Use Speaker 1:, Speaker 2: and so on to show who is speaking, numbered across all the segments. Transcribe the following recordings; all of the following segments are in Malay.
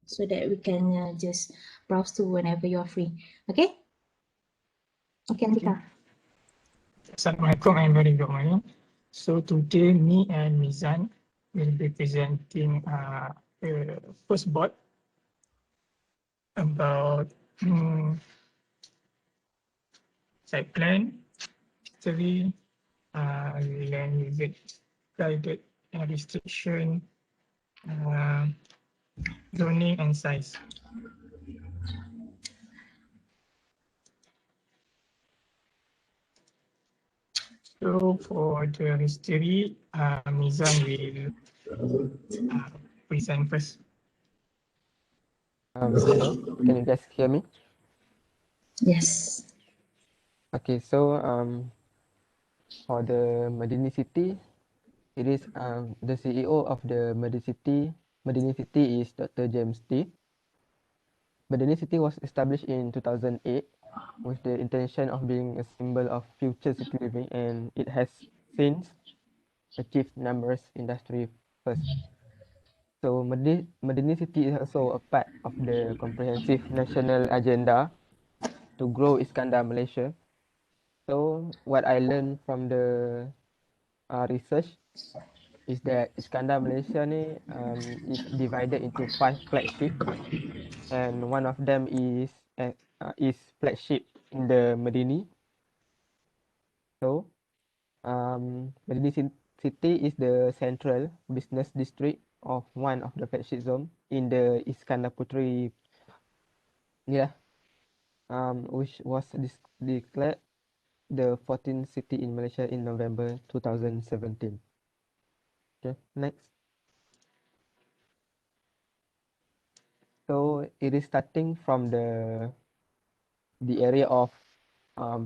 Speaker 1: so that we can just browse to whenever you're free. Okay? Okay, Andika.
Speaker 2: Assalamualaikum and very good morning. So today me and Mizan will be presenting the first board about site plan, history, land usage, guided restriction, uh, zoning and size. So for the history, Mizan will present first.
Speaker 3: Hello, can you guys hear me?
Speaker 1: Yes.
Speaker 3: Okay, so for the Medini City, it is the CEO of the Medini City is Dr. James T. Medini City was established in 2008 with the intention of being a symbol of future city living, and it has since achieved numerous industry firsts. So Medini City is also a part of the comprehensive national agenda to grow Iskandar Malaysia. So what I learned from the research is that Iskandar Malaysia ni is divided into 5 flagship, and one of them is flagship in the Medini. So Medini City is the central business district of one of the flagship zone in the Iskandar Puteri, which was declared the 14th city in Malaysia in November 2017. Okay, next. So it is starting from the area of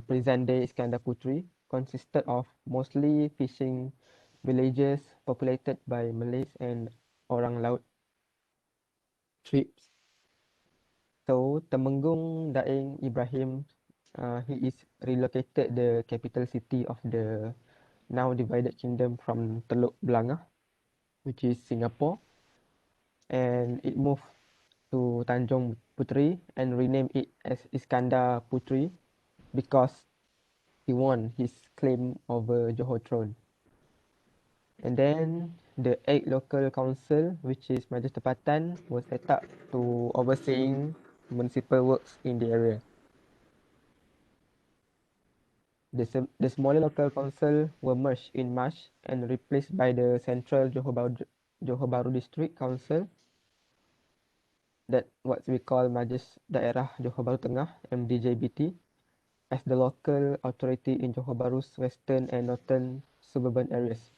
Speaker 3: present-day Iskandar Puteri, consisted of mostly fishing villages populated by Malays and Orang Laut tribes. So Temenggung Daeng Ibrahim, he is relocated the capital city of the now divided kingdom from Teluk Belangah, which is Singapore, and it moved to Tanjung Puteri and renamed it as Iskandar Puteri because he won his claim over Johor throne. And then the 8 local council, which is Majlis Tempatan, was set up to overseeing municipal works in the area. The smaller local council were merged in March and replaced by the central Johor Bahru District Council, that what we call Majlis Daerah Johor Bahru Tengah, MDJBT, as the local authority in Johor Bahru's western and northern suburban areas,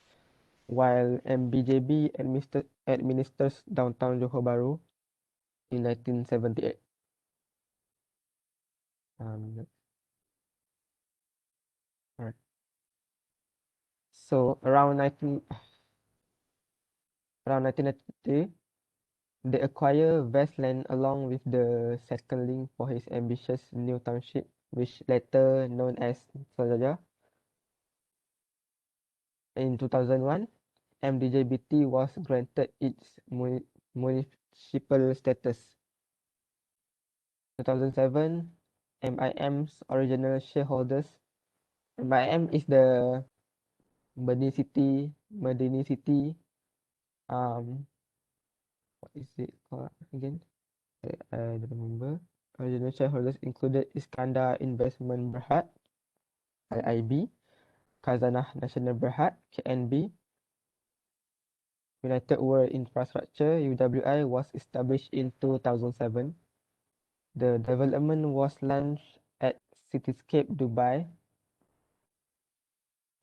Speaker 3: while MBJB administers downtown Johor Bahru in 1978. Right. So around 1993, they acquire vast land along with the second link for his ambitious new township, which later known as Sajaja. In 2001, MDJBT was granted its municipal status. 2007, MIM's original shareholders. MIM is the Medini City. What is it called again? I don't remember. Original shareholders included Iskandar Investment Berhad, IIB, Khazanah Nasional Berhad, KNB. United World Infrastructure, UWI, was established in 2007. The development was launched at Cityscape Dubai,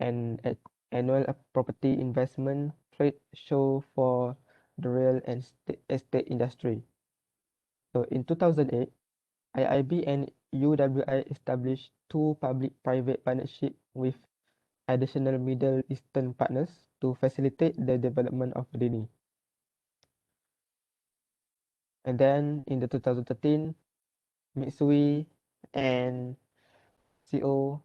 Speaker 3: an annual property investment trade show for the real estate industry. So in 2008, IIB and UWI established 2 public-private partnerships with additional Middle Eastern partners to facilitate the development of Medini. And then in the 2013, Mitsui and CO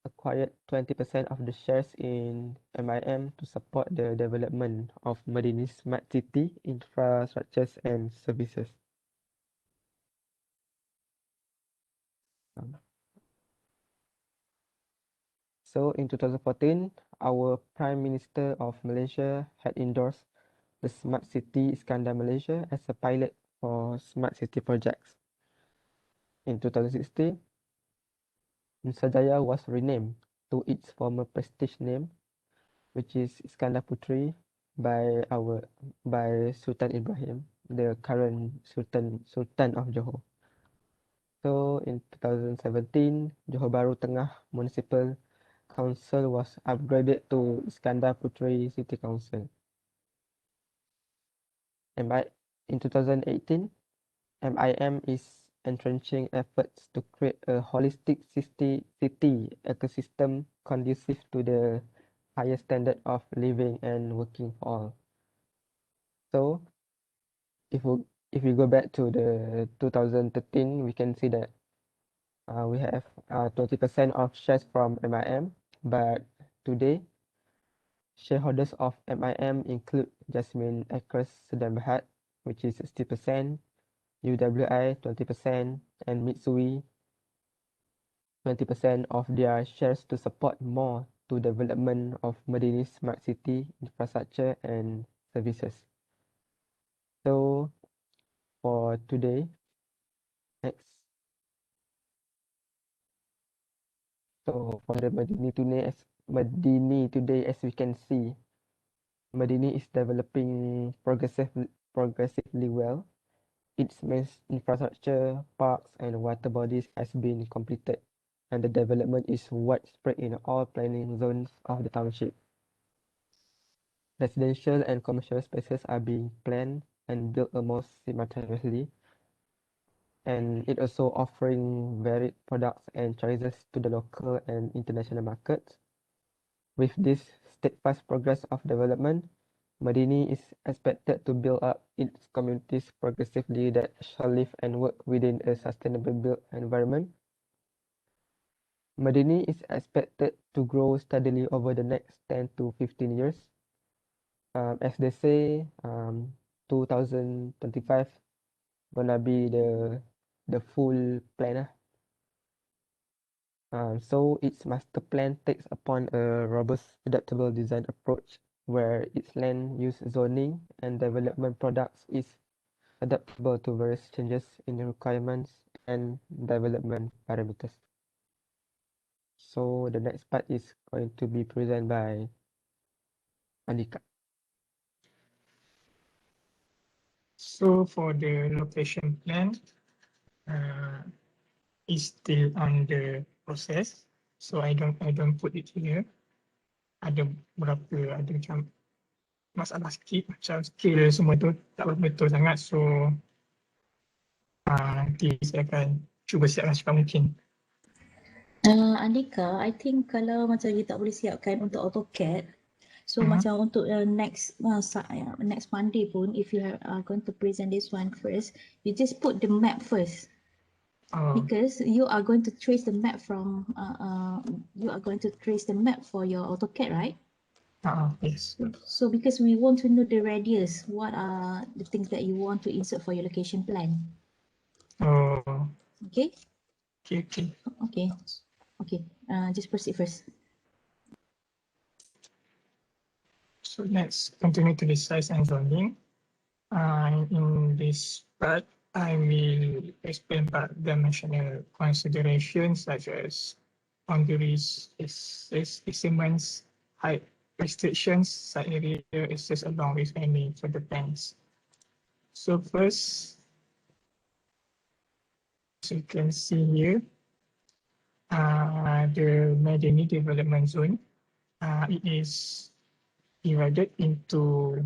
Speaker 3: acquired 20% of the shares in MIM to support the development of Madini Smart City infrastructures and services. So in 2014, our Prime Minister of Malaysia had endorsed the Smart City Iskandar Malaysia as a pilot for smart city projects. In 2016, Nusajaya was renamed to its former prestige name, which is Iskandar Puteri by Sultan Ibrahim, the current Sultan of Johor. So in 2017, Johor Bahru Tengah Municipal Council was upgraded to Iskandar Puteri City Council. And in 2018, MIM is entrenching efforts to create a holistic city ecosystem conducive to the highest standard of living and working for all. So if we go back to the 2013, we can see that we have 20% of shares from MIM, but today shareholders of MIM include Jasmine Acres Sedan Berhad, which is 60%, UWI 20%, and Mitsui 20% of their shares to support more to development of Madini Smart City infrastructure and services. So for today, next. So for the Madini today, as we can see, Madini is developing progressively well. Its main infrastructure, parks, and water bodies has been completed, and the development is widespread in all planning zones of the township. Residential and commercial spaces are being planned and built almost simultaneously, and it also offering varied products and choices to the local and international markets. With this steadfast progress of development, Madini is expected to build up its communities progressively that shall live and work within a sustainable built environment. Madini is expected to grow steadily over the next 10 to 15 years. As they say, 2025 gonna be the full plan. So its master plan takes upon a robust, adaptable design approach where its land use zoning and development products is adaptable to various changes in requirements and development parameters. So the next part is going to be presented by Andika.
Speaker 2: So for the location plan, is still under process. So I don't put it here. Ada berapa, ada macam masalah sikit, macam skill semua tu tak betul sangat. So nanti saya akan cuba siapkan secepat mungkin.
Speaker 1: Andika, I think kalau macam you tak boleh siapkan untuk AutoCAD, so macam untuk next Monday pun, if you are going to present this one first, you just put the map first. Because you are going to trace the map from you are going to trace the map for your AutoCAD, right?
Speaker 2: Yes.
Speaker 1: So because we want to know the radius, what are the things that you want to insert for your location plan? Okay. Okay. Just proceed first.
Speaker 2: So let's continue to the size and zoning. In this part, I will explain about dimensional considerations such as boundaries, easements, height restrictions, site area access along with any further plans. So first, as you can see here, the Madini Development Zone, it is divided into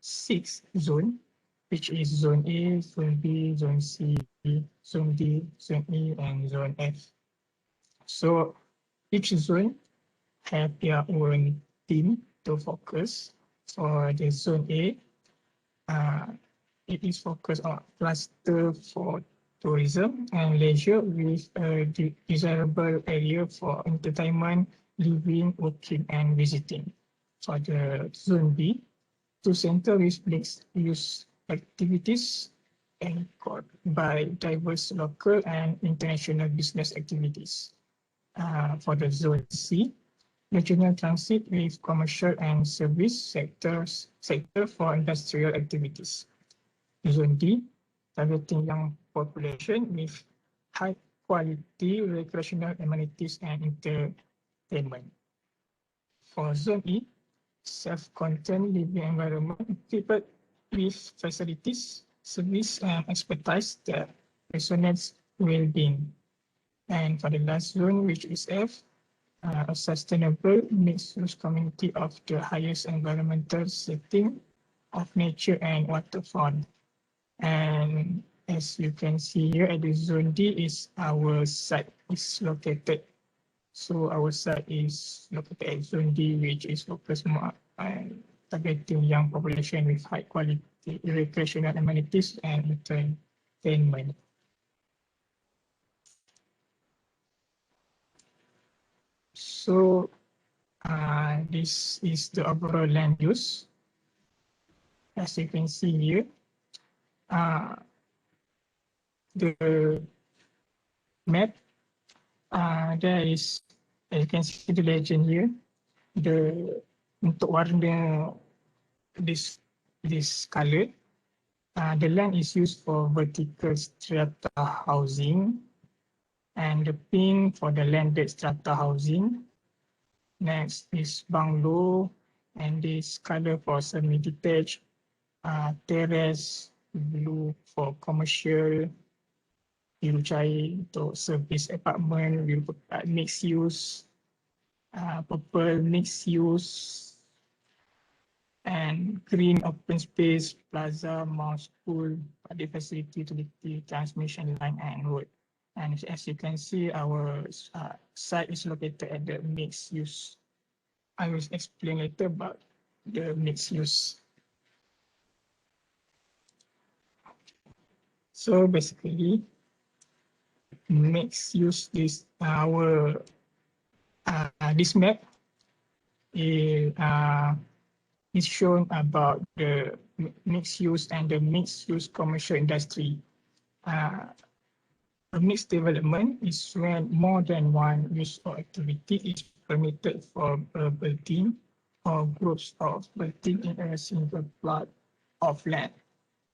Speaker 2: 6 zones, which is Zone A, Zone B, Zone C, Zone D, Zone E, and Zone F. So each zone have their own team to focus. For the Zone A, it is focused on cluster for tourism and leisure with a desirable area for entertainment, living, working, and visiting. For the Zone B, to center with mixed-use activities anchored by diverse local and international business activities. For the Zone C, regional transit with commercial and service sector for industrial activities. Zone D, targeting young population with high quality recreational amenities and entertainment. For Zone E, self-contained living environment equipped with facilities, service, and expertise that resonates well-being. And for the last zone, which is F, a sustainable mixed-use community of the highest environmental setting of nature and waterfront. And as you can see here at the zone D is our site is located. So our site is located at zone D, which is focused more on targeting young population with high quality recreational amenities and entertainment. So this is the overall land use. As you can see here, the map, there is, as you can see the legend here, untuk warna this color, the land is used for vertical strata housing, and the pink for the landed strata housing. Next is bungalow, and this color for semi-detached, terrace, blue for commercial, biru cair untuk service apartment, biru mixed use, purple mixed use, and green open space, plaza, mall, school, public facility, utility, transmission line, and road. And as you can see, our site is located at the mixed use. I will explain later about the mixed use. So basically, mixed use this this map is shown about the mixed use and the mixed use commercial industry. A mixed development is when more than one use or activity is permitted for a building or groups of building in a single plot of land.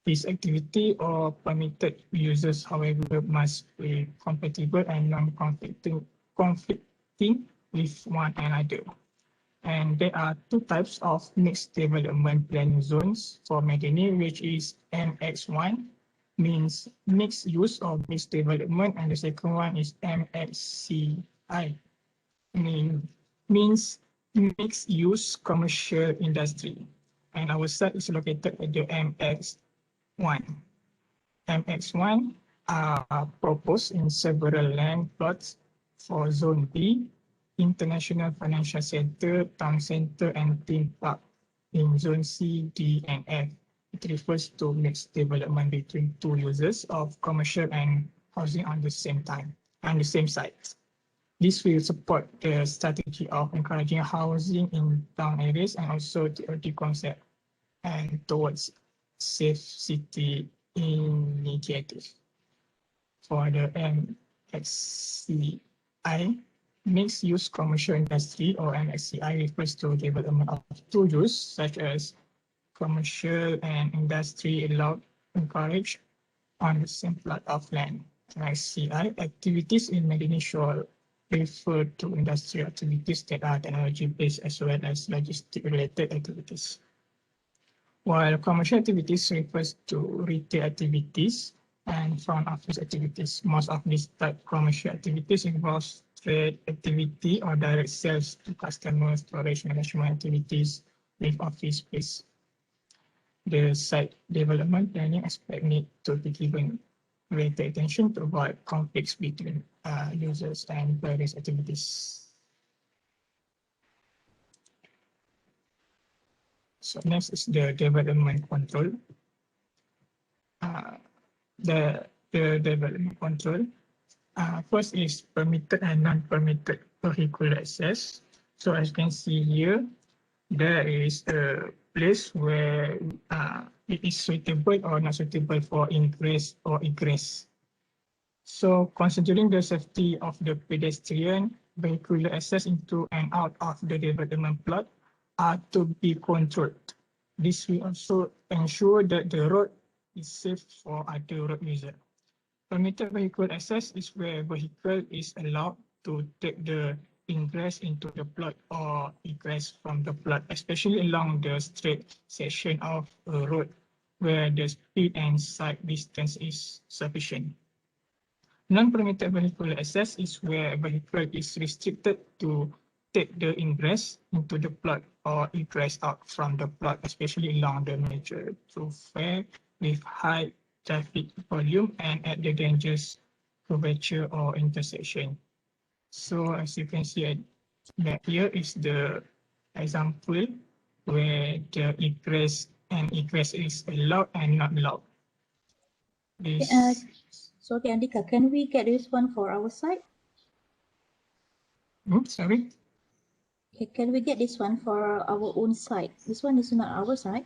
Speaker 2: This activity or permitted uses, however, must be compatible and non-conflicting with one another. And there are two types of mixed development planning zones for Medini, which is MX1, means mixed use or mixed development, and the second one is MXCI, means mixed use commercial industry. And our site is located at the MX1. MX1 are proposed in several land plots for Zone B, International Financial Center, Town Center, and Theme Park. In Zone C, D, and F, it refers to mixed development between two users of commercial and housing on the same time and the same site. This will support the strategy of encouraging housing in town areas and also the concept and towards safe city initiative. For the MXCI, mixed use commercial industry, or MXCI, refers to development of two use such as commercial and industry allowed encouraged on the same plot of land. MXCI activities in Medini shall refer to industrial activities that are technology-based as well as logistic-related activities. While commercial activities refers to retail activities and front office activities, most of these type commercial activities involves trade activity or direct sales to customers, storage management activities with office space. The site development planning aspect need to be given greater attention to avoid conflicts between users and various activities. So next is the development control. The the development control. First is permitted and non-permitted vehicular access. So as you can see here, there is a place where it is suitable or not suitable for ingress or egress. So considering the safety of the pedestrian, vehicular access into and out of the development plot are to be controlled. This will also ensure that the road is safe for other road users. Permitted vehicle access is where vehicle is allowed to take the ingress into the plot or egress from the plot, especially along the straight section of a road where the speed and sight distance is sufficient. Non-permitted vehicle access is where a vehicle is restricted to take the ingress into the plot or egress out from the plot, especially along the major thoroughfare with high traffic volume and at the dangerous curvature or intersection. So as you can see that here is the example where the ingress and egress is allowed and not allowed. This,
Speaker 1: Sorry, Andika, can we get this one for our side?
Speaker 2: sorry.
Speaker 1: Okay, can we get this one for our own side? This one is not our side.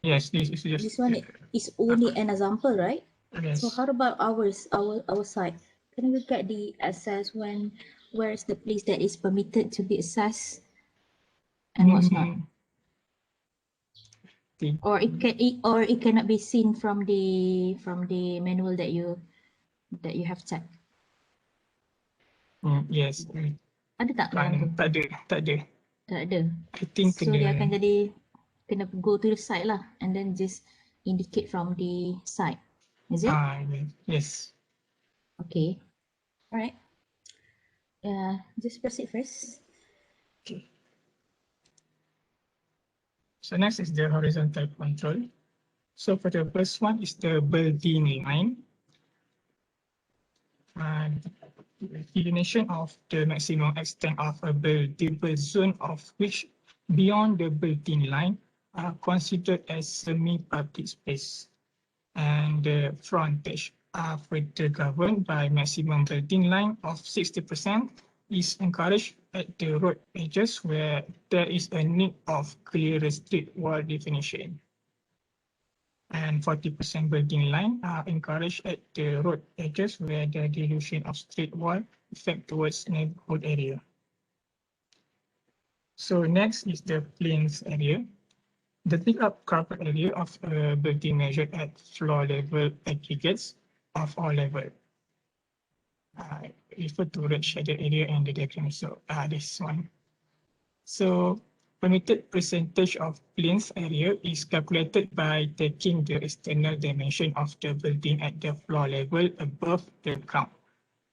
Speaker 2: Yes, this is just.
Speaker 1: This one is only an example, right?
Speaker 2: Yes.
Speaker 1: So how about ours, our side? Can we get the access when where is the place that is permitted to be accessed and what's not? Or it cannot be seen from the manual that you have checked.
Speaker 2: Yes.
Speaker 1: Ada tak dalam tu?
Speaker 2: Tak ada.
Speaker 1: Tak ada.
Speaker 2: I think
Speaker 1: So dia akan jadi kena go to the side lah and then just indicate from the side. Is it?
Speaker 2: Yes.
Speaker 1: Okay. Alright. Just proceed first.
Speaker 2: Okay. So next is the horizontal control. So for the first one is the building line. Delineation of the maximum extent of a buildable zone of which beyond the building line are considered as semi-public space. And the frontage are further governed by maximum building line of 60% is encouraged at the road edges where there is a need of clear street wall definition. And 40% building line are encouraged at the road edges where the dilution of street wall effect towards neighborhood area. So next is the plains area. The pick-up carpet area of a building measured at floor level aggregates of all levels. Refer to red shaded area and the diagram. So this one. So permitted percentage of plains area is calculated by taking the external dimension of the building at the floor level above the ground.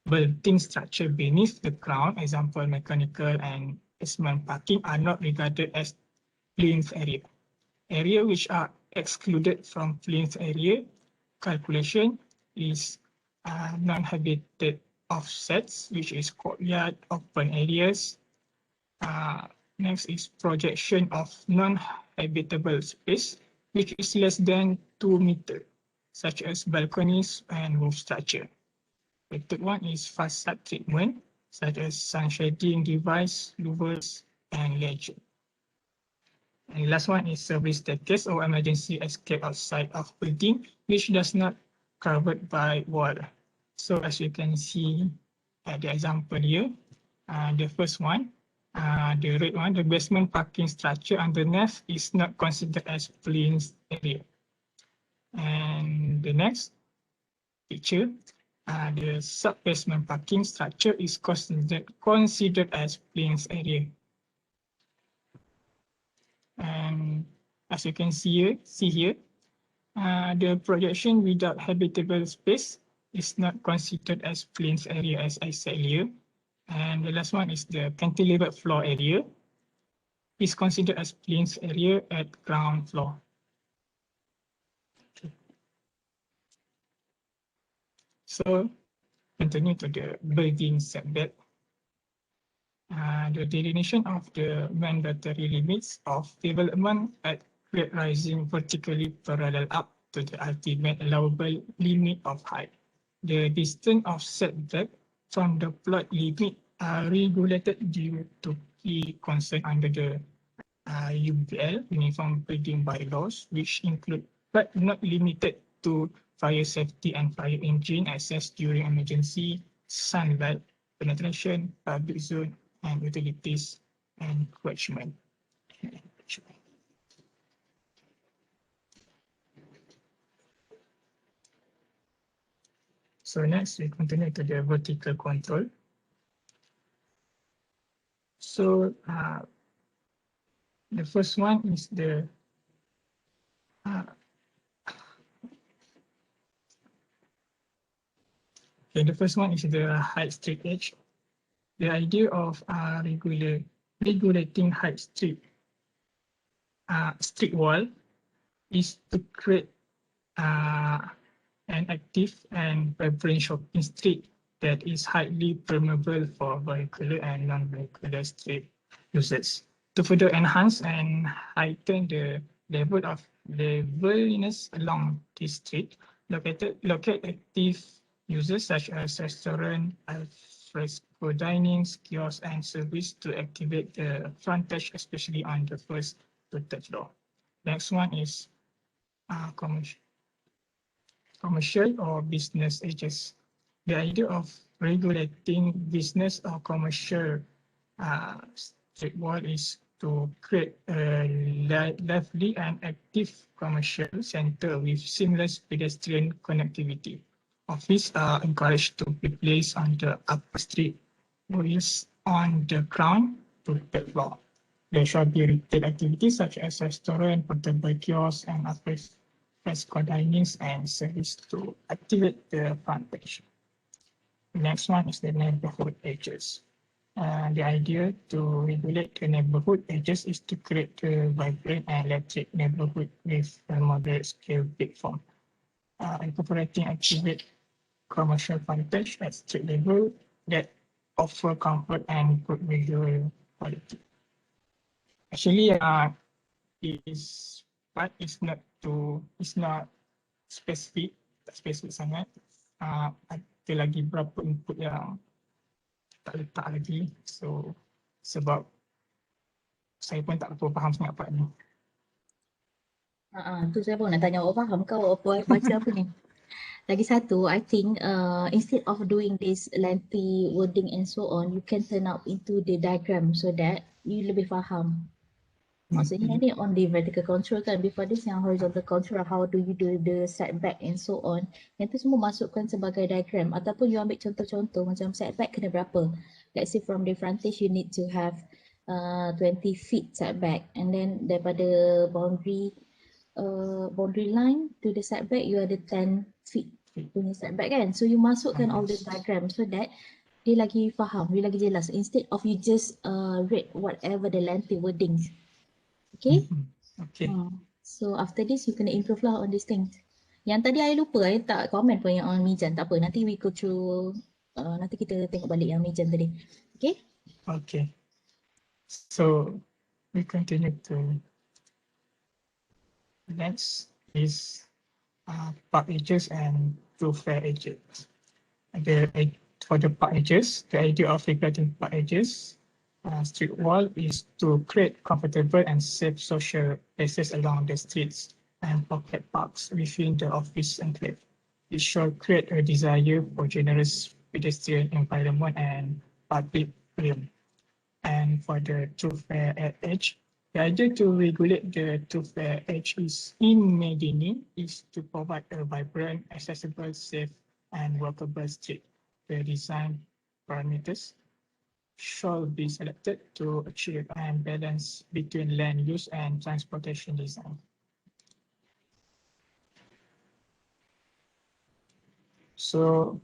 Speaker 2: Building structure beneath the ground, example mechanical and basement parking, are not regarded as plains area. Area which are excluded from plains area calculation is non-habited offsets, which is courtyard, open areas. Next is projection of non-habitable space, which is less than 2 meters, such as balconies and roof structure. The third one is facade treatment, such as sun shading device, louvers, and ledger. And last one is service staircase or emergency escape outside of building, which does not covered by wall. So as you can see at the example here, the first one, the red one, the basement parking structure underneath is not considered as plains area. And the next picture, the sub-basement parking structure is considered as plains area. And as you can see here, the projection without habitable space is not considered as plains area, as I said earlier. And the last one is the cantilevered floor area is considered as plains area at ground floor. Okay. So continue to the building setback. The delineation of the mandatory limits of development at grade rising vertically parallel up to the ultimate allowable limit of height. The distance of setback from the plot limit are regulated due to key concerns under the UBL, Uniform Building Bylaws, which include but not limited to fire safety and fire engine access during emergency, sunlight, penetration, public zone, and utilities and encroachment. So next, we continue to the vertical control. So the first one is the the first one is the height strip edge. The idea of regulating height strip wall is to create an active and vibrant shopping street that is highly permeable for vehicular and non-vehicular street users. To further enhance and heighten the level of liveliness along this street, locate active users such as restaurant, fresco dining, kiosks, and service to activate the frontage, especially on the first to third floor. Next one is commercial or business edges. The idea of regulating business or commercial street wall is to create a lively and active commercial center with seamless pedestrian connectivity. Offices are encouraged to be placed on the upper street, whereas on the ground to the floor. There shall be retail activities such as restaurant, portable kiosks, and fresco dinings and service to activate the frontage. Next one is the neighborhood edges. The idea to regulate the neighborhood edges is to create a vibrant and electric neighborhood with a moderate scale big form, incorporating activate commercial frontage at street level that offer comfort and good visual quality. Actually, this part is not spesifik, tak spesifik sangat. Ada lagi berapa input yang tak letak lagi. So sebab saya pun tak berapa faham sangat part ni.
Speaker 1: Tu saya pun nak tanya awak faham ke awak baca apa ni? Lagi satu, I think instead of doing this lengthy wording and so on, you can turn out into the diagram so that you lebih faham. Maksudnya ni on the vertical control kan, before this yang horizontal control, how do you do the setback and so on. Yang tu semua masukkan sebagai diagram ataupun you ambil contoh-contoh macam setback kena berapa. Let's say from the frontage you need to have 20 feet setback, and then daripada boundary line to the setback you ada 10 feet punya setback kan. So you masukkan all the diagram so that dia lagi faham, dia lagi jelas instead of you just read whatever the lengthy wordings. Okay?
Speaker 2: Okay.
Speaker 1: So after this you kena improve lah on these things. Yang tadi I lupa, I tak comment pun yang on Mijan, tak apa. Nanti we go through, nanti kita tengok balik yang Mijan tadi. Okay?
Speaker 2: Okay. So we continue to next is park edges and thoroughfare edges. For the park edges, the idea of regulating park edges street wall is to create comfortable and safe social places along the streets and pocket parks within the office enclave. It should create a desire for generous pedestrian environment and public realm. And for the thoroughfare edge, the idea to regulate the thoroughfare edge is in Medini is to provide a vibrant, accessible, safe, and walkable street. The design parameters should be selected to achieve a balance between land use and transportation design. So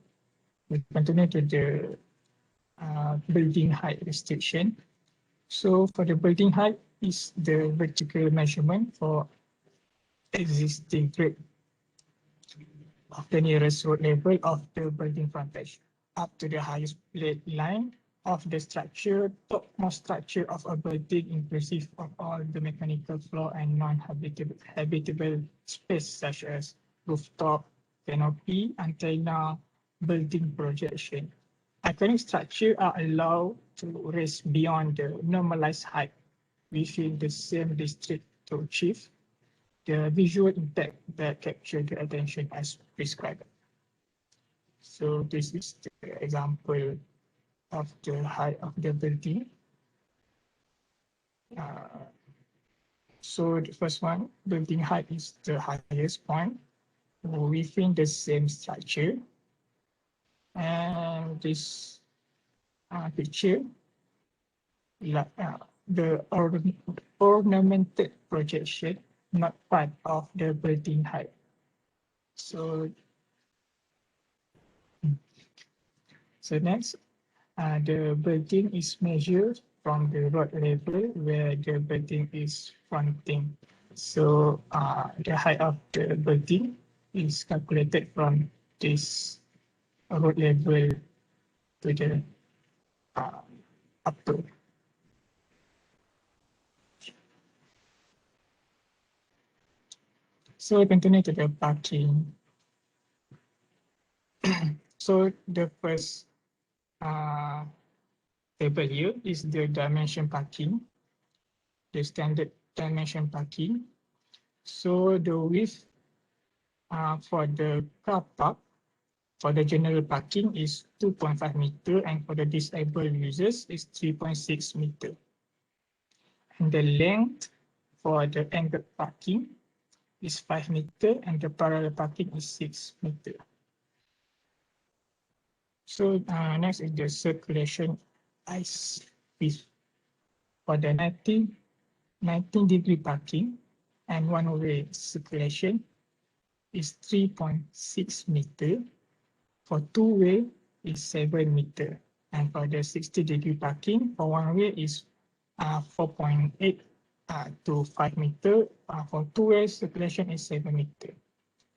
Speaker 2: we continue to the building height restriction. So for the building height is the vertical measurement for existing grade of the nearest road level of the building frontage up to the highest plate line of the structure, topmost structure of a building inclusive of all the mechanical floor and non-habitable space such as rooftop, canopy, antenna, building projection. Iconic structures are allowed to raise beyond the normalized height within the same district to achieve the visual impact that capture the attention as prescribed. So this is the example of the height of the building. So the first one, building height is the highest point within the same structure. And this picture, the ornamented projection, not part of the building height. So next, the building is measured from the road level where the building is fronting. So the height of the building is calculated from this road level to the upper. So continue to the parking. So the first table here is the dimension parking, the standard dimension parking. So the width for the car park for the general parking is 2.5 meter, and for the disabled users is 3.6 meter. And the length for the angled parking is 5 meter, and the parallel parking is 6 meter. So next is the circulation ice width. For the 19-degree parking and one-way circulation is 3.6 meter. For two-way is 7 meter. And for the 60-degree parking, for one-way is 4.8 to 5 meter. For two-way circulation is 7 meter.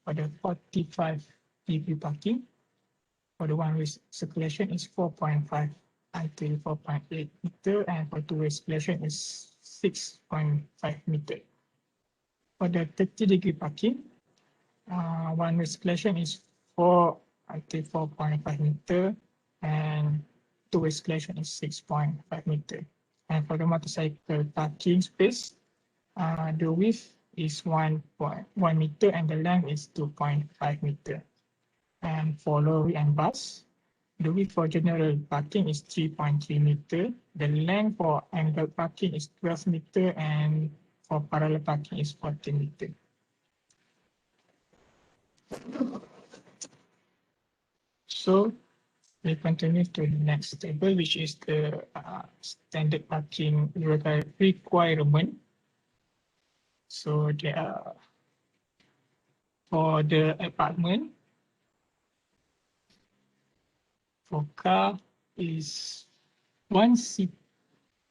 Speaker 2: For the 45-degree parking, for the one-way circulation is 4.5 until 4.8 meter, and for two-way circulation is 6.5 meter. For the 30-degree parking, one-way circulation is 4 until 4.5 meter, and two-way circulation is 6.5 meter. And for the motorcycle parking space, the width is 1.1 meter and the length is 2.5 meter. And for lorry and bus, the width for general parking is 3.3 meter. The length for angled parking is 12 meter, and for parallel parking is 14 meter. So we continue to the next table, which is the standard parking requirement. So there are, for the apartment, for car is 1 seat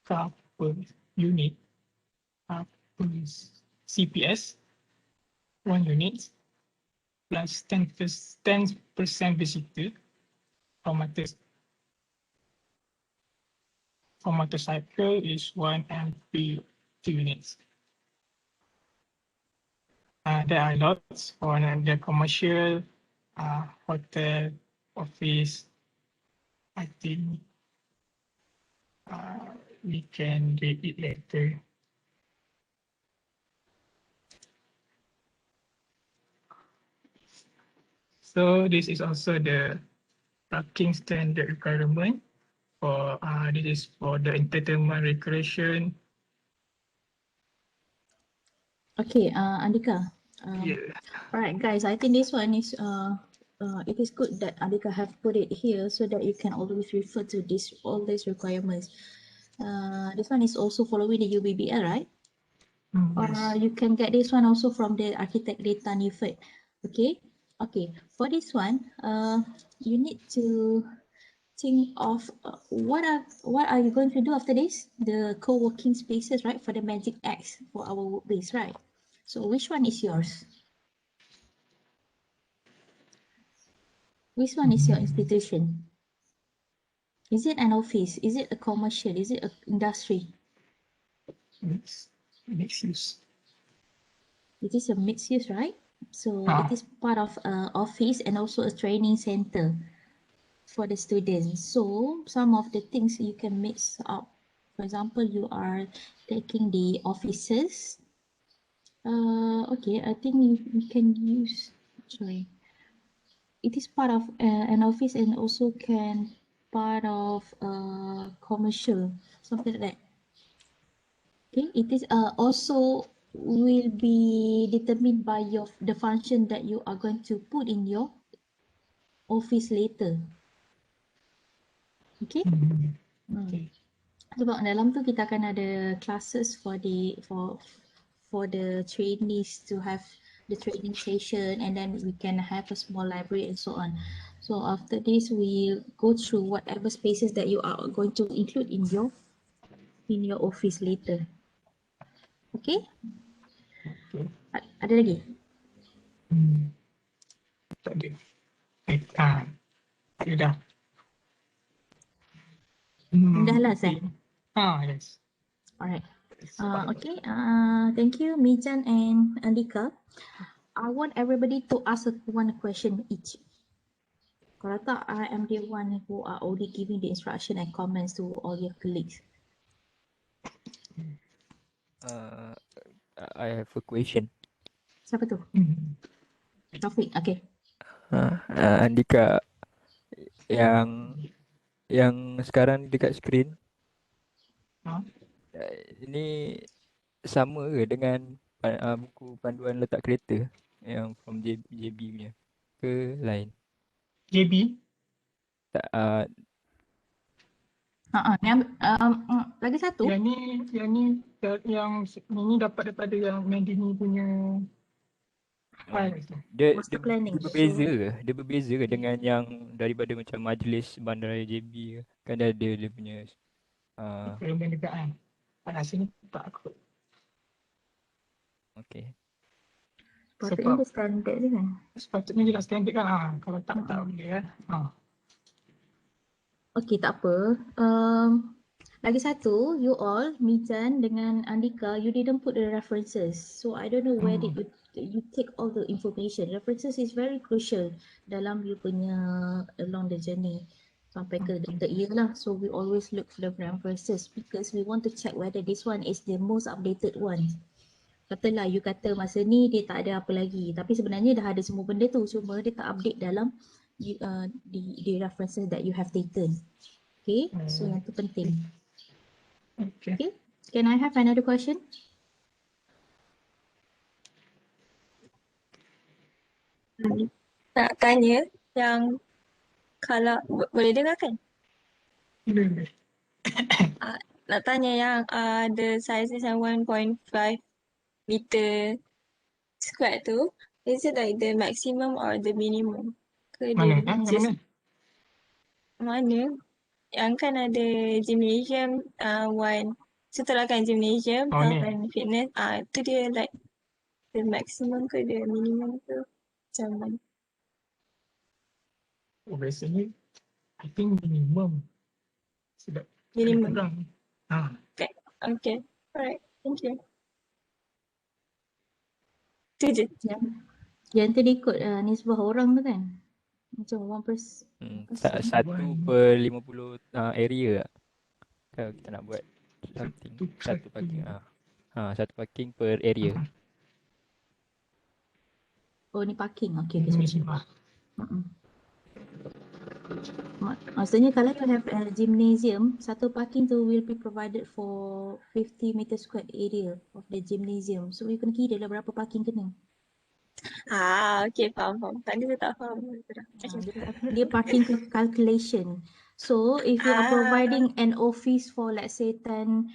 Speaker 2: car per unit, per CPS, 1 unit, plus 10% visitor. For motorcycle is 1 MP 2 units. There are lots for the commercial, hotel, office. I think we can read it later. So this is also the parking standard requirement for this is for the entertainment recreation.
Speaker 1: Okay, Andika.
Speaker 2: Yeah.
Speaker 1: All right, guys. I think this one is it is good that Andika have put it here so that you can always refer to all these requirements. This one is also following the UBBL, right? Or
Speaker 2: Yes.
Speaker 1: you can get this one also from the architect data Nifed. Okay. Okay. For this one, you need to think of what are you going to do after this? The co-working spaces, right? For the Magic X for our workplace, right? So which one is yours? Which one is your institution? Is it an office? Is it a commercial? Is it an industry?
Speaker 2: Mixed use.
Speaker 1: It is a mixed use, right? So it is part of office and also a training center. for the students. So some of the things you can mix up. For example, you are taking the offices. Okay, I think you can use, sorry. It is part of an office and also can part of commercial, something like that. Okay, it is also will be determined by the function that you are going to put in your office later. Okay.
Speaker 2: Okay.
Speaker 1: Sebab dalam tu kita akan ada classes for the trainees to have the training session, and then we can have a small library and so on. So after this, we go through whatever spaces that you are going to include in your office later. Okay?
Speaker 2: Okay.
Speaker 1: Ada lagi?
Speaker 2: Tak ada. Dah.
Speaker 1: Dah lah, Sir.
Speaker 2: Yes.
Speaker 1: Alright. Okay. Thank you, Mijan and Andika. I want everybody to ask one question each. Kalau tak, I am the one who are only giving the instruction and comments to all your colleagues.
Speaker 4: I have a question.
Speaker 1: Siapa tu? Taufik. Okay.
Speaker 4: Andika, yang sekarang dekat skrin, ini sama ke dengan buku panduan letak kereta yang from JB punya ke lain?
Speaker 2: JB?
Speaker 4: Tak,
Speaker 1: Lagi satu.
Speaker 2: Yang ni dapat daripada yang Medini punya file tu.
Speaker 4: dia
Speaker 1: Master planning.
Speaker 4: berbeza ke? Dia berbeza ke dengan yang daripada macam majlis bandaraya JB ke? Kan dia ada dia punya
Speaker 2: Benda dekat kan. Pada sini tak aku.
Speaker 4: okay.
Speaker 1: Sepatutnya dia standard je kan?
Speaker 2: Sepatutnya dia dah standard kan. Kalau tak boleh kan.
Speaker 1: Okay, tak apa. Lagi satu, you all, Mijan dengan Andika, you didn't put the references. So I don't know where did you take all the information. References is very crucial dalam you punya along the journey sampai ke the year lah. So we always look for the references because we want to check whether this one is the most updated one. Katalah you kata masa ni dia tak ada apa lagi, tapi sebenarnya dah ada semua benda tu, cuma dia tak update dalam the references that you have taken. Okay, so yang tu penting. Okay, can I have another question?
Speaker 5: Nak tanya yang kalau boleh dengar kan?
Speaker 2: Boleh.
Speaker 5: Nak tanya yang the size is 1.5 meter square tu, is it like the maximum or the minimum? Ke
Speaker 2: Mana?
Speaker 5: dia
Speaker 2: Yang
Speaker 5: just
Speaker 2: mana?
Speaker 5: mana? Yang kan ada gymnasium one. Setelah kan gymnasium, health
Speaker 2: ni.
Speaker 5: and fitness, tu dia like the maximum ke the minimum ke? Macam mana?
Speaker 2: Biasanya I think minimum. Sedap.
Speaker 5: Minimum.
Speaker 2: Kurang.
Speaker 5: Okay. Alright. Thank you. Tu je.
Speaker 1: Yang tu dia ikut nisbah orang tu kan? Macam 1%.
Speaker 4: 1/50 area tak? Kalau kita nak buat something, satu parking. Satu parking per area.
Speaker 1: Oh ni parking. Okay. Maksudnya kalau you have a gymnasium, satu parking tu will be provided for 50 meter square area of the gymnasium. So you kena kira lah berapa parking kena.
Speaker 5: Okay, faham. Tadi saya tak faham.
Speaker 1: Dia parking calculation. So if you are providing an office for let's say 10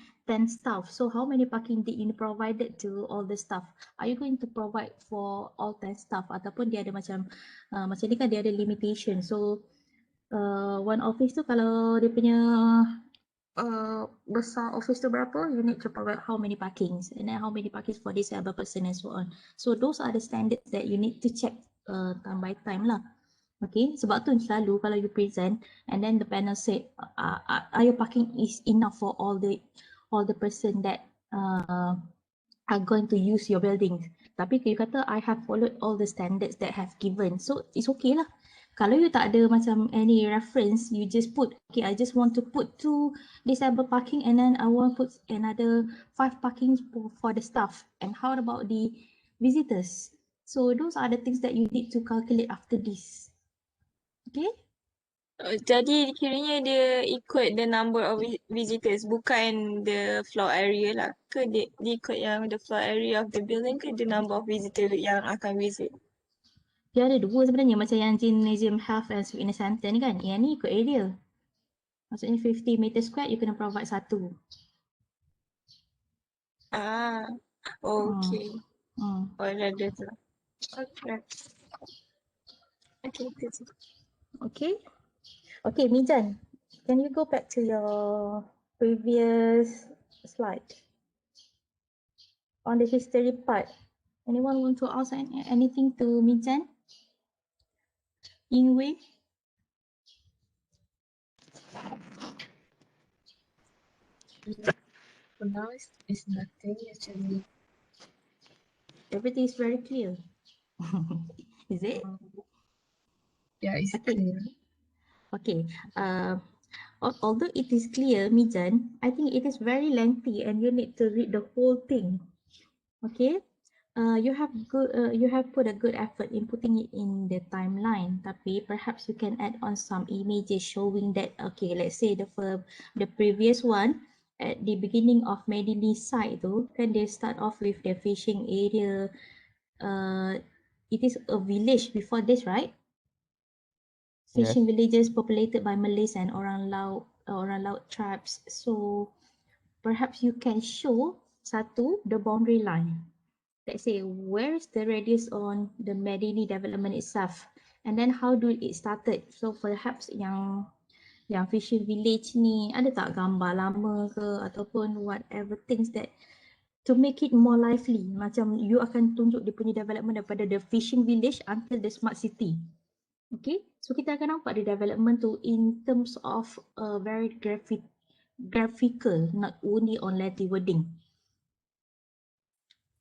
Speaker 1: staff, so how many parking did you provided to all the staff? Are you going to provide for all 10 staff ataupun dia ada macam ni kan dia ada limitation. So one office tu kalau dia punya besar office tu berapa, you need to provide how many parkings and then how many parkings for disabled person and so on. So those are the standards that you need to check time by time lah. Okay, sebab tu selalu kalau you present and then the panel say are your parking is enough for all the person that are going to use your building. Tapi you kata I have followed all the standards that have given, so it's okay lah. Kalau you tak ada macam any reference, you just put, okay, I just want to put 2 disabled parking and then I want to put another 5 parkings for the staff. And how about the visitors? So those are the things that you need to calculate after this. Okay?
Speaker 5: Jadi kiranya dia ikut the number of visitors, bukan the floor area lah. Ke dia ikut yang the floor area of the building ke the number of visitors yang akan visit?
Speaker 1: Dia ada 2 sebenarnya, macam yang gymnasium health and fitness center ni kan. Yang ni ikut area. Maksudnya 50 meter square, you kena provide 1.
Speaker 5: Okay.
Speaker 1: Hmm.
Speaker 5: Oh, ada tu. Okay. Okay, itu.
Speaker 1: Okay. Okay, Mijan, can you go back to your previous slide? On the history part, anyone want to ask anything to Mijan? Yingwei?
Speaker 6: For now, it's nothing actually.
Speaker 1: Everything is very clear. Is it?
Speaker 6: Yeah, it's
Speaker 1: Okay.
Speaker 6: clear.
Speaker 1: Okay. Although it is clear, Mijan, I think it is very lengthy and you need to read the whole thing. Okay. You have put a good effort in putting it in the timeline. Tapi perhaps you can add on some images showing that, okay, let's say the previous one at the beginning of Medini site tu, kan they start off with the fishing area. It is a village before this, right? Fishing villages populated by Malays and orang laut tribes. So perhaps you can show the boundary line. Let's say where's the radius on the Medini development itself, and then how do it started. So perhaps yang fishing village ni ada tak gambar lama ke ataupun whatever things that to make it more lively. Macam you akan tunjuk dia punya development daripada the fishing village until the smart city. Okay, so kita akan nampak the development tu in terms of very graphical, not only on letter wording.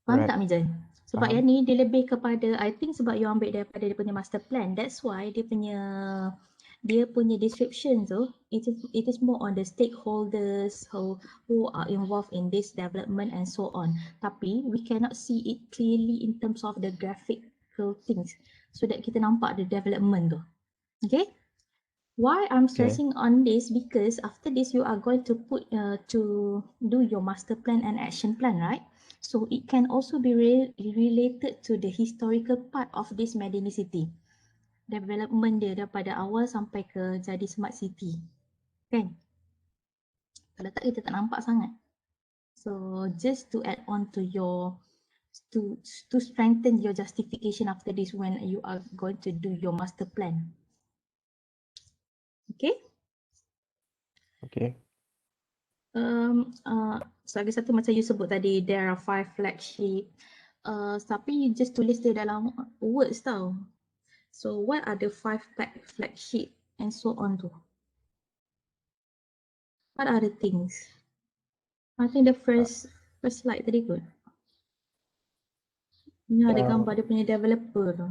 Speaker 1: Faham tak Mijan? Sebab yang ni dia lebih kepada, I think sebab you ambil daripada dia punya master plan, that's why dia punya description tu, it is more on the stakeholders who are involved in this development and so on. Tapi we cannot see it clearly in terms of the graphical things so that kita nampak the development tu. Okay? Why I'm stressing on this, because after this you are going to put to do your master plan and action plan, right? So it can also be related to the historical part of this Medini city. Development dia daripada awal sampai ke jadi smart city. Kan? Kalau tak kita tak nampak sangat. So just to add on to your to strengthen your justification after this when you are going to do your master plan. Okay?
Speaker 3: Okay.
Speaker 1: So lagi satu macam you sebut tadi, there are 5 flagship. Tapi you just tulis dia dalam words tau. So what are the 5 flagship and so on tu? What are the things? I think the first slide tadi kot. Ni ada gambar dia punya developer tu.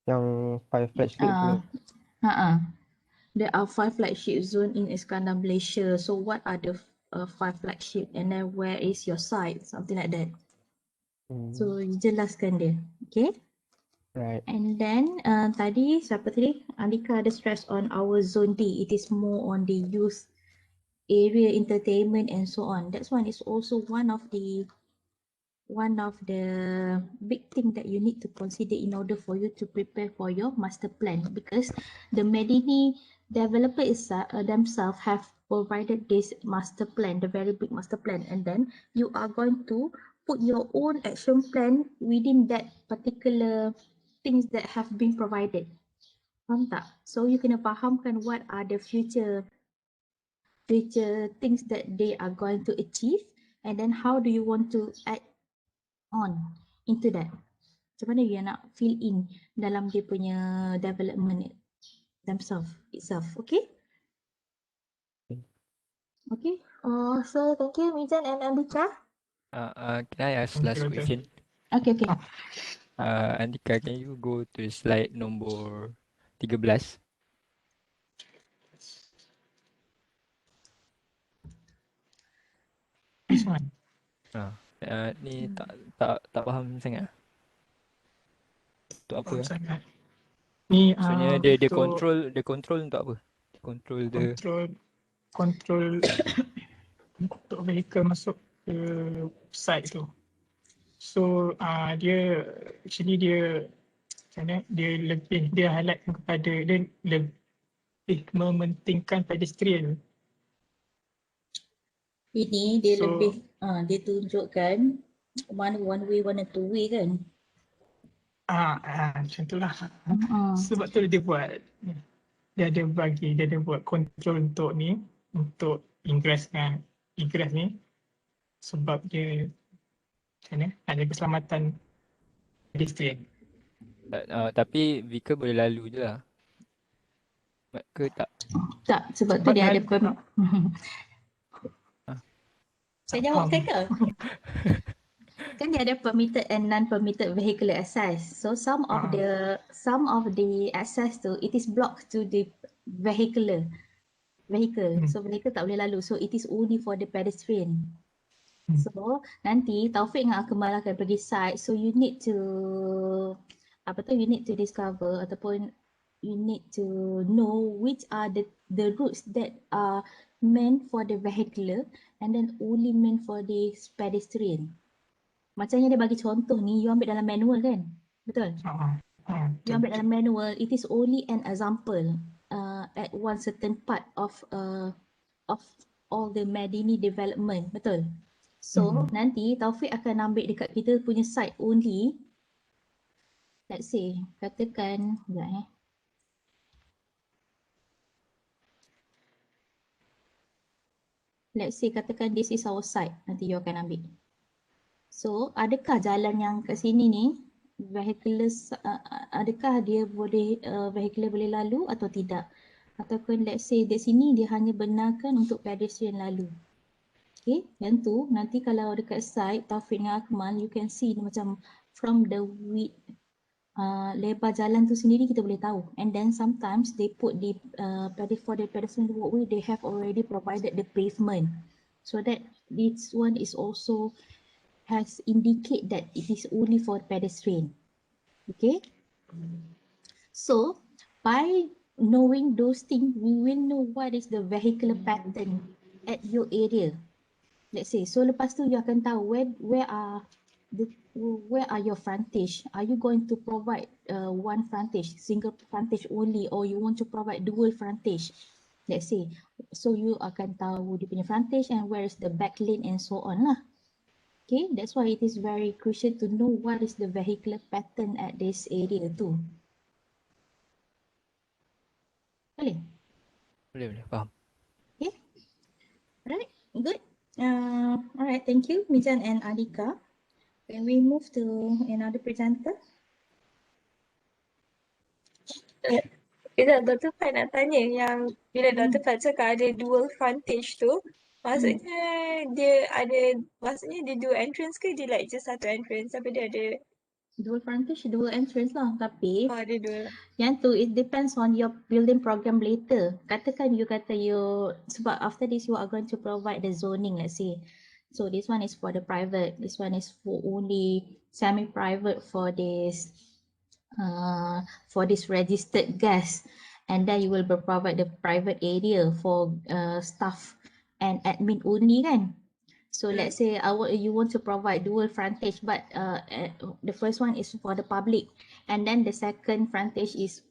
Speaker 3: Yang 5 flagship tu.
Speaker 1: There are 5 flagship zone in Iskandar, Malaysia. So what are the 5 flagship and then where is your site? Something like that. So you jelaskan dia. Okay?
Speaker 3: Right.
Speaker 1: And then tadi siapa tadi? Andika ada stress on our zone D. It is more on the youth area, entertainment and so on. That's one is also one of the big thing that you need to consider in order for you to prepare for your master plan, because the Medini developer themselves have provided this master plan, the very big master plan, and then you are going to put your own action plan within that particular things that have been provided. Faham tak? So you kena fahamkan what are the future things that they are going to achieve, and then how do you want to add on into that. Macam mana you nak fill in dalam dia punya development itself. Okay? Okay. So thank you Mizan and Andika.
Speaker 4: Can I ask last question?
Speaker 1: Okay.
Speaker 4: Andika, can you go to slide number 13.
Speaker 2: This one.
Speaker 4: Ni tak faham sangat. Untuk apa?
Speaker 2: Faham sangat. Ni
Speaker 4: Maksudnya dia
Speaker 2: untuk
Speaker 4: control untuk apa? Dia control
Speaker 2: control untuk vehicle masuk ke site tu. So dia actually dia macam mana, dia highlightkan kepada dia lebih mementingkan pedestrian.
Speaker 1: Ini dia
Speaker 2: So-
Speaker 1: lebih dia tunjukkan mana one way, mana two way kan.
Speaker 2: Macam tu lah. Sebab tu dia ada buat control untuk ni, untuk ingress ni, sebab dia macam mana, ada keselamatan pedestrian.
Speaker 4: Tapi vehicle boleh lalu je lah. Ke tak?
Speaker 1: Tak, sebab tu
Speaker 2: Sebab
Speaker 1: dia ada Saya jawab saya ke? Kan dia ada permitted and non-permitted vehicular access. So some of the access tu it is blocked to the vehicle. So vehicle tak boleh lalu. So it is only for the pedestrian. So nanti Taufik dengan Akmal akan pergi site. So you need to you need to discover ataupun you need to know which are the routes that are meant for the vehicular and then only meant for the pedestrian. Macam yang dia bagi contoh ni, you ambil dalam manual kan? Betul? You ambil dalam manual, it is only an example at one certain part of all the Madini development. Betul? So, nanti Taufik akan ambil dekat kita punya site only. Let's say, katakan, Let's say, katakan this is our site. Nanti you akan ambil. So, adakah jalan yang kat sini ni adakah dia boleh vehicular boleh lalu atau tidak? Ataupun let's say di sini dia hanya benarkan untuk pedestrian lalu. Okay, yang tu nanti kalau dekat site Taufik dengan Akmal, you can see macam from the width lebar jalan tu sendiri kita boleh tahu. And then sometimes they put the for the pedestrian walkway they have already provided the pavement. So that this one is also has indicate that it is only for pedestrian. Okay. So by knowing those things, we will know what is the vehicular pattern at your area. Let's say, so lepas tu you akan tahu where are your frontage. Are you going to provide one frontage, single frontage only, or you want to provide dual frontage? Let's say, so you akan tahu dia punya frontage and where is the back lane and so on lah. Okay, that's why it is very crucial to know what is the vehicular pattern at this area too. Boleh?
Speaker 4: Boleh, faham.
Speaker 1: Okay, alright, good. Alright, thank you Mizan and Adika. Can we move to another presenter?
Speaker 5: Dr. Fad nak tanya yang bila Dr. Fad cakap ada dual frontage tu, maksudnya dia dual entrance ke dia like just satu entrance tapi dia ada
Speaker 1: Dual frontage, dual entrance lah. Tapi
Speaker 5: ada dual.
Speaker 1: yang tu it depends on your building program later. Katakan you sebab after this you are going to provide the zoning, let's say. So this one is for the private, this one is for only semi-private for this registered guest, and then you will provide the private area for staff and admin only kan. So let's say you want to provide dual frontage, but the first one is for the public, and then the second frontage is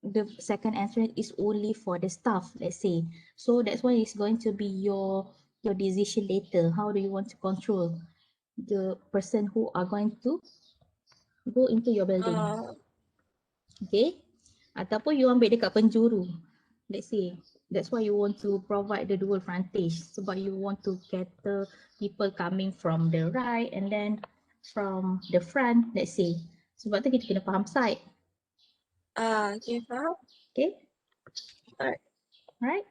Speaker 1: the second entrance is only for the staff, let's say. So that's why it's going to be your decision later. How do you want to control the person who are going to go into your building? Okay, ataupun you ambil dekat penjuru, let's say. That's why you want to provide the dual frontage, sebab you want to cater people coming from the right and then from the front, let's say. Sebab tu kita kena faham site.
Speaker 5: Okay, faham.
Speaker 1: Okay.
Speaker 5: Alright.
Speaker 1: Alright.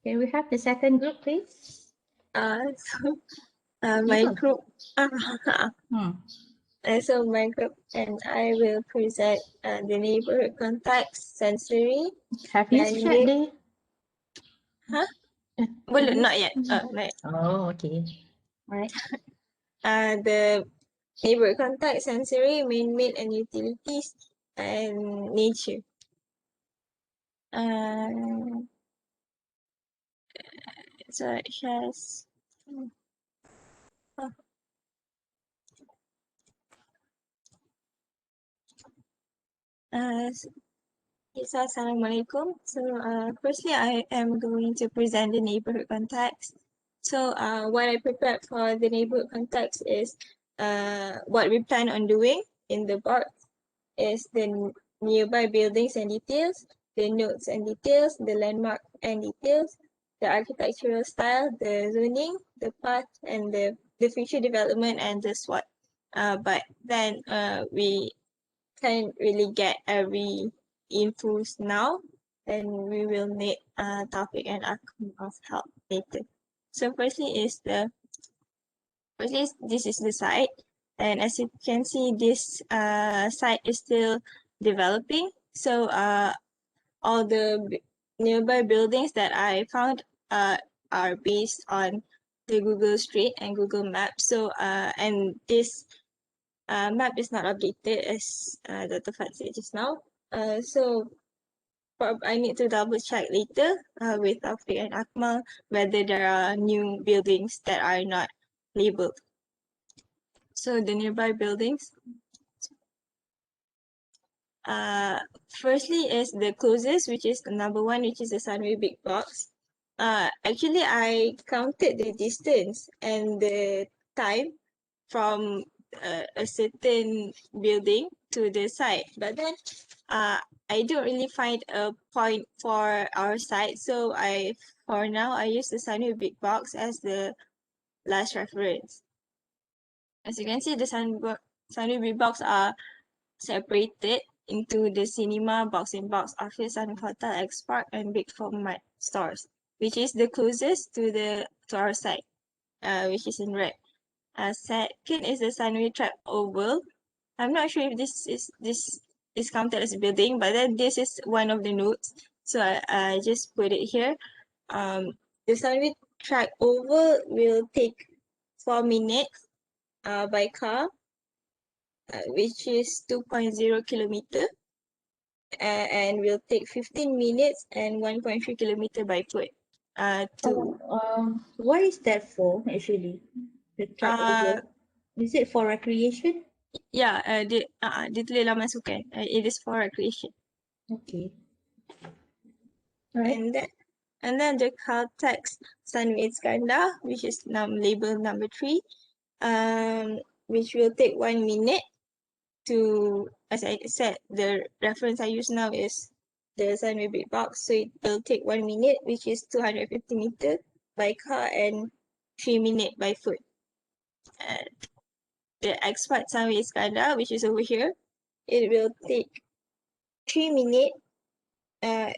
Speaker 1: Can we have the second group, please?
Speaker 5: My
Speaker 1: Eva.
Speaker 5: group. So my group and I will present the neighborhood context, sensory,
Speaker 1: Have you shared the?
Speaker 5: Huh?
Speaker 1: uh,
Speaker 5: Belum,
Speaker 1: yes.
Speaker 5: not yet. Not yet.
Speaker 1: Oh, okay. Alright.
Speaker 5: The neighborhood context, sensory, man-made and utilities, and nature. So it has. So Assalamualaikum. So firstly, I am going to present the neighborhood context. So what I prepared for the neighborhood context is what we plan on doing in the box is the nearby buildings and details, the notes and details, the landmark and details, the architectural style, the zoning, the path, and the future development and the SWOT. But then we can't really get every infos now, and we will need topic and Akram of help later. So this is the site, and as you can see, this site is still developing. So all the nearby buildings that I found are based on the Google Street and Google Maps. So and this map is not updated as Dr. Fat said just now. So I need to double check later with Taufik and Akmal whether there are new buildings that are not labeled. So the nearby buildings. Firstly is the closest, which is the number one, which is the Sunway Big Box. Actually, I counted the distance and the time from a certain building to the site, but then I don't really find a point for our site, so for now I use the Sunway Big Box as the last reference. As you can see, the Sunway Big Box are separated into the cinema, box in box, office, and hotel, X Park, and big format stores, which is the closest to our site, which is in red. Second is the Sunway Track Oval. I'm not sure if this is counted as a building, but then this is one of the notes, so I just put it here. The Sunway Track Oval will take 4 minutes by car, which is 2.0 kilometer, and will take 15 minutes and 1.3 kilometer by foot.
Speaker 1: What is that for actually? The track over. Is it for recreation?
Speaker 5: Yeah, dia tulis laman sukan. It is for recreation.
Speaker 1: Okay. Alright.
Speaker 5: And then the Caltex Sunway Iskandar, which is label number 3, which will take 1 minute to, as I said, the reference I use now is the Sunway Big Box, so it will take 1 minute, which is 250 meters by car and 3 minutes by foot. The Expat Sunway Iskandar, which is over here, it will take 3 minutes,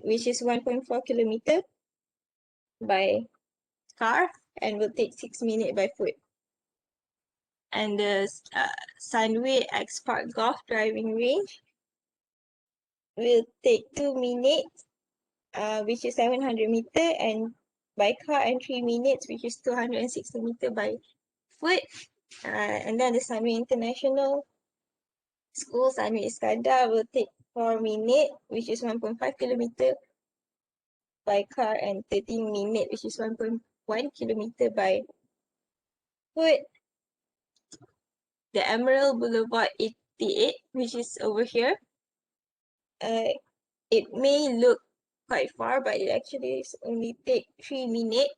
Speaker 5: which is 1.4 kilometer by car, and will take 6 minutes by foot. And the Sunway X Park Golf Driving Range will take 2 minutes, which is 700 meter, and by car, and 3 minutes, which is 260 meter by foot. And then the Sunway International School Sunway Iskandar will take 4 minutes, which is 1.5 kilometer by car, and 13 minutes, which is 1.1 kilometer by foot. The Emerald Boulevard 88, which is over here. It may look quite far, but it actually only take 3 minutes,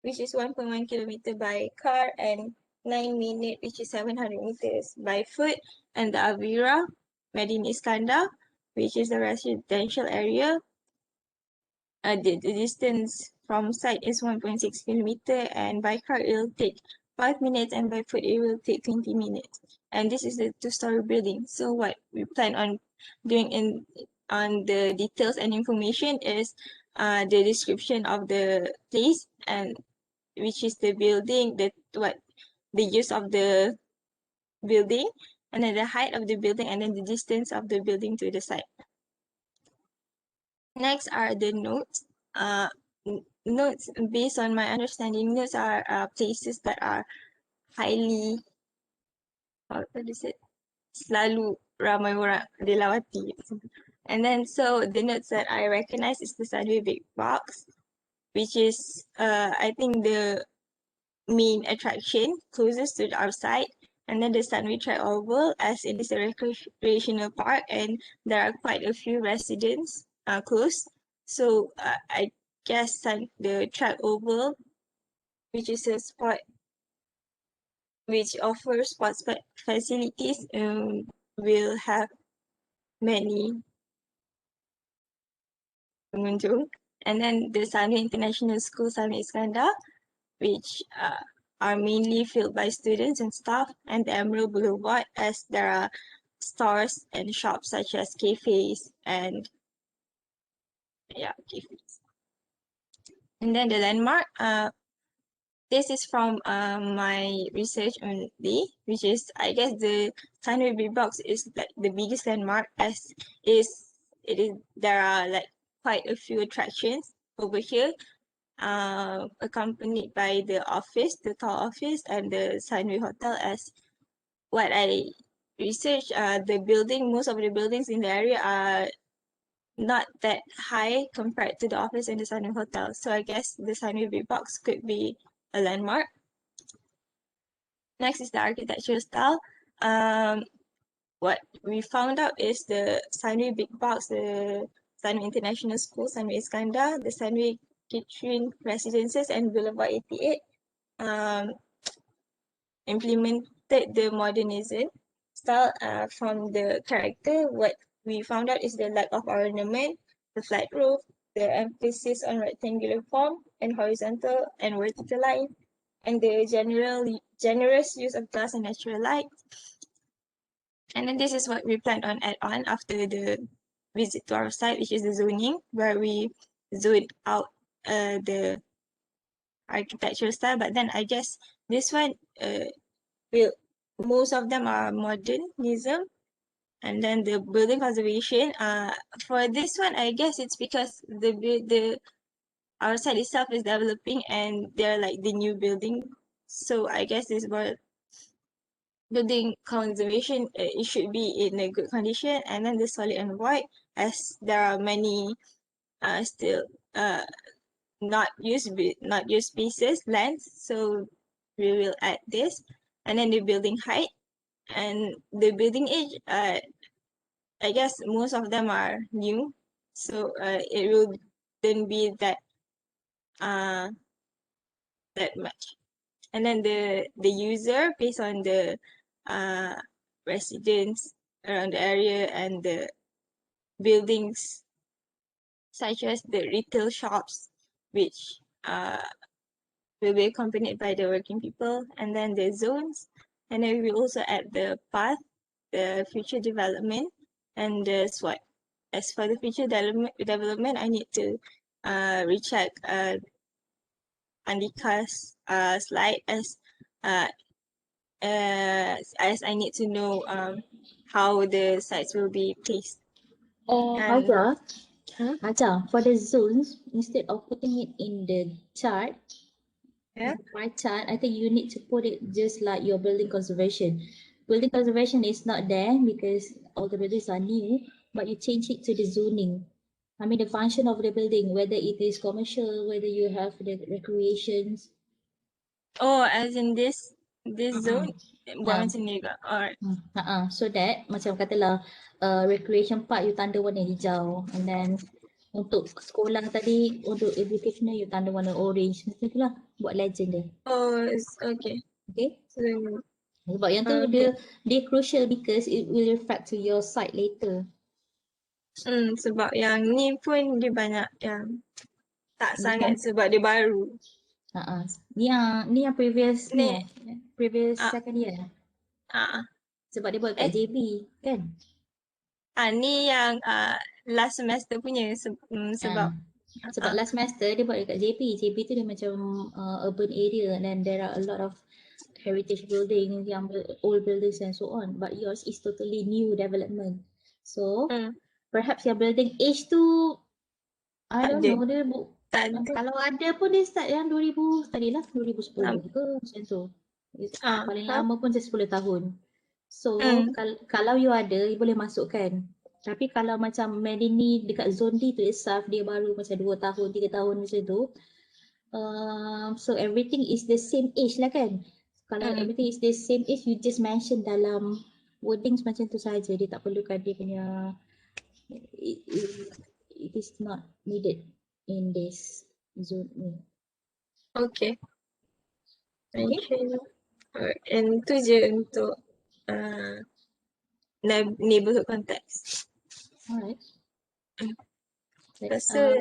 Speaker 5: which is 1.1 kilometer by car, and 9 minutes, which is 700 meters by foot. And the Avira Medin Iskandar, which is the residential area. The distance from site is 1.6 kilometer, and by car it will take 5 minutes, and by foot it will take 20 minutes. And this is the 2-story building. So what we plan on doing on the details and information is the description of the place, and which is the building, the use of the building, and then the height of the building, and then the distance of the building to the site. Next are the notes. Notes, based on my understanding, notes are places that are highly, what is it? Selalu ramai orang dilawati. And then so the notes that I recognize is the Sunway Big Box, which is I think the main attraction closest to our site. And then the Sunway Track Oval, as it is a recreational park and there are quite a few residents close. So I guess the Track Oval, which is a spot which offers sports facilities, will have many pengunjung. And then the Sunway International School, Sunway Iskandar, which are mainly filled by students and staff, and the Emerald Boulevard, as there are stores and shops such as cafes and cafes. And then the landmark, this is from my research only, which is, I guess, the Sunway Big Box is like the biggest landmark, as there are like quite a few attractions over here, accompanied by the office, the tall office, and the Sunway Hotel. As what I researched, most of the buildings in the area are not that high compared to the office and the Sunway Hotel. So I guess the Sunway Big Box could be a landmark. Next is the architectural style. What we found out is the Sunway Big Box, the Sunway International School, Sunway Iskandar, the Sunway Kitchen Residences, and Boulevard 88 implemented the modernism style from the character. What we found out is the lack of ornament, the flat roof, the emphasis on rectangular form and horizontal and vertical line, and the generous use of glass and natural light. And then this is what we plan on add on after the visit to our site, which is the zoning, where we zoned out the architectural style. But then I guess this one most of them are modernism. And then the building conservation, for this one, I guess it's because our site itself is developing and they're like the new building. So I guess this was building conservation, it should be in a good condition. And then the solid and void, as there are many still not used spaces, lands. So we will add this. And then the building height and the building age, I guess most of them are new. So it will then be that much. And then the user, based on the residents around the area and the buildings, such as the retail shops, which will be accompanied by the working people, and then the zones. And then we will also add the path, the future development, and the SWOT. As for the future development, I need to recheck Andika's slide, as I need to know how the sites will be placed. And
Speaker 1: Haja, for the zones, instead of putting it in the chart,
Speaker 5: yeah,
Speaker 1: pie chart, I think you need to put it just like your building conservation. Building conservation is not there because all the buildings are new, but you change it to the zoning. I mean the function of the building, whether it is commercial, whether you have the recreations.
Speaker 5: oh, as in this zone, buat
Speaker 1: Ah.
Speaker 5: macam ni juga. Alright.
Speaker 1: So that macam katalah recreation park you tanda warna hijau, and then untuk sekolah tadi, untuk educational you tanda warna orange. Macam itulah buat legend dia.
Speaker 5: Oh, okay.
Speaker 1: Okay?
Speaker 5: So,
Speaker 1: Sebab yang tu dia crucial because it will reflect to your site later.
Speaker 5: sebab yang ni pun dia banyak yang tak sangat sebab dia baru.
Speaker 1: Ni yang previous
Speaker 5: Ni.
Speaker 1: previous second year. Sebab dia buat kat JB kan?
Speaker 5: Ni yang last semester punya sebab
Speaker 1: sebab last semester dia buat dekat JB. JB tu dia macam urban area, and then there are a lot of heritage building, yang old buildings and so on. But yours is totally new development. So perhaps your building age tu, I
Speaker 5: Tak
Speaker 1: don't
Speaker 5: ada.
Speaker 1: know, dia
Speaker 5: Tak ada.
Speaker 1: kalau ada pun dia start yang 2000 tadilah 2010 ke macam tu. Paling lama pun 10 tahun. So kalau you ada, you boleh masukkan. Tapi kalau macam Medini dekat zone D tu itself, dia baru macam 2 tahun, 3 tahun macam tu. So everything is the same age lah kan. Kalau everything is the same age, you just mention dalam wordings macam tu saja. Dia tak perlukan dia punya, it is not needed in this zone ni.
Speaker 5: Okay. And tu je untuk neighborhood context.
Speaker 1: Alright.
Speaker 5: Rasa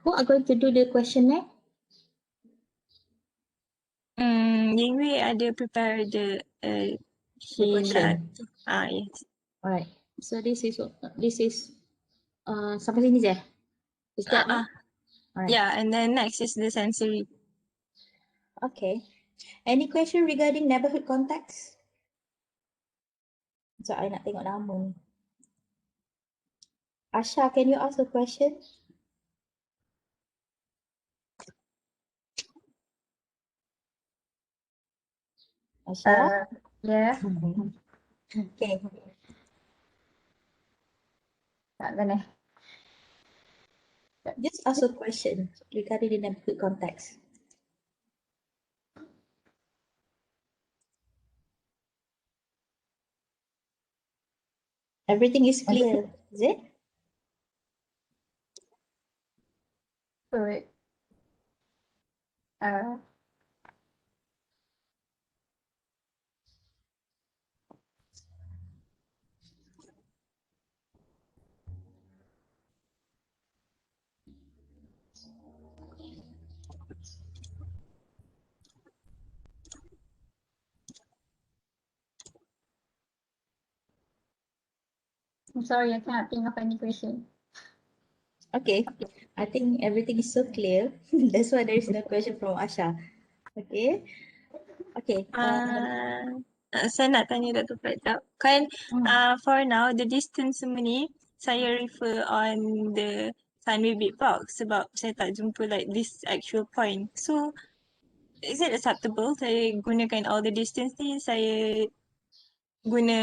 Speaker 1: Who are going to do the questionnaire?
Speaker 5: Yingwei ada prepare the
Speaker 1: question.
Speaker 5: Yes.
Speaker 1: Alright. So this is sampai sini je. Is that right? Alright.
Speaker 5: Yeah, and then next is the sensory.
Speaker 1: Okay. Any question regarding neighborhood context? So I nak tengok nama. Asha, can you ask a question? Asha?
Speaker 7: Yeah.
Speaker 1: Okay.
Speaker 7: Tak tahu.
Speaker 1: Just ask a question regarding the neighborhood context. Everything is clear, is it?
Speaker 7: Wait. I'm sorry, I cannot think of any question.
Speaker 1: Okay. I think everything is so clear. That's why there is no question from Asha. Okay. Okay.
Speaker 5: Saya nak tanya Dr. Pratap. Kan for now, the distance semua ni, saya refer on the Sunway Big Box sebab saya tak jumpa like this actual point. So, is it acceptable saya gunakan all the distance ni, saya guna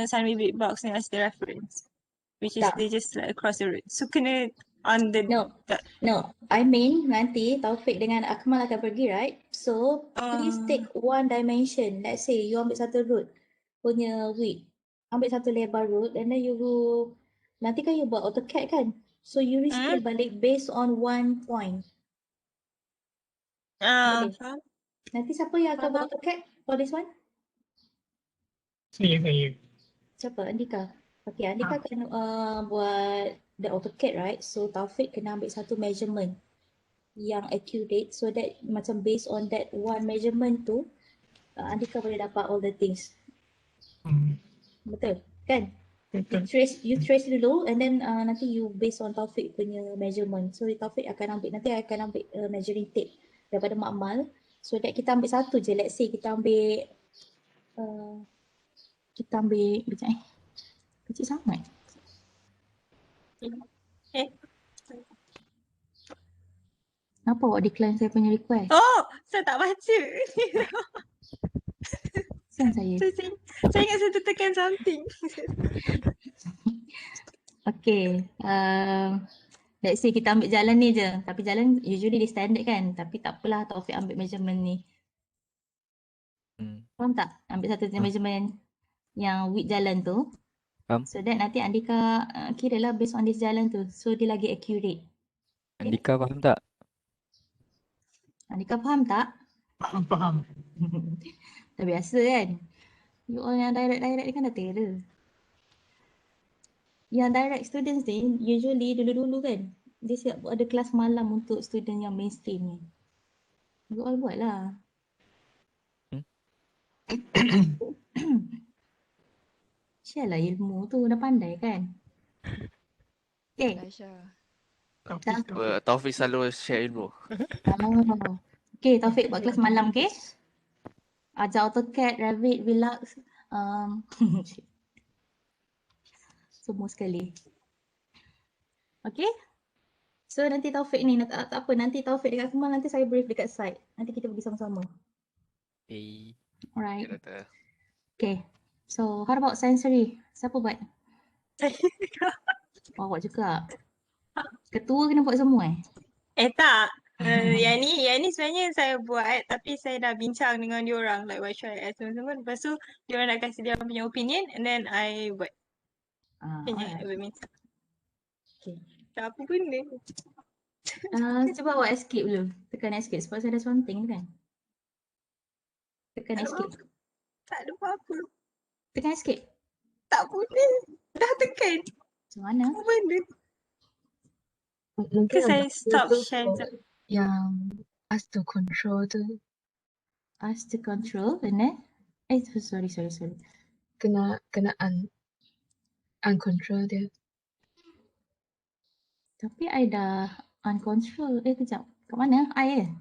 Speaker 5: Sunway Big Box ni as the reference? Which is they just like across the road. So, kena on the...
Speaker 1: No. I mean, nanti Taufik dengan Akmal akan pergi, right? So, please take one dimension. Let's say you ambil satu road punya width. Ambil satu lebar road and then you go, nanti kan you buat AutoCAD kan? So, you rescale balik based on one point. Boleh? Nanti siapa yang akan buat AutoCAD for this one?
Speaker 2: Saya.
Speaker 1: Siapa? Andika? Okay, Andika akan buat the AutoCAD, right? So Taufik kena ambil satu measurement yang accurate so that macam based on that one measurement tu Andika boleh dapat all the things. Betul? Kan? You trace dulu and then nanti you based on Taufik punya measurement. So Taufik akan ambil, nanti akan ambil measuring tape daripada Makmal so that kita ambil satu je. Let's say kita ambil sekejap kecil sangat. Kenapa awak decline saya punya request?
Speaker 5: Oh, saya tak baca.
Speaker 1: Sen saya.
Speaker 5: Saya ingat saya tekan something.
Speaker 1: Okay. Let's say kita ambil jalan ni je. Tapi jalan usually dia standard kan. Tapi tak apalah Taufik ambil measurement ni. Faham tak? Ambil satu measurement yang width jalan tu. So that nanti Andika kira lah based on this jalan tu. So dia lagi accurate.
Speaker 4: Andika faham tak?
Speaker 1: Andika faham tak?
Speaker 2: Faham.
Speaker 1: Dah biasa kan? You all yang direct ni kan dah terror. Yang direct students ni usually dulu-dulu kan dia siap ada kelas malam untuk student yang mainstream ni. You all buat lah. Share lah ilmu tu, dah pandai kan? Okay.
Speaker 8: Taufik selalu share ilmu.
Speaker 1: Okay, Taufik buat kelas malam, okay? Ajar AutoCAD, Revit, Velux, um, semua sekali. Okay? So nanti Taufik ni, tak apa, nanti Taufik dekat Kemal, nanti saya brief dekat site. Nanti kita pergi sama-sama.
Speaker 4: Okay.
Speaker 1: Alright.
Speaker 8: Ya, doktor.
Speaker 1: Okay. So how about sensory? Siapa buat? Awak juga. Ketua kena buat semua
Speaker 5: Tak. Yang ni sebenarnya saya buat tapi saya dah bincang dengan diorang like what should I add semua-semua. Lepas tu diorang nak kasi dia punya opinion and then I buat.
Speaker 1: Alright.
Speaker 5: Minta.
Speaker 1: Okay.
Speaker 5: Tak apa benda.
Speaker 1: Cuba awak escape dulu. Tekan escape sebab saya ada something kan. Tekan escape.
Speaker 5: Tak ada apa-apa.
Speaker 1: Tekan escape.
Speaker 5: Tak boleh. Dah tekan.
Speaker 1: Macam mana?
Speaker 5: Apa benda?
Speaker 6: Mungkin
Speaker 5: Ke saya
Speaker 6: ada
Speaker 5: stop
Speaker 6: tu
Speaker 5: share
Speaker 6: for yang ask to control tu.
Speaker 1: Ask to control and then sorry.
Speaker 6: Kena uncontrol dia.
Speaker 1: Tapi I dah uncontrol. Kejap. Kat mana? I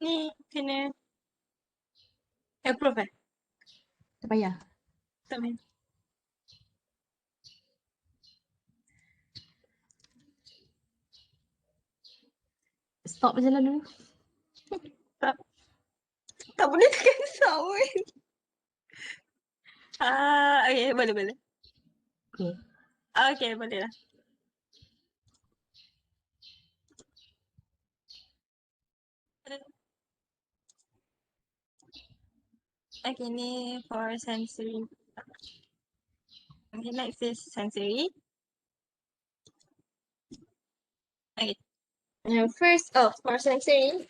Speaker 5: Ni kena approve
Speaker 1: tak payah.
Speaker 5: Tak payah.
Speaker 1: Stop je lah dulu.
Speaker 5: Tak boleh tekan stop pun. Okay, boleh.
Speaker 1: Okay.
Speaker 5: Okay, boleh lah. Okay, ni for sensory. Okay, next is sensory. Okay. First off, for sensory,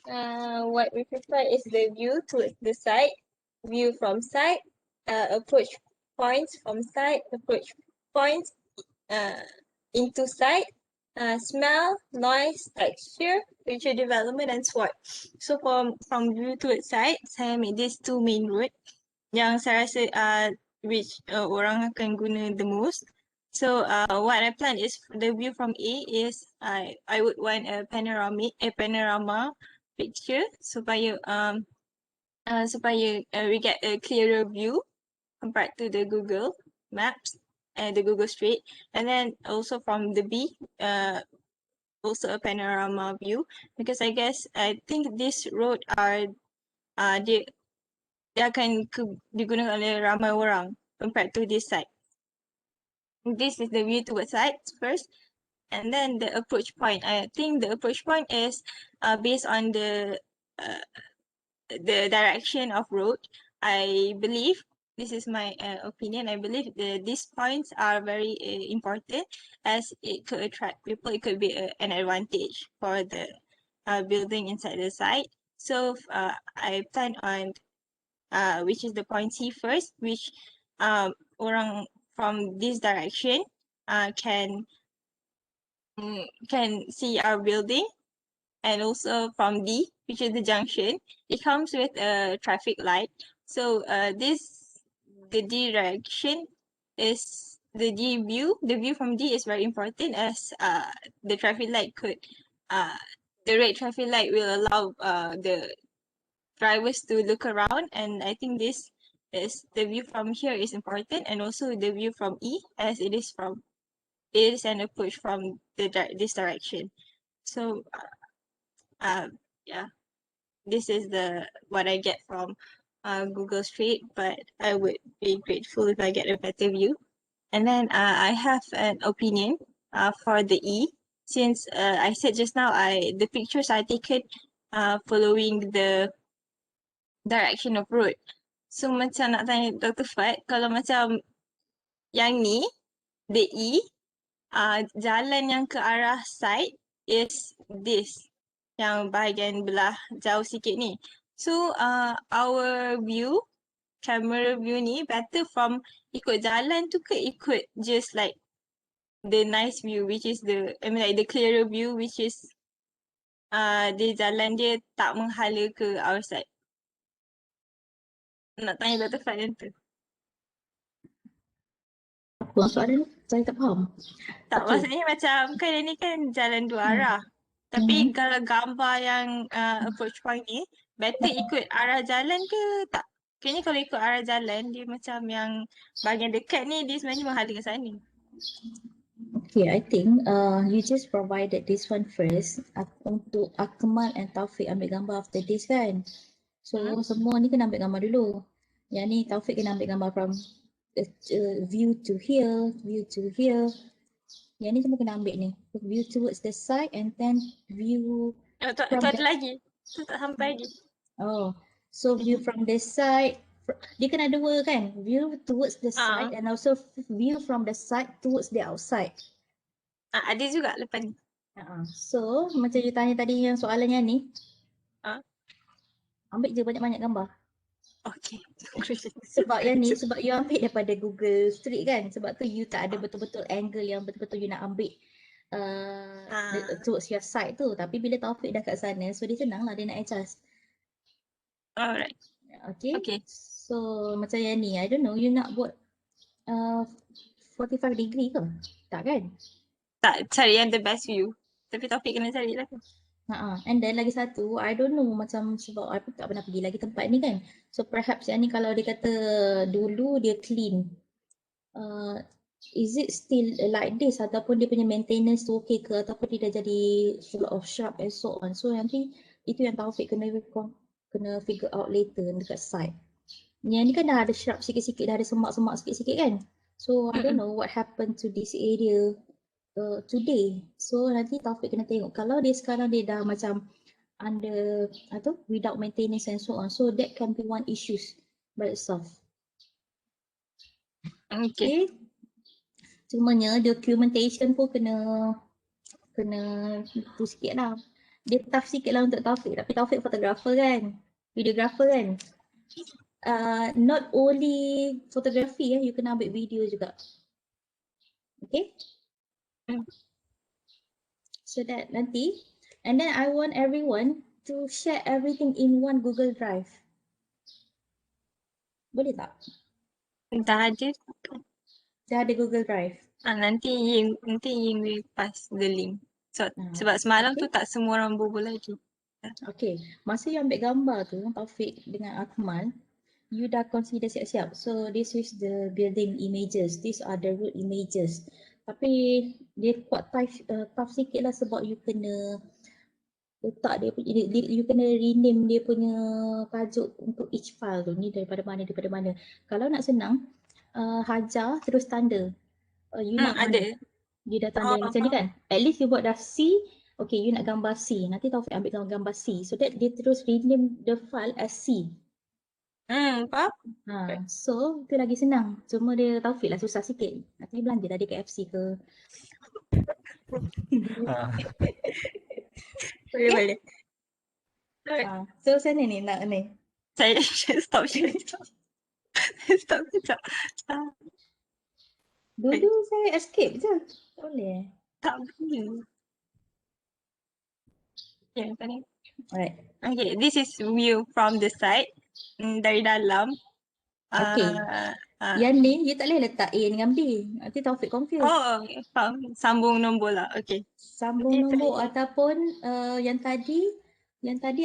Speaker 5: what we prefer is the view towards the side, view from side, approach points from side, approach points into side, smell, noise, texture, future development, and SWOT. So from view towards side, saya make these two main road yang saya rasa which orang akan guna the most. So what I plan is the view from A is I would want a panorama picture supaya we get a clearer view compared to the Google Maps and the Google Street, and then also from the B also a panorama view, because I think this road are dia akan digunakan oleh ramai orang compared to this side. This is the view towards side first, and then the approach point. I think the approach point is based on the direction of road. I believe, this is my opinion, I believe these points are very important as it could attract people. It could be an advantage for the building inside the site. So I plan on which is the point C first, which orang from this direction can see our building, and also from D, which is the junction, it comes with a traffic light. So the D direction is the D view. The view from D is very important as the traffic light the red traffic light will allow the drivers to look around, and I think this is the view from here is important, and also the view from E as it is an approach from this direction. So yeah, this is what I get from Google Street, but I would be grateful if I get a better view. And then I have an opinion for the E, since I said just now the pictures are taken following the direction of road. So macam nak tanya Dr. Fad, kalau macam yang ni, the E, jalan yang ke arah side is this, yang bahagian belah jauh sikit ni. So our view, camera view ni better from ikut jalan tu ke ikut just like the nice view, which is the clearer view, which is dia jalan dia tak menghala ke our side. Nak tanya Dr. Fad yang tu.
Speaker 1: Apa soalan? Saya tak faham.
Speaker 5: Tak,
Speaker 1: Okay.
Speaker 5: maksudnya macam kan ini kan jalan dua arah. Tapi kalau gambar yang approach point ni better ikut arah jalan ke tak? Kayaknya kalau ikut arah jalan, dia macam yang bahagian dekat ni, dia sebenarnya menghala ke sana.
Speaker 1: Okay, I think you just provided this one first untuk Akmal and Taufik ambil gambar after this kan. So semua ni kena ambil gambar dulu. Yang ni Taufik kena ambil gambar from view to here, view to here. Yang ni semua kena ambil ni. View towards the side and then view
Speaker 5: Tu
Speaker 1: from
Speaker 5: ada
Speaker 1: the...
Speaker 5: lagi. Tu tak sampai lagi.
Speaker 1: Oh, so view from the side. Dia kena dua kan? View towards the side and also view from the side towards the outside.
Speaker 5: Ada juga lepas ni.
Speaker 1: So macam you tanya tadi yang soalannya ni, ambil je banyak-banyak gambar.
Speaker 5: Okay.
Speaker 1: Sebab yang ni, sebab you ambil daripada Google Street kan. Sebab tu you tak ada betul-betul angle yang betul-betul you nak ambil towards your side tu. Tapi bila Taufik dah kat sana, so dia senang lah dia nak adjust.
Speaker 5: Alright.
Speaker 1: Okay. So macam yang ni, I don't know, you nak buat 45 degree ke? Tak kan?
Speaker 5: Tak, cari yang the best view. Tapi Taufik kena cari lah tu.
Speaker 1: And then lagi satu, I don't know macam sebab I pun tak pernah pergi lagi tempat ni kan. So perhaps yang ni kalau dia kata dulu dia clean. Is it still like this ataupun dia punya maintenance tu okay ke ataupun dia dah jadi full of shrub and so on. So nanti itu yang Taufik kena figure out later dekat site. Yang ni kan dah ada shrub sikit-sikit, dah ada semak-semak sikit-sikit kan. So I don't know what happened to this area today. So nanti Taufik kena tengok kalau dia sekarang dia dah macam under without maintenance and so on. So that can be one issues by itself. Okay. Cumanya documentation pun kena tu sikit lah. Dia tough sikit lah untuk Taufik. Tapi Taufik photographer kan, videographer kan. Not only photography you kena ambil video juga. Okay. So that nanti, and then I want everyone to share everything in one Google Drive. Boleh tak?
Speaker 5: Dah ada.
Speaker 1: Dah ada Google Drive.
Speaker 5: Nanti Ying will pass the link. So, sebab semalam tu tak semua orang berbual lagi.
Speaker 1: Okay, masa you ambil gambar tu, Taufik dengan Akmal, you dah consider siap-siap. So this is the building images, these are the road images. Tapi dia kuat tough sikit lah sebab you kena letak you kena rename dia punya tajuk untuk each file tu. Ni daripada mana. Kalau nak senang, hajar terus tanda. You nak mana? You dah tanda macam ni kan? At least you buat dah C. Okay, you nak gambar C. Nanti Taufik ambil gambar C. So that dia terus rename the file as C.
Speaker 5: Faham?
Speaker 1: So itu lagi senang. Cuma dia Taufik lah susah sikit. Nanti belanja dah di KFC ke.
Speaker 5: Boleh.
Speaker 1: So macam mana ni nak ni?
Speaker 5: Saya stop sekejap.
Speaker 1: Dulu saya escape je. Tak boleh.
Speaker 5: Tak boleh. Okay, macam ni.
Speaker 1: Alright.
Speaker 5: Okay, this is view from the side. Dari dalam.
Speaker 1: Okay. Yang ni, you tak boleh letak A dengan B. Nanti Taufik confused.
Speaker 5: Faham. Sambung nombor lah. Okay.
Speaker 1: Sambung nombor ataupun yang tadi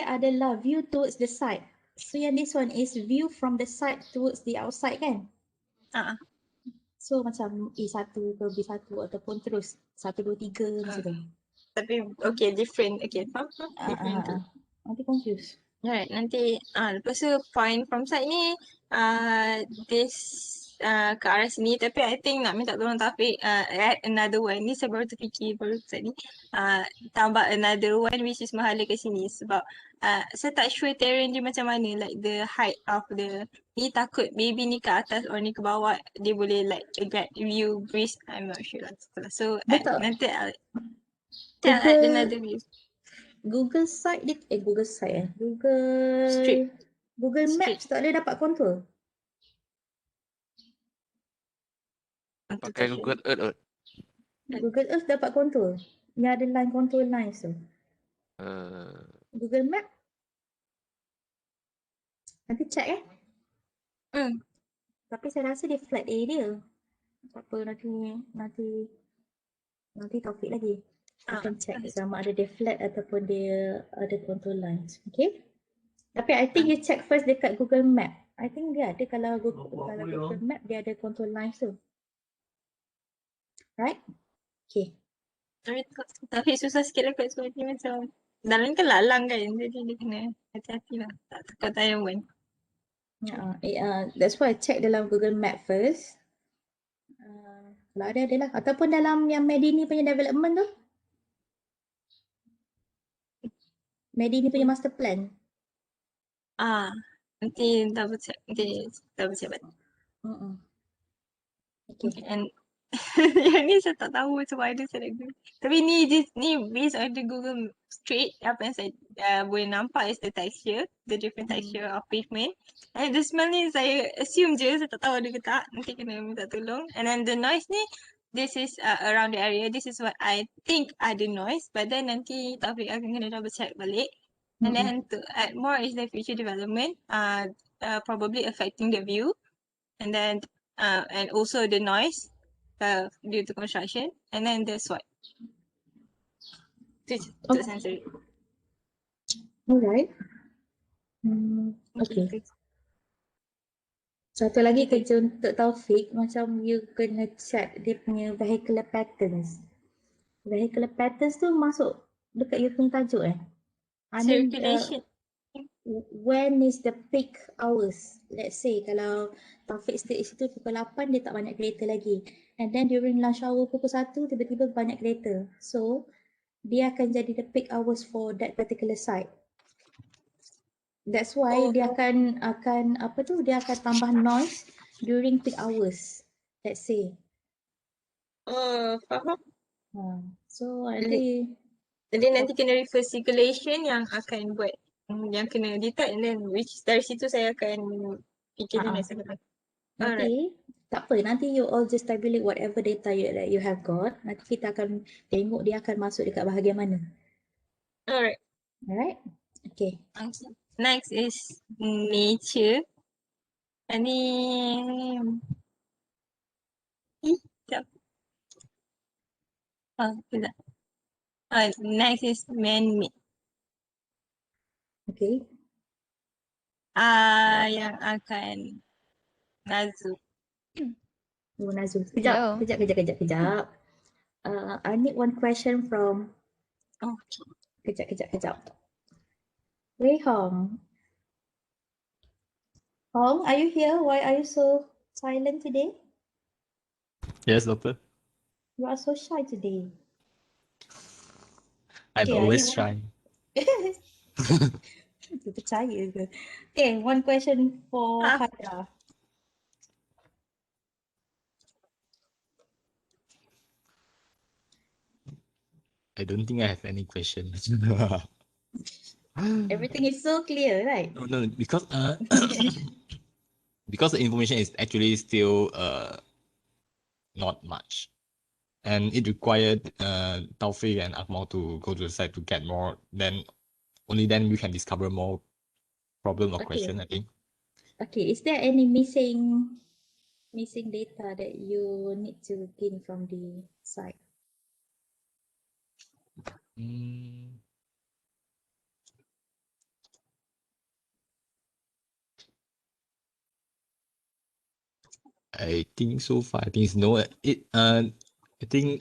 Speaker 1: adalah view towards the side. So yang this one is view from the side towards the outside kan? So macam A1 ke B1 ataupun terus 1, 2, 3 macam tu.
Speaker 5: Tapi okay, different. Okay, faham? Different tu.
Speaker 1: Nanti confused.
Speaker 5: Alright, nanti lepas tu point from side ni this ke arah sini, tapi I think nak minta tolong Taufik add another one. Ni saya baru terfikir baru saat ni, tambah another one which is menghala ke sini sebab saya tak sure terrain dia macam mana, like the height of the ni, takut maybe ni ke atas or ni ke bawah dia boleh like get view breeze, I'm not sure lah. So nanti I'll add another view.
Speaker 1: Google site dia Google site Google Maps tak boleh dapat control.
Speaker 8: Pakai Google Earth.
Speaker 1: Google Earth dapat control. Yang ada line control lines tu. Google Map. Nanti check Tapi saya rasa dia flat area. Apa nanti Taufik lagi akan check sama ada dia flat ataupun dia ada control lines. Okay? Tapi I think you check first dekat Google Map. I think dia ada kalau Google Map dia ada contour lines tu. Right? Okay.
Speaker 5: Tapi susah sikit lah kat sekolah ni macam dalam ni kan lalang kan, jadi dia kena hati-hati lah. Tak takut tayang pun.
Speaker 1: That's why I check dalam Google Map first. Kalau ada adalah. Ataupun dalam yang Medini punya development tu. Medini punya master plan.
Speaker 5: Nanti double check. Balik.
Speaker 1: Okay.
Speaker 5: And yang ni saya tak tahu macam mana saya nak guna. Tapi ni based on the Google Street, apa yang saya boleh nampak is the texture, the different texture of pavement. And the smell ni saya assume je, saya tak tahu ada ke tak. Nanti kena minta tolong. And then the noise ni, this is around the area. This is what I think ada noise. But then nanti Taufik akan kena double check balik. And then to add more is the future development, probably affecting the view. And then and also the noise due to construction, and then the SWOT to sensory.
Speaker 1: Alright. Okay. Satu lagi kerja untuk Taufik, macam you kena check dia punya vehicular patterns. Vehicular patterns tu masuk dekat you punya tajuk
Speaker 5: Circulation.
Speaker 1: When is the peak hours? Let's say kalau Taufik stay di situ pukul 8 dia tak banyak kereta lagi. And then during lunch hour pukul 1 tiba-tiba banyak kereta. So dia akan jadi the peak hours for that particular site. That's why dia akan dia akan tambah noise during peak hours. Let's say.
Speaker 5: Faham.
Speaker 1: So nanti
Speaker 5: kena refer circulation yang akan buat yang kena detect, and then which dari situ saya akan fikir dia next akan.
Speaker 1: Nanti tak apa, nanti you all just tabulate whatever data that you have got. Nanti kita akan tengok dia akan masuk dekat bahagian mana. Alright? Okay.
Speaker 5: Next is nature. Ini sekejap. Sekejap. Next is man-made.
Speaker 1: Okay.
Speaker 5: Yang akan Nazul.
Speaker 1: Nazul. Kejap. I need one question from Kejap. Wei Hong. Hong, are you here? Why are you so silent today?
Speaker 8: Yes, doctor.
Speaker 1: You are so shy today.
Speaker 8: I'm always shy.
Speaker 1: Percaya ke? Okay, one question for Hada.
Speaker 8: I don't think I have any questions.
Speaker 1: Everything is so clear, right?
Speaker 8: No, because because the information is actually still not much, and it required Taufik and Akmal to go to the site to get more. Then only then we can discover more problem or question, I think.
Speaker 1: Okay, is there any missing data that you need to gain from the site?
Speaker 8: I think so far, I think it's no. I think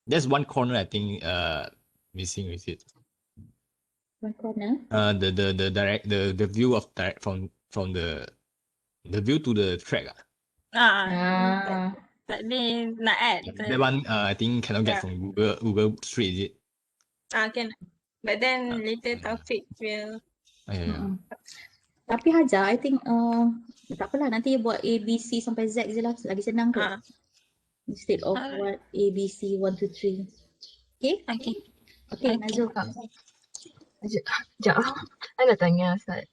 Speaker 8: there's one corner I think missing with it.
Speaker 1: One corner.
Speaker 8: The view of direct from the view to the track.
Speaker 5: Tak boleh nak add.
Speaker 8: That one I think cannot get from Google Street, is it?
Speaker 5: Can. But then later Taufik will.
Speaker 1: Tapi Hajar, I think tak apalah, nanti buat A, B, C sampai Z je lah, lagi senang tu. Instead of what A, B, C, 1, 2, 3. Okay? Okay, Nazul.
Speaker 6: Sekejap. I nak tanya Ustaz.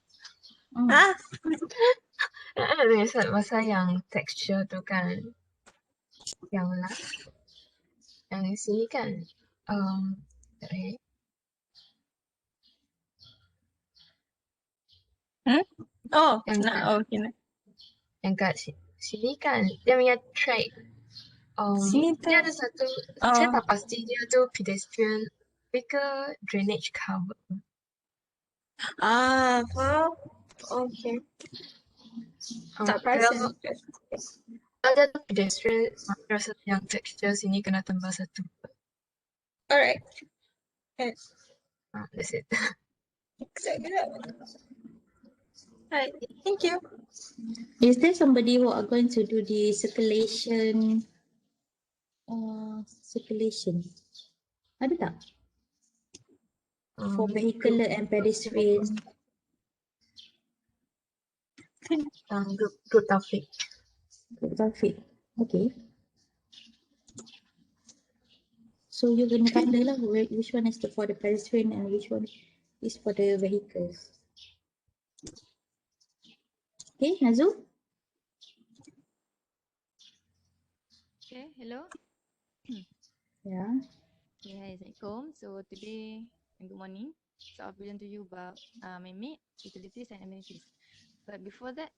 Speaker 6: I nak tanya Ustaz pasal yang texture tu kan. Yang last. Yang di sini kan. Yang kat sini kan. Dia punya track. Dia ada satu. Saya tak pasti dia tu pedestrian ke drainage cover.
Speaker 5: Faham. Okay. Tak
Speaker 6: Kalau
Speaker 5: perasan.
Speaker 6: ada pedestrian, rasa yang texture sini kena tambah satu.
Speaker 5: Alright.
Speaker 6: That's it.
Speaker 5: Alright. Thank you.
Speaker 1: Is there somebody who are going to do the circulation? Circulation. Ada tak? For vehicular and pedestrian.
Speaker 6: Group Taufik.
Speaker 1: Group Taufik. Okay. So you're going to tanda lah which one is for the pedestrian and which one is for the vehicles. Okay, Nazu?
Speaker 9: Okay, hello.
Speaker 1: Yeah.
Speaker 9: Okay, hi, Assalamualaikum. So today, good morning. So I'll present to you about man-made utilities and amenities. But before that,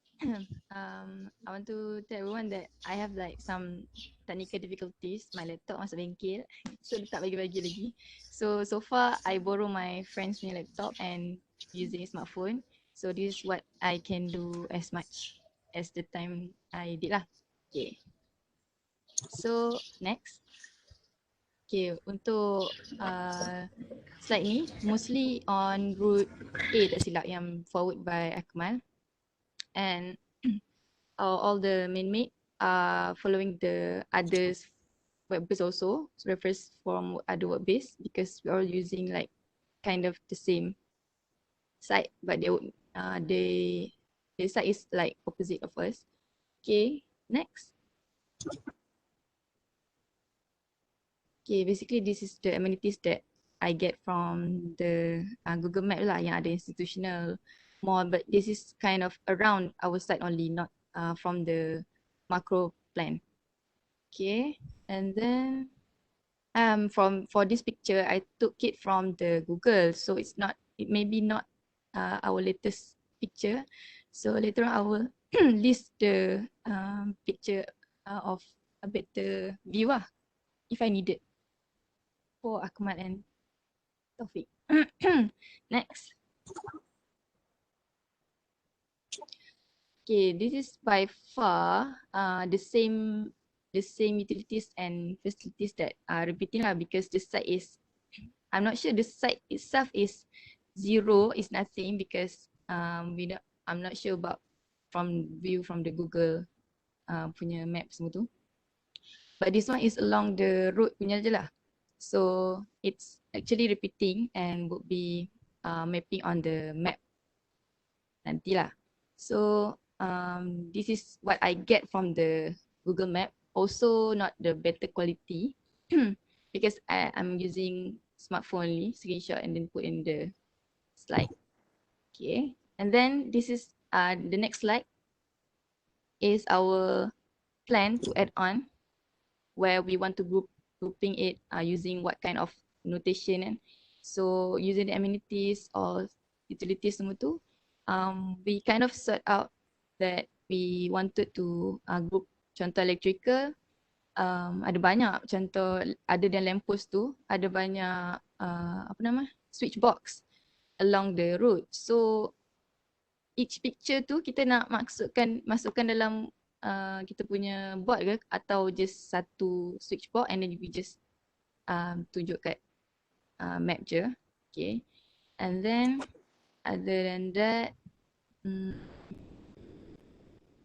Speaker 9: I want to tell everyone that I have like some technical difficulties. My laptop masuk bengkel, so dia tak bagi-bagi lagi. So far I borrow my friend's punya laptop and using smartphone. So this is what I can do as much as the time I did lah. Okay. So next. Okay, untuk slide ni mostly on route A tak silap yang forward by Akmal. And all the man-made are following the others web base also, so refers from other web base because we're all using like kind of the same site, but the site is like opposite of us. Okay, next. Okay, basically this is the amenities that I get from the Google Map lah yang ada institutional mall, but this is kind of around our site only, not from the macro plan. Okay, and then for this picture, I took it from the Google, so it may be not our latest picture. So later on I will list the picture of a better view lah, if I need it. For Akmal and Taufik. Next. Okay, this is by far the same utilities and facilities that are repeating lah, because the site is, I'm not sure the site itself is zero, is nothing, because I'm not sure about from view from the Google punya map semua tu. But this one is along the road punya je lah. So it's actually repeating and would be mapping on the map nantilah. So this is what I get from the Google Map. Also not the better quality because I'm using smartphone only, screenshot and then put in the slide. Okay, and then this is the next slide is our plan to add on, where we want to grouping it using what kind of notation. And so using the amenities or utilities semua tu, we kind of sort out that we wanted to group contoh electrical, ada banyak contoh, ada dan lamppost tu, ada banyak switch box along the road. So each picture tu kita nak masukkan dalam kita punya board ke, atau just satu switch board and then we just tunjuk kat map je. Okay, and then other than that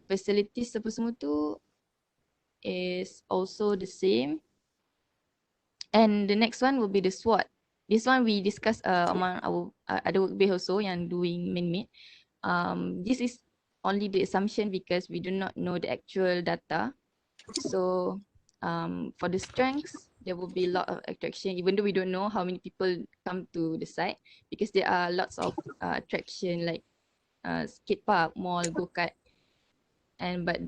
Speaker 9: facilities apa semua tu is also the same. And the next one will be the SWOT. This one we discuss among our other workbase also yang doing man-made. This is only the assumption because we do not know the actual data. So for the strengths, there will be a lot of attraction, even though we don't know how many people come to the site, because there are lots of attraction like skate park, mall, go-kart, but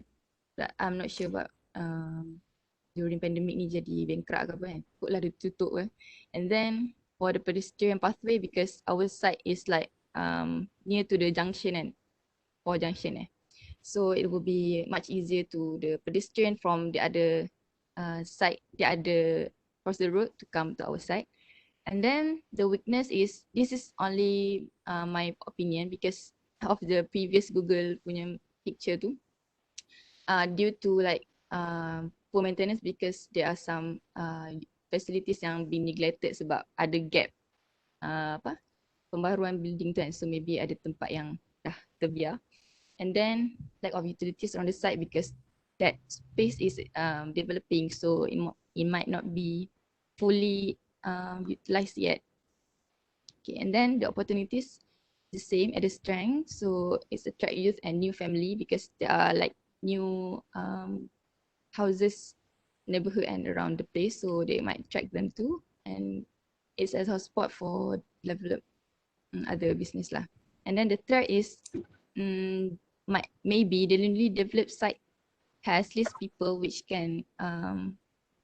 Speaker 9: I'm not sure about during pandemic ni jadi bankrupt ke apa kan, takutlah dia tutup kan. And then for the pedestrian pathway, because our site is like near to the junction kan, for junction so it will be much easier to the pedestrian from the other side, the other across the road to come to our site. And then the weakness is, this is only my opinion because of the previous Google punya picture tu. Due to like poor maintenance because there are some facilities yang been neglected sebab ada gap pembaharuan building tu kan. So maybe ada tempat yang dah terbiar. And then lack of utilities on the site because that space is developing, so it might not be fully utilized yet. Okay, and then the opportunities the same at the strength, so it's attract youth and new family because there are like new houses neighborhood and around the place, so they might attract them too, and it's as a hotspot for develop other business lah. And then the third is maybe the newly developed site has less people which can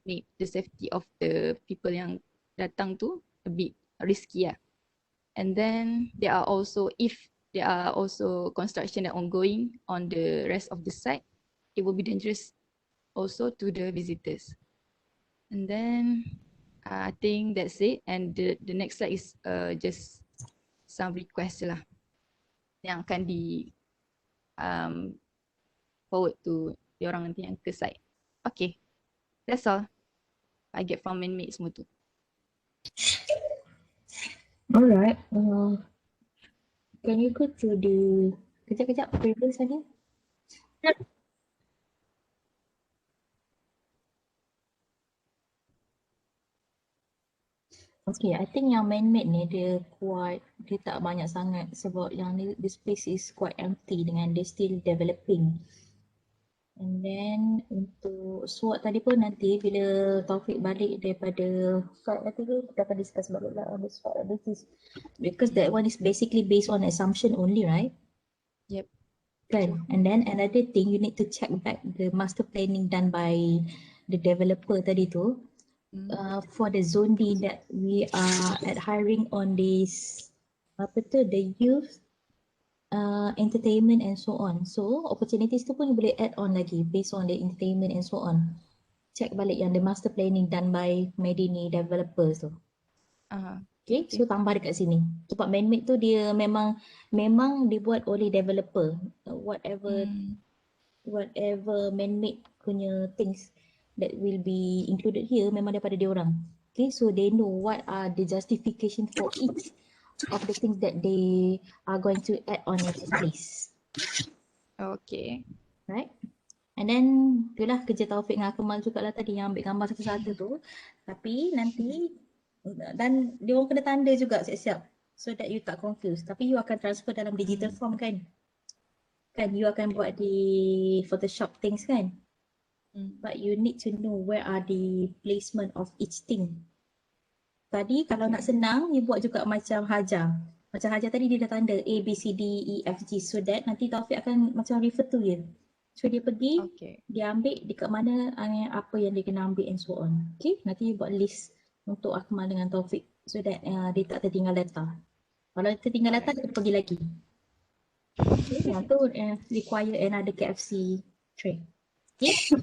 Speaker 9: make the safety of the people yang datang tu a bit risky lah. And then there are also, if there are also construction that ongoing on the rest of the site, it will be dangerous also to the visitors. And then I think that's it. And the next slide is just some requests lah yang akan di forward to diorang nanti yang ke site. Okay, that's all I get from man-made semua tu.
Speaker 1: Alright, can you go to the kejap previous saja? Okay, I think yang man-made ni dia tak banyak sangat sebab yang ni, the space is quite empty dengan dia still developing. And then untuk SWOT tadi pun nanti bila Taufik balik daripada site nanti kita akan discuss balik lah on the SWOT analysis because that one is basically based on assumption only, right?
Speaker 9: Yep.
Speaker 1: Kan? And then another thing, you need to check back the master planning done by the developer tadi tu. For the zone D that we are at hiring on this the youth entertainment and so on. So opportunities tu pun boleh add on lagi based on the entertainment and so on. Check balik yang the master planning done by Medini developers tu. Okay, so tambah dekat sini. Sebab man-made tu dia memang dibuat oleh developer. Whatever man-made punya things that will be included here memang daripada dia orang. Okay, so they know what are the justification for each of the things that they are going to add on in this place.
Speaker 9: Okay.
Speaker 1: Right? And then itulah kerja Taufik dengan Akmal jugalah tadi yang ambil gambar satu-satu tu. Tapi nanti dan dia orang kena tanda juga siap-siap so that you tak confused. Tapi you akan transfer dalam digital form kan? Kan you akan buat di Photoshop things kan? But you need to know where are the placement of each thing. Tadi kalau nak senang, you buat juga macam Hajar. Macam Hajar tadi dia dah tanda A, B, C, D, E, F, G. So that nanti Taufik akan macam refer to dia. So dia pergi, dia ambil dekat mana apa yang dia kena ambil and so on. Okay, nanti you buat list untuk Akmal dengan Taufik. So that dia tak tertinggal data. Kalau tertinggal data, dia pergi lagi. Okay, yang tu require another KFC tray. Okay?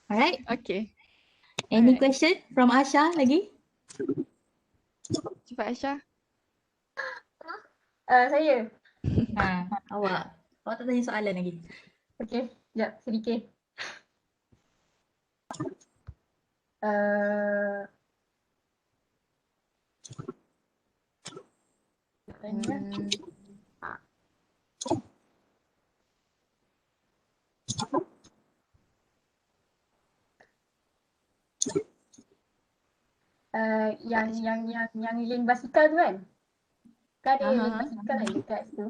Speaker 1: Alright.
Speaker 9: Okay.
Speaker 1: Any question from Asha lagi?
Speaker 9: Cepat Asha.
Speaker 7: Saya.
Speaker 1: Awak. Awak tak tanya soalan lagi.
Speaker 7: Okey, sekejap sedikit. Yang link basikal tu kan? Kan ada link basikal kan dekat situ.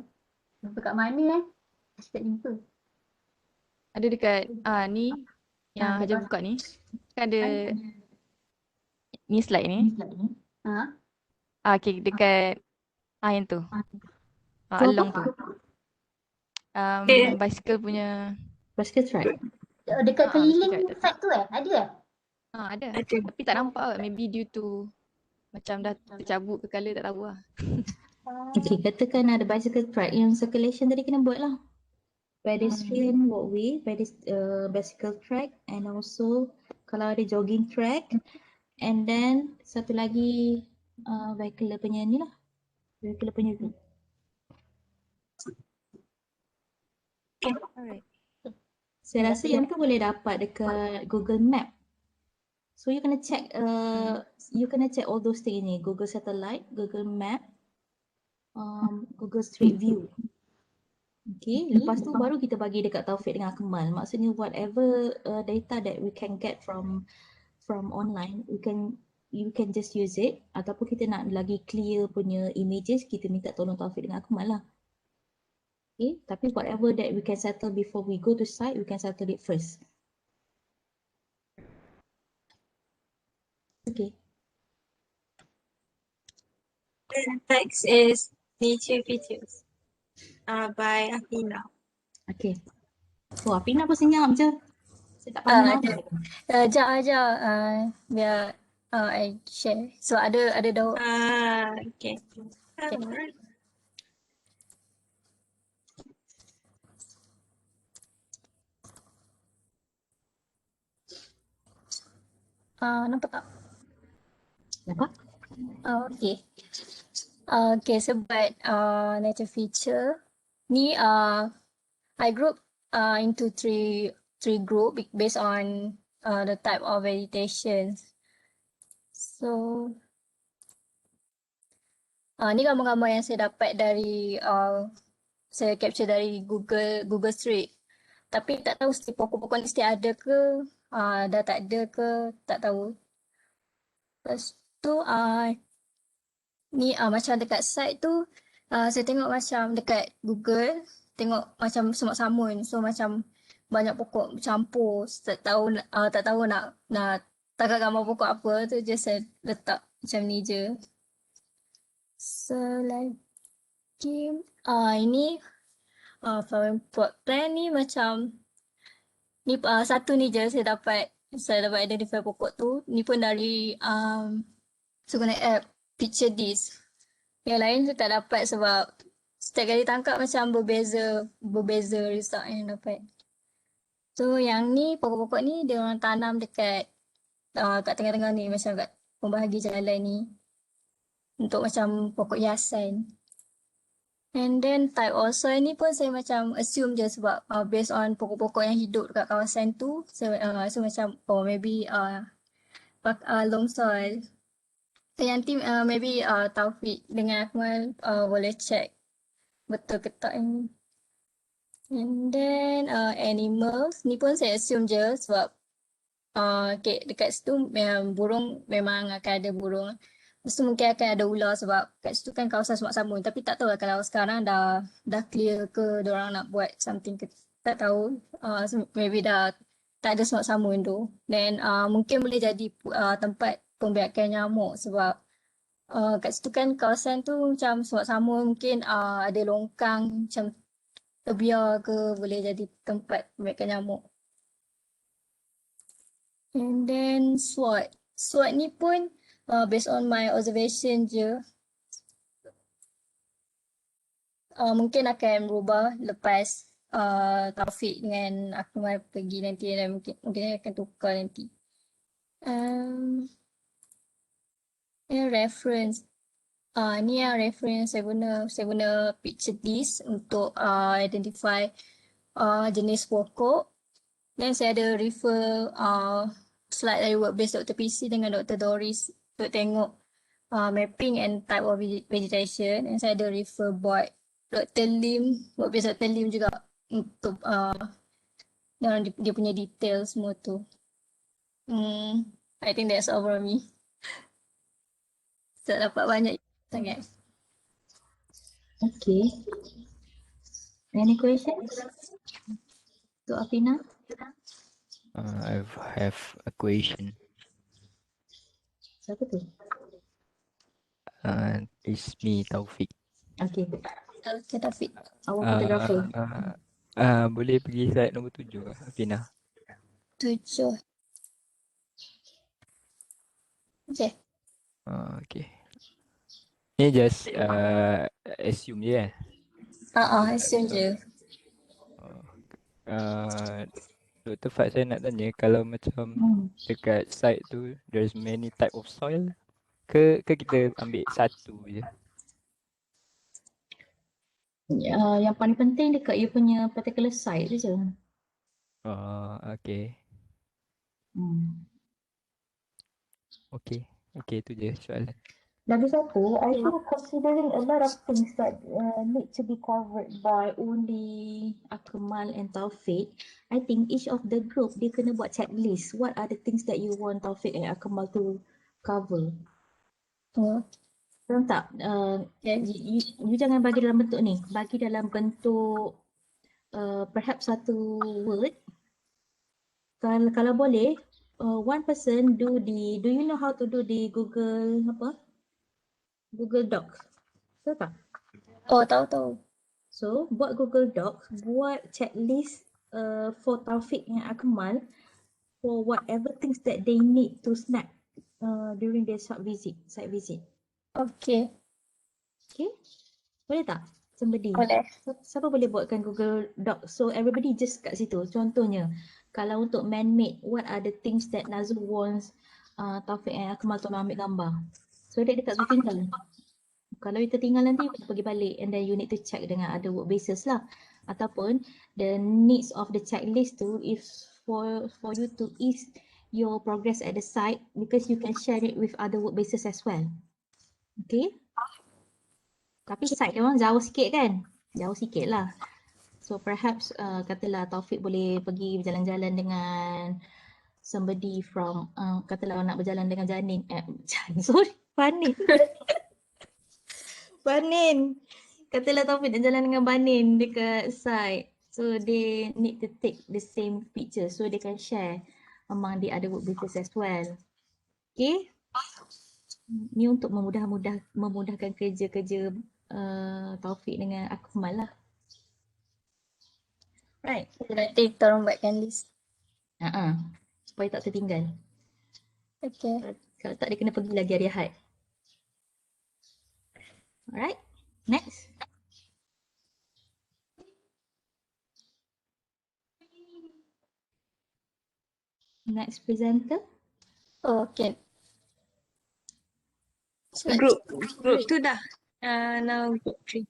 Speaker 7: Jumpa kat mana tak jumpa.
Speaker 9: Ada dekat ni yang Hajar buka ni. Kan ada ni slide ni. Okay, dekat yang tu. Along tu. Bicycle punya.
Speaker 1: Bicycle track.
Speaker 7: Dekat keliling site tu ada?
Speaker 9: Ada. Tapi tak nampak. Maybe due to macam dah tercabut ke colour, tak tahu lah.
Speaker 1: Okay, katakan ada bicycle track yang circulation tadi kena buat lah. Pedestrian walkway, bicycle track and also kalau ada jogging track And then satu lagi vehicular punya ni lah. Vehicular punya group.
Speaker 9: Alright.
Speaker 1: Saya rasa yang tu boleh dapat dekat Google Map. So you kena check all those things ni. Google Satellite, Google Map, Google Street View. Okay, lepas tu baru kita bagi dekat Taufik dengan Akmal. Maksudnya whatever data that we can get from online, you can just use it. Ataupun kita nak lagi clear punya images, kita minta tolong Taufik dengan Akmal lah. Okay, tapi whatever that we can settle before we go to site, we can settle it first. Okay.
Speaker 5: Next is nature features by Afina.
Speaker 1: Okay. So Apina pun senyap je. Saya tak pandang.
Speaker 7: Sekejap. Biar I share. So ada dah.
Speaker 5: Okay. Alright.
Speaker 7: Nampak tak?
Speaker 1: Nampak?
Speaker 7: Okay. Okay, sebab nature feature ni I group into three group based on the type of vegetation. So ni gambar-gambar yang saya dapat dari saya capture dari Google Street. Tapi tak tahu setiap pokok-pokok ni mesti ada ke, dah tak ada ke, tak tahu. Lepas tu ni macam dekat site tu saya tengok macam dekat Google tengok macam semak samun, so macam banyak pokok bercampur, tak tahu nak tangkap gambar pokok apa tu, je saya letak macam ni je. So lagi ini flowering pot plant ni macam ni satu ni je saya dapat identify pokok tu. Ni pun dari guna app Picture This. Yang lain tu tak dapat sebab setiap kali tangkap macam berbeza result yang dapat. So yang ni pokok-pokok ni dia orang tanam dekat kat tengah-tengah ni, macam kat pembahagi jalan ni, untuk macam pokok hiasan. And then type of soil ni pun saya macam assume je sebab based on pokok-pokok yang hidup dekat kawasan tu, saya so macam maybe loam soil. So nanti maybe Taufik dengan Akmal boleh check betul ke tak ini. And then animals ni pun saya assume je sebab okay, dekat situ burung memang akan ada burung. Lepas tu mungkin akan ada ular sebab kat situ kan kawasan semak samun. Tapi tak tahu lah kalau sekarang dah clear ke diorang nak buat something ke, tak tahu. So maybe dah tak ada semak samun tu. Then mungkin boleh jadi tempat pembiakan nyamuk sebab kat situ kan kawasan tu macam semak samun, mungkin ada longkang macam terbiar ke, boleh jadi tempat pembiakan nyamuk. And then SWOT. SWOT ni pun based on my observation je. Mungkin akan berubah lepas Taufik dengan Akmal pergi nanti, dan mungkin akan tukar nanti. Reference. Ni yang reference saya guna Picture This untuk identify jenis pokok. Dan saya ada refer slide dari workbase Dr. PC dengan Dr. Doris untuk tengok mapping and type of vegetation. Dan saya ada refer board Dr. Lim, workbase Dr. Lim juga untuk dia punya detail semua tu. I think that's all from me. So dapat banyak sangat.
Speaker 1: Okay. Any questions? To Afina?
Speaker 4: I have a question.
Speaker 1: Siapa tu?
Speaker 4: It's me, Taufik.
Speaker 1: Okay.
Speaker 7: Okay, Taufik.
Speaker 1: Awak fotografer.
Speaker 4: Boleh pergi slide nombor 7 ke, Afina?
Speaker 7: 7. Okay.
Speaker 4: Okay. Ni just assume je kan?
Speaker 7: Assume je.
Speaker 4: Dr. Fat, saya nak tanya, kalau macam dekat site tu there's many type of soil ke kita ambil satu je?
Speaker 1: Yang paling penting dekat you punya particular site tu je.
Speaker 4: Oh, okay. Okay, tu je soalan.
Speaker 1: Bagi aku, I think considering a lot of things that need to be covered by only Akmal and Taufik, I think each of the group dia kena buat checklist. What are the things that you want Taufik and Akmal to cover? Faham tak? You jangan bagi dalam bentuk ni. Bagi dalam bentuk perhaps satu word. Kalau boleh, one person do you know how to do the Google Docs? Tahu tak?
Speaker 7: Oh, tahu.
Speaker 1: So, buat Google Docs, buat checklist for Taufik and Akmal for whatever things that they need to snap during their site visit.
Speaker 7: Okay.
Speaker 1: Okay? Boleh tak? Somebody.
Speaker 7: Boleh.
Speaker 1: Siapa boleh buatkan Google Docs? So, everybody just kat situ. Contohnya, kalau untuk man-made, what are the things that Nazul wants Taufik and Akmal to ambil gambar? So, dia dekat tinggal. Kalau you tertinggal nanti, you pergi balik and then you need to check dengan other work bases lah. Ataupun the needs of the checklist tu is for you to ease your progress at the site because you can share it with other work bases as well. Okay? Tapi site dia orang jauh sikit kan? Jauh sikit lah. So perhaps katalah Taufik boleh pergi berjalan-jalan dengan somebody from katalah nak berjalan dengan Janin. Sorry, Panin. Banin. Katalah Taufik nak jalan dengan Banin dekat site. So they need to take the same picture so they can share among the other work bases as well. Okay? Ni untuk memudahkan kerja-kerja Taufik dengan Akmal lah. Right.
Speaker 7: Nanti kita orang buatkan list.
Speaker 1: Supaya tak tertinggal.
Speaker 7: Okay.
Speaker 1: Kalau tak dia kena pergi lagi hari Ahad. Alright. Next. Next presenter.
Speaker 7: Oh, okay.
Speaker 5: Group 2 dah. Now group 3.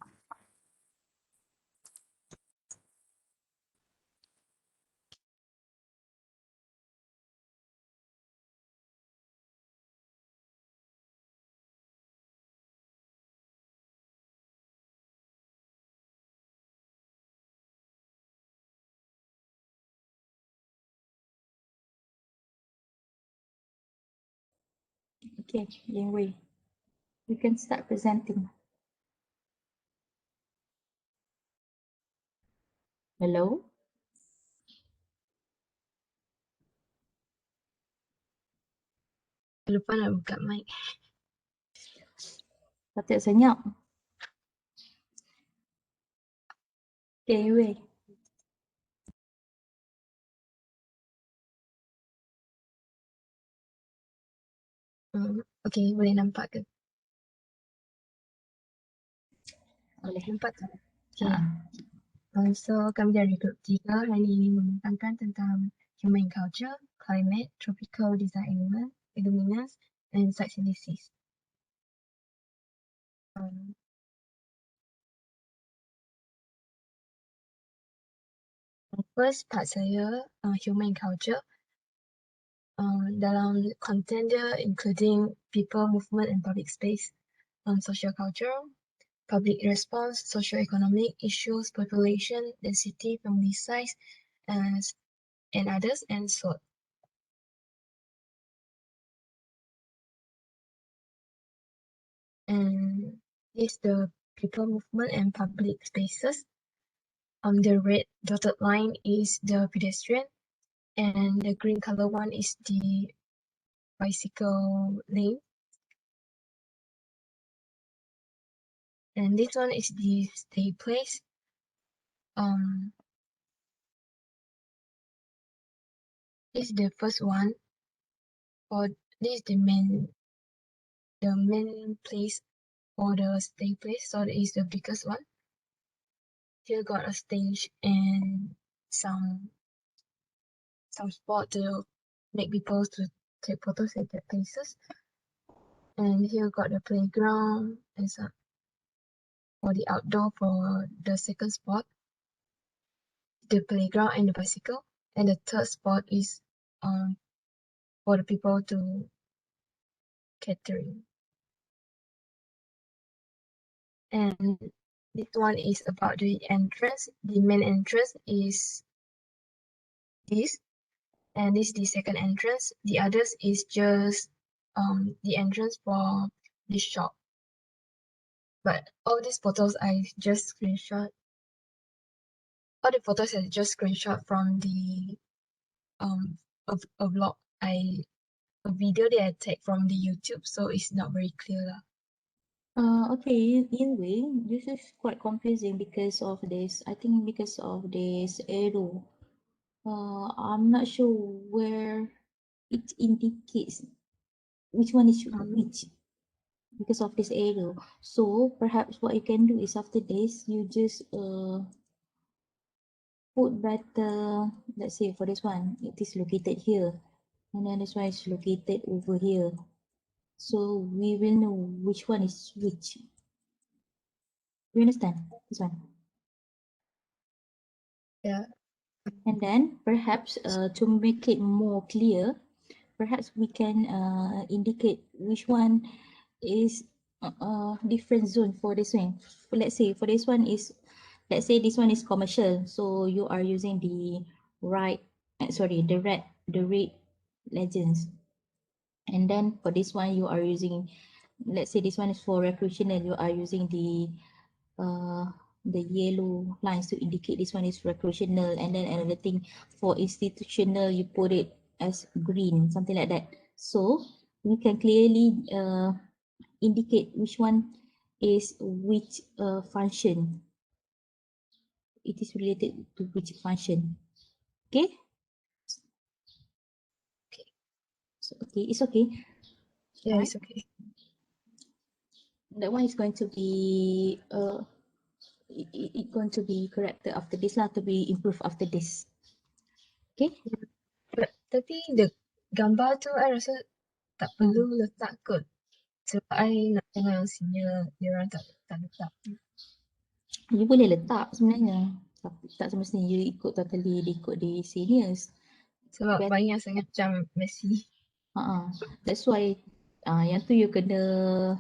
Speaker 1: Okay, Lin Wei. You can start presenting. Hello?
Speaker 6: Lupa nak buka mic.
Speaker 1: Patut senyap. Okay, Lin Wei.
Speaker 6: Okay, boleh nampak ke?
Speaker 1: Boleh.
Speaker 6: Nampak tak? Okay. So kami dari grup 3 hari ini membentangkan tentang human culture, climate, tropical design element, illuminance and site synthesis. First part saya, human culture. Dalam content dia including people, movement and public space, social culture, public response, socio-economic issues, population, density, family size, and others, and so on. And this the people movement and public spaces. The red dotted line is the pedestrian, and the green color one is the bicycle lane. And this one is the stay place. This is the first one, or this is the main place for the stay place, so it is the biggest one. Here got a stage and some some spot to make people to take photos at that places. And here got the playground and some for the outdoor for the second spot, the playground and the bicycle. And the third spot is for the people to catering. And this one is about the entrance. The main entrance is this, and this is the second entrance. The others is just the entrance for the shop. But all these photos I just screenshot. All the photos I just screenshot from the a vlog a video that I take from the YouTube, so it's not very clear lah.
Speaker 1: Okay, in a way, this is quite confusing because of this. I think because of this arrow. I'm not sure where it indicates which one is which because of this arrow. So perhaps what you can do is after this, you just put better, let's say for this one, it is located here. And then this one is located over here. So we will know which one is which. You understand this one?
Speaker 6: Yeah.
Speaker 1: And then perhaps to make it more clear, perhaps we can indicate which one is different zone for this one. Let's say for this one is, let's say this one is commercial. So you are using the the red legends. And then for this one you are using, let's say this one is for recreational, you are using the yellow lines to indicate this one is recreational. And then another thing for institutional, you put it as green, something like that. So we can clearly indicate which one is which function. It is related to which function. Okay?
Speaker 6: Okay.
Speaker 1: So, okay, it's okay.
Speaker 6: Yeah,
Speaker 1: Right.
Speaker 6: it's okay.
Speaker 1: That one is going to be it going to be corrected after this lah, to be improved after this. Okay?
Speaker 6: But tapi the gambar tu I rasa tak perlu letak kot. Sebab I nak tengok yang senior, dia orang tak letak.
Speaker 1: You boleh letak sebenarnya, tapi tak semestinya you ikut totally ikut di seniors.
Speaker 6: Sebab
Speaker 1: But,
Speaker 6: banyak sangat macam messy.
Speaker 1: That's why yang tu you kena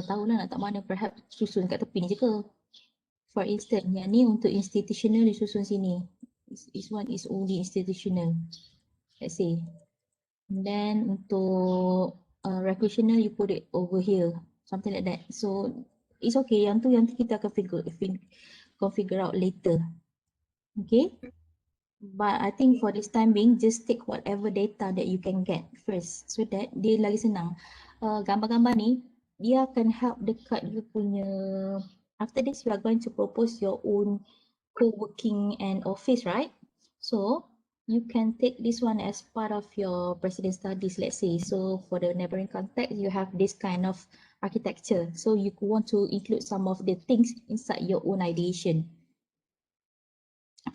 Speaker 1: tahulah nak tak mana, perhaps susun kat tepi ni je ke. For instance, yang ni untuk institutional disusun sini. This one is only institutional. Let's say. And then untuk recreational you put it over here. Something like that. So it's okay. Yang tu kita akan configure out later. Okay. But I think for this time being, just take whatever data that you can get first, so that dia lagi senang. Gambar-gambar ni, dia akan help dekat you punya, after this you are going to propose your own co-working and office, right? So you can take this one as part of your president studies, let's say. So for the neighboring context, you have this kind of architecture. So you want to include some of the things inside your own ideation.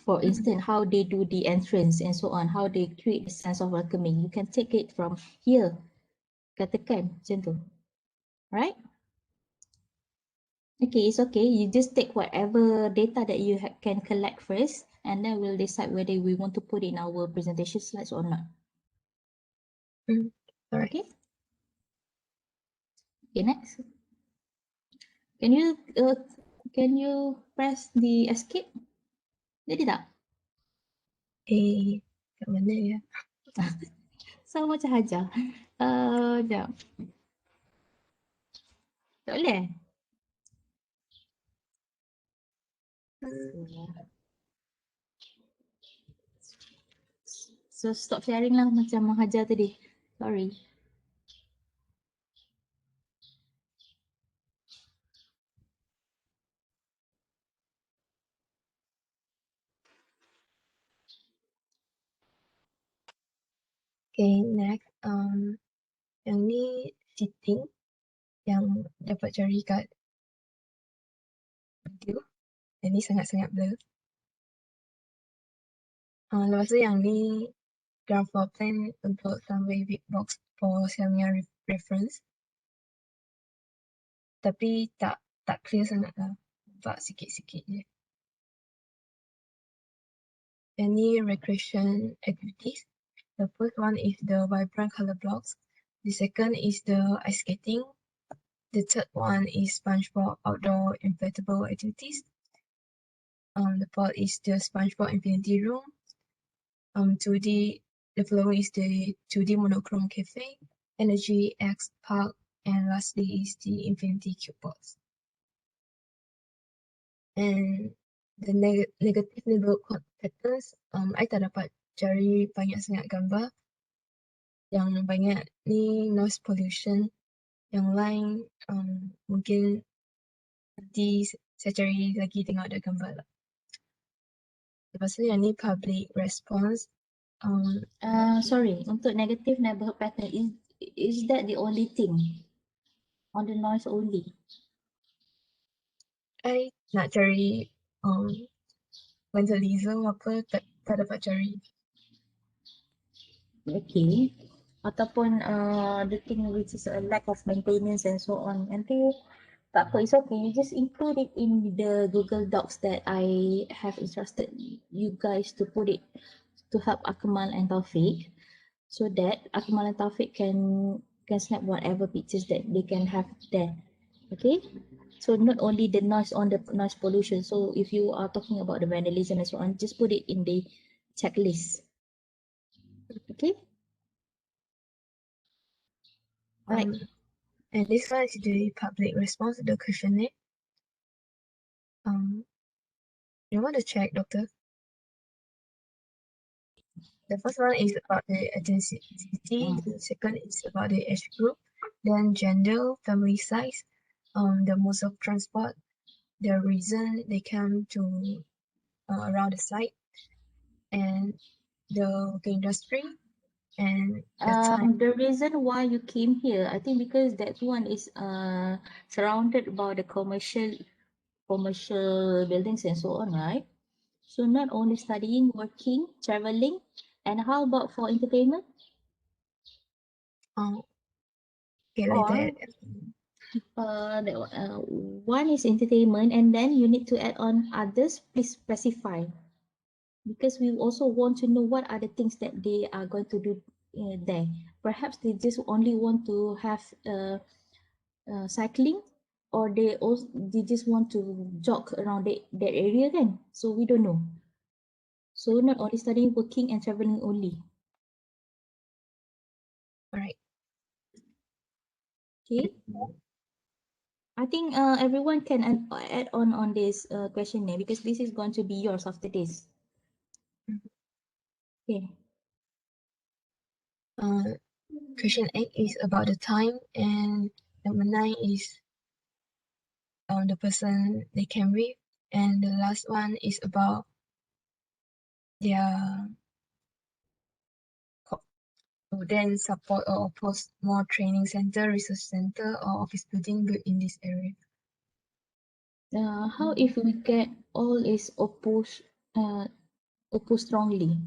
Speaker 1: For instance, how they do the entrance and so on, how they create the sense of welcoming. You can take it from here. Katakan macam tu. Right? Okay, it's okay. You just take whatever data that you can collect first, and then we'll decide whether we want to put in our presentation slides or not.
Speaker 6: Alright.
Speaker 1: Okay? Okay, next. Can you press the escape? Jadi tak?
Speaker 6: Kat mana ya?
Speaker 1: Sama macam Hajar. Sekejap. Tak boleh? So stop sharing lah macam Hajar tadi. Sorry.
Speaker 6: Okay, next. Yang ni seating yang dapat cari kat video. Yang ni sangat-sangat blur. Lepas tu yang ni graph floor plan untuk summary big box for punya reference. Tapi tak clear sangat lah. Nampak sikit-sikit je. Any recreation activities. The first one is the vibrant color blocks. The second is the ice skating. The third one is SpongeBob outdoor inflatable activities. The fourth is the SpongeBob Infinity Room. 2D, the following is the 2D monochrome cafe, Energy X Park, and lastly is the Infinity Cube Box. And the negative neighborhood patterns, I tak dapat cari banyak sangat gambar. Yang banyak ni noise pollution. Yang lain mungkin nanti saya cari lagi tengok ada gambar lah. Lepas tu yang ni public response.
Speaker 1: Sorry, untuk negative neighborhood pattern, is that the only thing? On the noise only?
Speaker 6: I nak cari vandalism apa tak dapat cari.
Speaker 1: Okay. Ataupun the thing which is a lack of maintenance and so on. Nanti tak apa, it's okay. You just include it in the Google Docs that I have instructed you guys to put it to help Akmal and Taufik, so that Akmal and Taufik can snap whatever pictures that they can have there. Okay? So not only the noise on the noise pollution. So if you are talking about the vandalism and so on, just put it in the checklist. Okay? Right.
Speaker 6: And this one is the public response to the questionnaire. You want to check, Doctor? The first one is about the ethnicity. The second is about the age group. Then gender, family size, the modes of transport, the reason they came to around the site, and the industry, and the time.
Speaker 1: The reason why you came here, I think because that one is surrounded by the commercial buildings and so on, right? So not only studying, working, traveling, and how about for entertainment?
Speaker 6: Okay, like that.
Speaker 1: One is entertainment, and then you need to add on others. Please specify, because we also want to know what are the things that they are going to do there. Perhaps they just only want to have cycling, or they just want to jog around that area then. So we don't know. So not only studying, working, and traveling only.
Speaker 6: Alright.
Speaker 1: Okay. I think everyone can add on this questionnaire, because this is going to be yours after this. Okay.
Speaker 6: Question 8 is about the time, and number 9 is the person they came with, and the last one is about their then support or oppose more training center, research center, or office building built in this area.
Speaker 1: How if we get all is oppose strongly?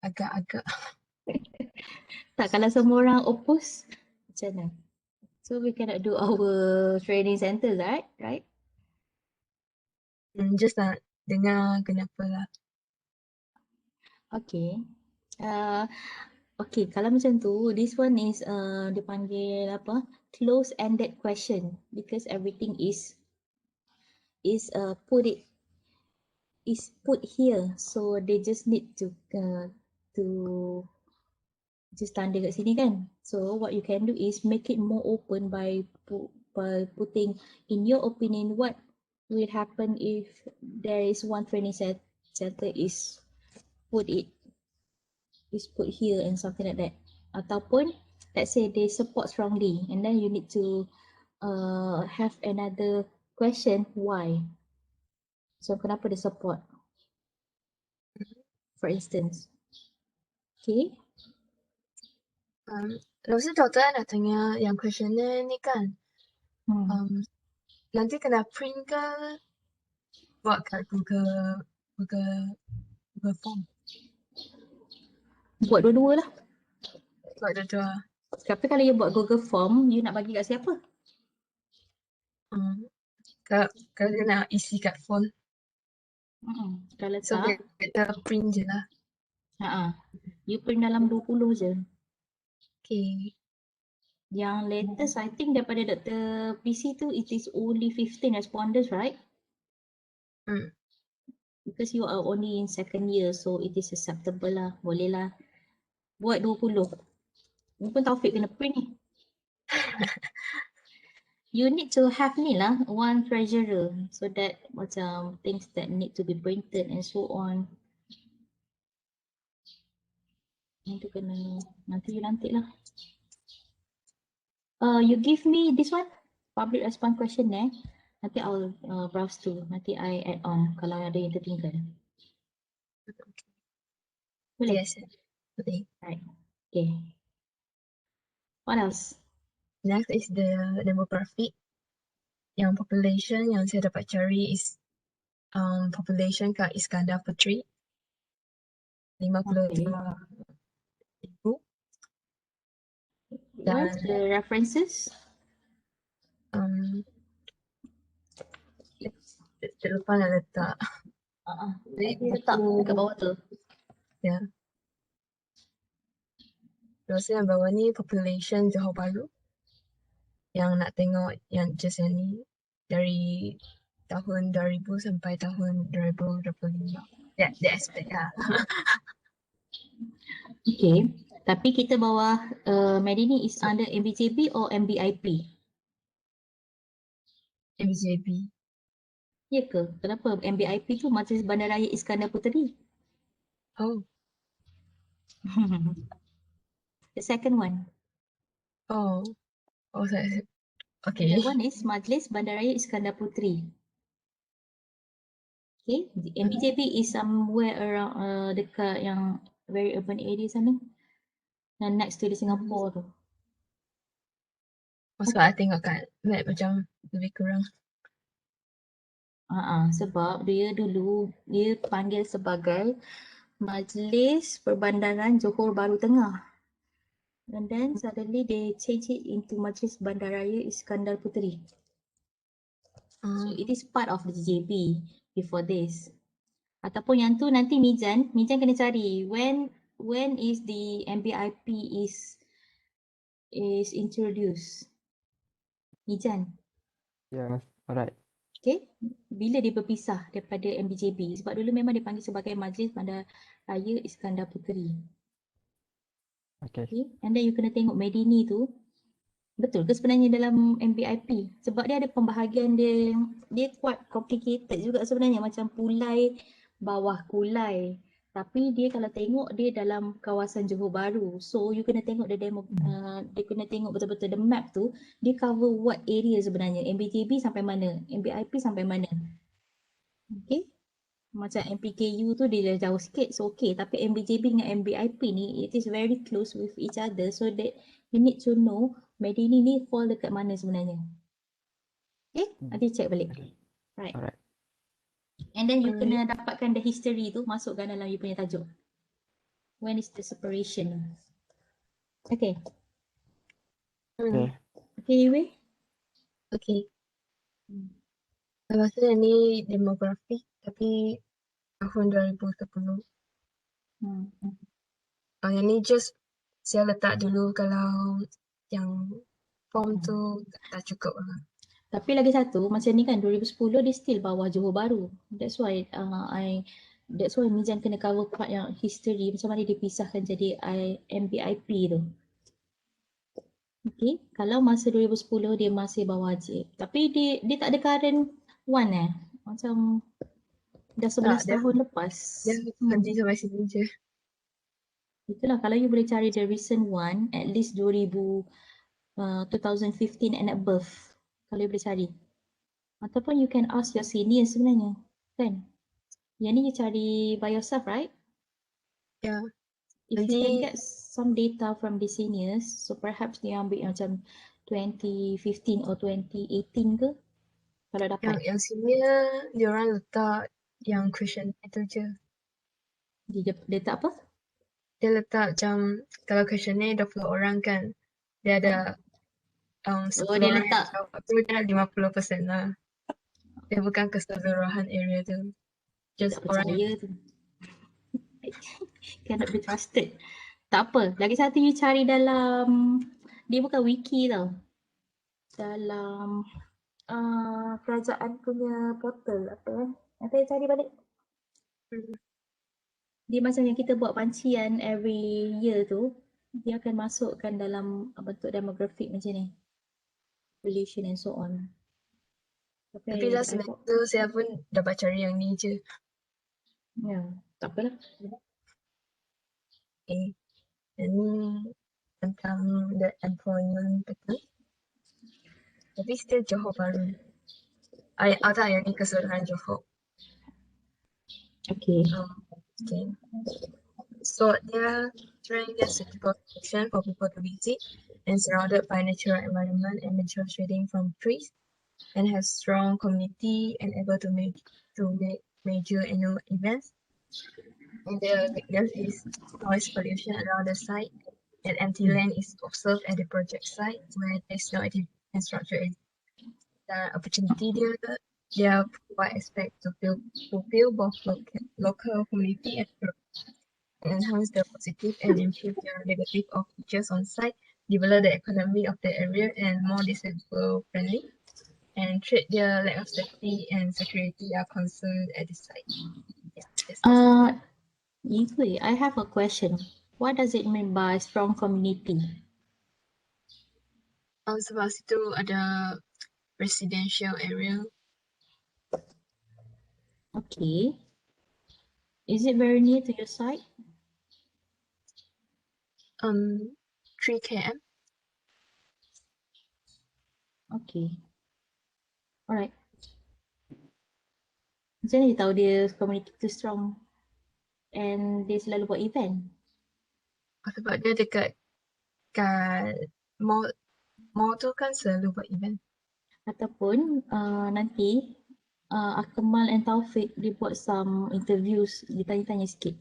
Speaker 6: Agak-agak.
Speaker 1: Tak, kalau semua orang oppose, macam mana? So we cannot do our training center, right? Right?
Speaker 6: Just nak dengar kenapa lah.
Speaker 1: Okay. Okay, kalau macam tu, this one is dia panggil apa? Close-ended question, because everything is put here, so they just need to just tanda kat sini kan. So what you can do is make it more open by putting, in your opinion, what will happen if there is one training center is put here and something like that. Ataupun let's say they support strongly, and then you need to have another question, why? So kenapa dia support? For instance. Okay.
Speaker 6: Lepas tu doktor nak tanya yang questionnaire ni kan, nanti kena print ke buat kat Google Google Form.
Speaker 1: Buat dua-dua lah.
Speaker 6: Buat dua-dua.
Speaker 1: Tapi kalau you buat Google Form, you nak bagi kat siapa?
Speaker 6: Kalau dia nak isi kat phone,
Speaker 1: Kalau
Speaker 6: so
Speaker 1: tak,
Speaker 6: kita print je lah.
Speaker 1: you print dalam 20 je.
Speaker 6: Okay.
Speaker 1: Yang latest, I think daripada Dr. PC tu, it is only 15 respondents, right? Because you are only in second year, so it is acceptable lah. Boleh lah. Buat 20. Ni pun Taufik kena print ni. You need to have ni lah, one treasurer. So that macam things that need to be printed and so on. Nanti kena, nanti you lantik lah. You give me this one, public response question eh. Nanti I'll browse tu. Nanti I add on kalau ada yang tertinggal. Boleh?
Speaker 6: Yes. Boleh.
Speaker 1: Right. Okay. What else?
Speaker 6: Next is the demographic. Yang population yang saya dapat cari is population kat Iskandar Puteri. 55,000.
Speaker 1: What's the references?
Speaker 6: Terlupa nak letak.
Speaker 1: Letak dekat bawah tu.
Speaker 6: Ya. Terus yang bawah ni population Johor Bahru. Yang nak tengok yang just yang ni dari tahun 2000 sampai tahun 2025. The aspect lah.
Speaker 1: Okay. Tapi kita bawah Medini is under MBJB or MBIP?
Speaker 6: MBJB.
Speaker 1: Ya ke? Kenapa? MBIP tu Majlis Bandaraya Iskandar Puteri.
Speaker 6: Oh.
Speaker 1: The second one.
Speaker 6: Oh, saya. Okay.
Speaker 1: That one is Majlis Bandaraya Iskandar Puteri. Okay. The MBJB is somewhere around dekat yang very urban area sana. Dan next to the Singapore tu.
Speaker 6: Sebab I tengok kat map macam lebih kurang.
Speaker 1: Sebab dia dulu dia panggil sebagai Majlis Perbandaran Johor Bahru Tengah. And then suddenly they change it into Majlis Bandaraya Iskandar Puteri. So it is part of the JB before this. Ataupun yang tu nanti Mijan kena cari when is the MBIP is introduced. Mijan.
Speaker 3: Yeah, alright.
Speaker 1: Okay, bila dia berpisah daripada MBJB? Sebab dulu memang dia panggil sebagai Majlis Bandaraya Iskandar Puteri.
Speaker 3: Okay.
Speaker 1: And then you kena tengok Medini tu. Betul ke sebenarnya dalam MBIP? Sebab dia ada pembahagian dia quite complicated juga sebenarnya. Macam Pulai, bawah Kulai. Tapi dia kalau tengok dia dalam kawasan Johor Bahru. So you kena tengok dia kena tengok betul-betul the map tu. Dia cover what area sebenarnya. MBJB sampai mana? MBIP sampai mana? Okay. Macam MPKU tu dia dah jauh sikit, so okay. Tapi MBJB dengan MBIP ni, it is very close with each other. So that you need to know Medini ni fall dekat mana sebenarnya. Okay, nanti check balik. Right.
Speaker 3: Alright.
Speaker 1: And then you kena dapatkan the history tu, masukkan dalam you punya tajuk. When is the separation? Okay.
Speaker 3: Okay.
Speaker 1: Okay, Yue?
Speaker 6: Okay. Lepas tu yang ni demografik tapi tahun 2010. Yang ni just saya letak dulu kalau yang form tu tak cukup lah.
Speaker 1: Tapi lagi satu, macam ni kan 2010 dia still bawah Johor Bahru. That's why Mizan kena cover part yang history macam mana dia pisahkan jadi MBIP tu. Okay, kalau masa 2010 dia masih bawah je. Tapi dia tak ada current one macam dah 11 tahun lepas.
Speaker 6: Dia berhenti sampai sini je.
Speaker 1: Itulah kalau you boleh cari the recent one at least 2015 and above. Kalau you boleh cari. Ataupun you can ask your senior sebenarnya. Kan? Yang ni you cari by yourself, right?
Speaker 6: Ya.
Speaker 1: If you can get some data from the seniors, so perhaps dia ambil macam 2015 or 2018 ke? Kalau dapat.
Speaker 6: Yang senior, dia orang letak yang question itu je.
Speaker 1: Dia letak apa?
Speaker 6: Dia letak macam kalau questionnaire 20 orang kan, dia ada 10
Speaker 1: Oh, dia
Speaker 6: orang yang
Speaker 1: letak.
Speaker 6: jawab tu dia 50% lah. Dia bukan keseluruhan area tu.
Speaker 1: Dia
Speaker 6: Just
Speaker 1: tak
Speaker 6: orang
Speaker 1: percaya tu. Cannot be trusted. Tak apa. Lagi satu you cari dalam, dia bukan wiki tau. Dalam kerajaan punya portal apa nanti saya cari balik. Dia macam yang kita buat pancian every year tu, dia akan masukkan dalam bentuk demographic macam ni. Relation and so on.
Speaker 6: Tapi last semester saya pun dapat cari yang ni je.
Speaker 1: Ya, tak apalah.
Speaker 6: Okay. Dan ni tentang the employment pattern. Tapi still Johor baru. Tak, yang ni keseluruhan Johor.
Speaker 1: Okay.
Speaker 6: Okay. So dia during the suitable location for people to visit and surrounded by natural environment and natural shading from trees and has strong community and able to make major annual events. And the weakness is noise pollution around the site and empty land is observed at the project site where there's no infrastructure. The opportunity dia provide aspect to fulfill both local community and enhance the positive and improve the negative of features on site, develop the economy of the area and more disabled friendly, and treat their lack of safety and security are concerned at the site. Yeah, that's all.
Speaker 1: Yikui, I have a question. What does it mean by strong community?
Speaker 6: Sebab situ ada residential area.
Speaker 1: Okay. Is it very near to your site?
Speaker 6: 3 km.
Speaker 1: Okay. Alright. Macam mana you tahu dia community tu strong and dia selalu buat event?
Speaker 6: Sebab dia dekat mall tu kan selalu buat event.
Speaker 1: Ataupun nanti Akmal and Taufik dia buat some interviews, dia tanya-tanya sikit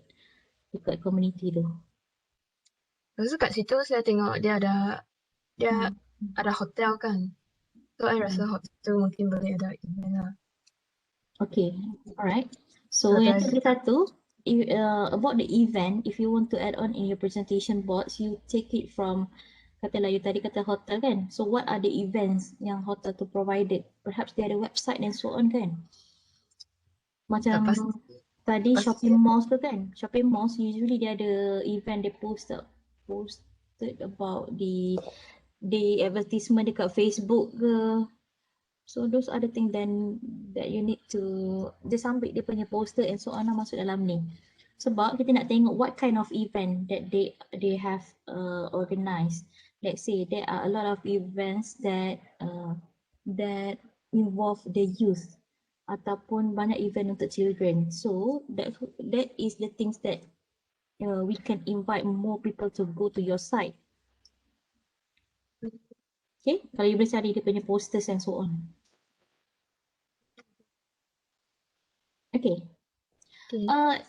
Speaker 1: dekat community tu.
Speaker 6: Lepas tu kat situ saya tengok dia ada hotel kan. So I rasa hotel tu mungkin boleh ada event lah.
Speaker 1: Okay, alright. So yang tu ada satu, about the event, if you want to add on in your presentation boards, you take it from, katalah you tadi kata hotel kan. So what are the events yang hotel tu provided? Perhaps dia ada website and so on kan? Macam tadi shopping malls tu kan. Shopping malls usually dia ada event dia posted about the advertisement dekat Facebook ke. So those are the things then that you need to just ambil dia punya poster and so on lah masuk dalam ni. Sebab kita nak tengok what kind of event that they have organised. Let's say there are a lot of events that involve the youth ataupun banyak event untuk children. So that is the things that we can invite more people to go to your site. Okay, kalau you boleh cari dia punya posters and so on. Okay.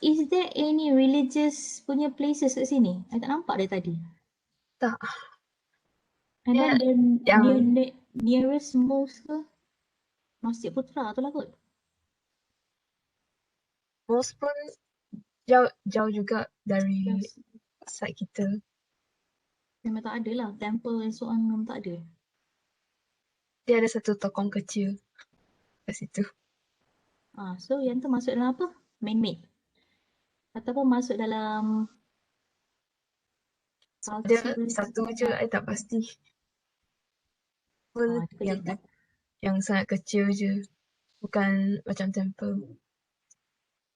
Speaker 1: Is there any religious punya places kat sini? I tak nampak dari tadi.
Speaker 6: Tak.
Speaker 1: And then the nearest mosque ke? Masjid Putra tu lah kot.
Speaker 6: Mosque pun jauh juga dari site kita.
Speaker 1: Memang tak ada lah. Temple and so on memang tak ada.
Speaker 6: Dia ada satu tokong kecil kat situ.
Speaker 1: So yang tu masuk dalam apa? Man-made? Ataupun masuk dalam
Speaker 6: Dia satu je, I tak pasti. Pun yang sangat kecil je. Bukan macam temple.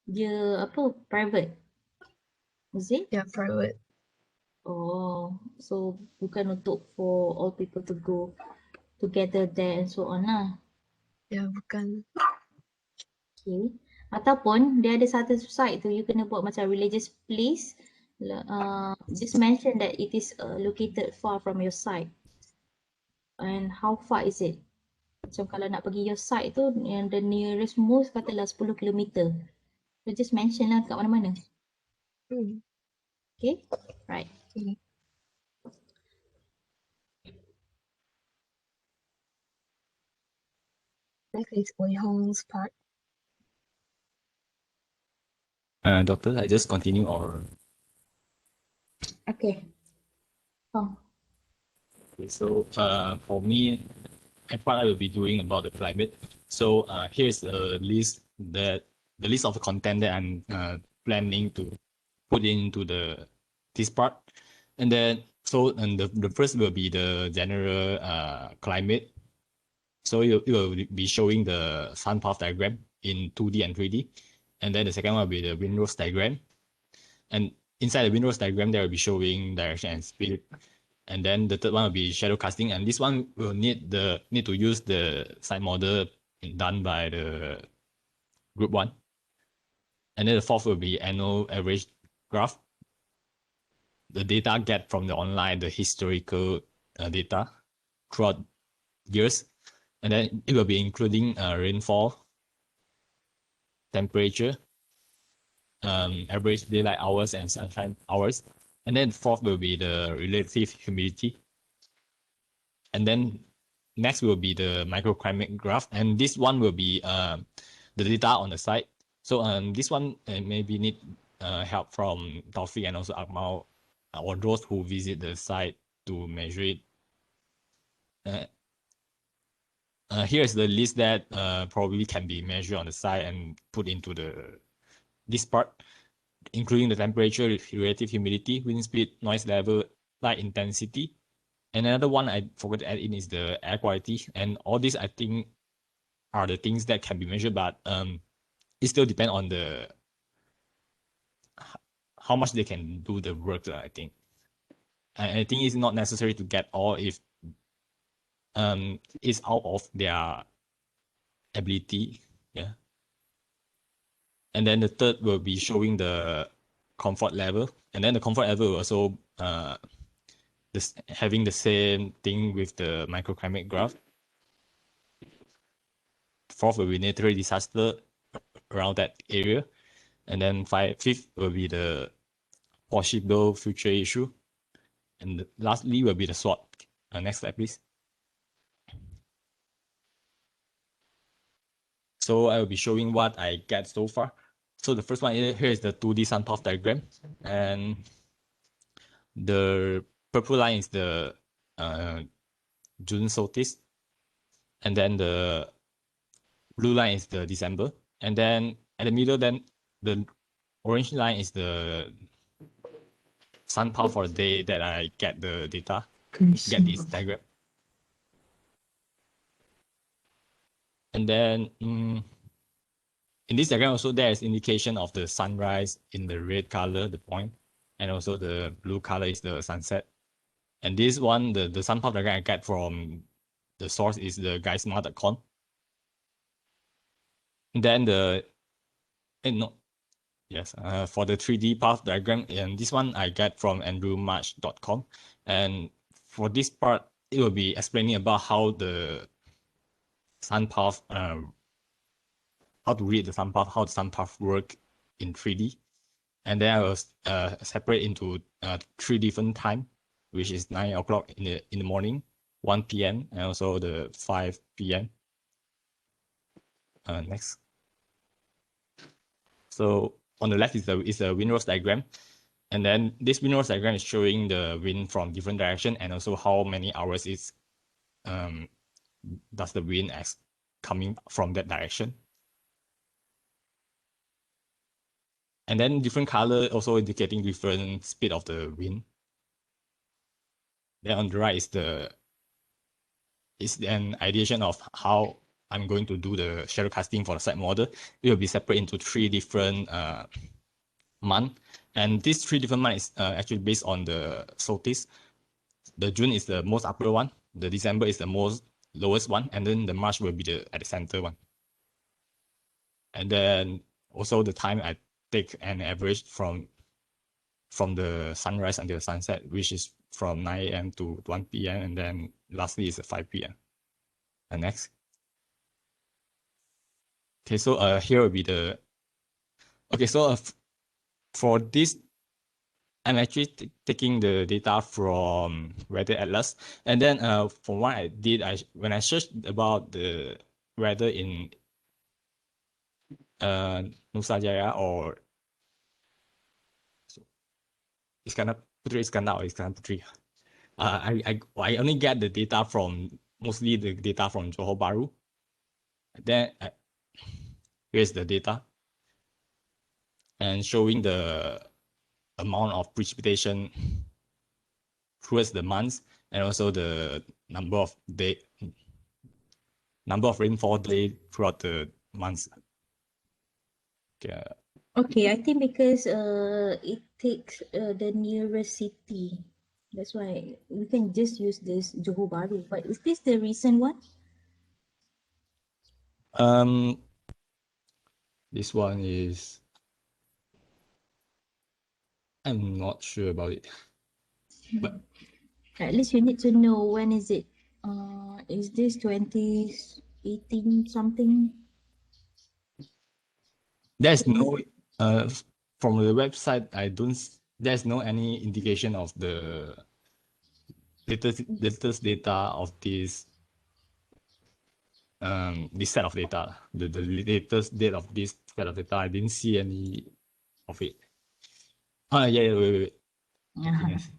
Speaker 1: Dia apa? Private? Is it?
Speaker 6: Yeah, private.
Speaker 1: Oh, so bukan untuk for all people to go together there and so on lah.
Speaker 6: Ya, bukan.
Speaker 1: Okay. Ataupun dia ada satu site tu you kena buat macam religious place. Just mention that it is located far from your site. And how far is it? Macam kalau nak pergi your site tu, yang the nearest mosque katalah 10 km. So just mention lah kat mana-mana.
Speaker 6: Hmm.
Speaker 1: Okay, right.
Speaker 6: Okay. Next is Wei Hong's part.
Speaker 8: Doctor, I just continue or
Speaker 1: Okay. Oh,
Speaker 8: okay, so for me, what I will be doing about the climate. So here's a list the list of the content that I'm planning to put into this part, and then the first will be the general climate. So it will be showing the sun path diagram in 2D and 3D, and then the second one will be the windrows diagram, and inside the windrows diagram there will be showing direction and speed. And then the third one will be shadow casting, and this one will need to use the site model done by the group 1. And then the fourth will be annual average graph. The data get from the online, the historical data throughout years. And then it will be including rainfall, temperature, average daylight hours and sunshine hours. And then fourth will be the relative humidity. And then next will be the microclimate graph, and this one will be the data on the site. So this one maybe need help from Taufik and also Akmal or those who visit the site to measure it. Here's the list that probably can be measured on the site and put into this part, including the temperature, relative humidity, wind speed, noise level, light intensity. And another one I forgot to add in is the air quality. And all these, I think, are the things that can be measured, but it still depends on how much they can do the work, I think. I think it's not necessary to get all if it's out of their ability. Yeah. And then the third will be showing the comfort level. And then the comfort level will also having the same thing with the microclimate graph. Fourth will be natural disaster around that area. And then fifth will be the possible future issue. And lastly will be the SWOT. Next slide, please. So I will be showing what I get so far. So the first one here is the 2D sun path diagram. And the purple line is the June solstice. And then the blue line is the December. And then at the middle, then the orange line is the sun path for the day that I get the data, get this diagram. And then in this diagram also there is indication of the sunrise in the red color, the point, and also the blue color is the sunset. And this one, the sun path diagram I get from the source is the guysmart.com. Then for the 3D path diagram, and this one I get from andrewmarch.com. And for this part, it will be explaining about how the sun path, how to read the sun path, how the sun path work in 3D. And then I will separate into 3 different time, which is 9 o'clock in the morning, 1 p.m. and also the 5 p.m. Next. So on the left is a windrows diagram. And then this windrows diagram is showing the wind from different direction and also how many hours is does the wind as coming from that direction. And then different color also indicating different speed of the wind. Then on the right is an ideation of how I'm going to do the shadow casting for the site model. It will be separate into 3 different months. And these 3 different months is actually based on the solstice. The June is the most upper one. The December is the most lowest one. And then the March will be at the center one. And then also the time I take an average from the sunrise until the sunset, which is from 9 a.m. to 1 p.m. And then lastly is 5 p.m. And next. Okay, so here will be the Okay, so for this, I'm actually taking the data from Weather Atlas, and then from what I did, when I searched about the weather in Nusa Jaya or Iskandar Putri Iskandar or Iskandar Putri, I only get the data from mostly the data from Johor Bahru. Then here's the data and showing the amount of precipitation towards the months and also the number of rainfall day throughout the months. Okay.
Speaker 1: Okay, I think because it takes the nearest city. That's why we can just use this Johor Bahru. But is this the recent one?
Speaker 8: This one is, I'm not sure about it. But
Speaker 1: At least you need to know when is it. Is this 2018 something?
Speaker 8: there's no from the website there's no any indication of the latest data of this set of data. The latest date of this set of data, I didn't see any of it. Yeah, wait. Yes.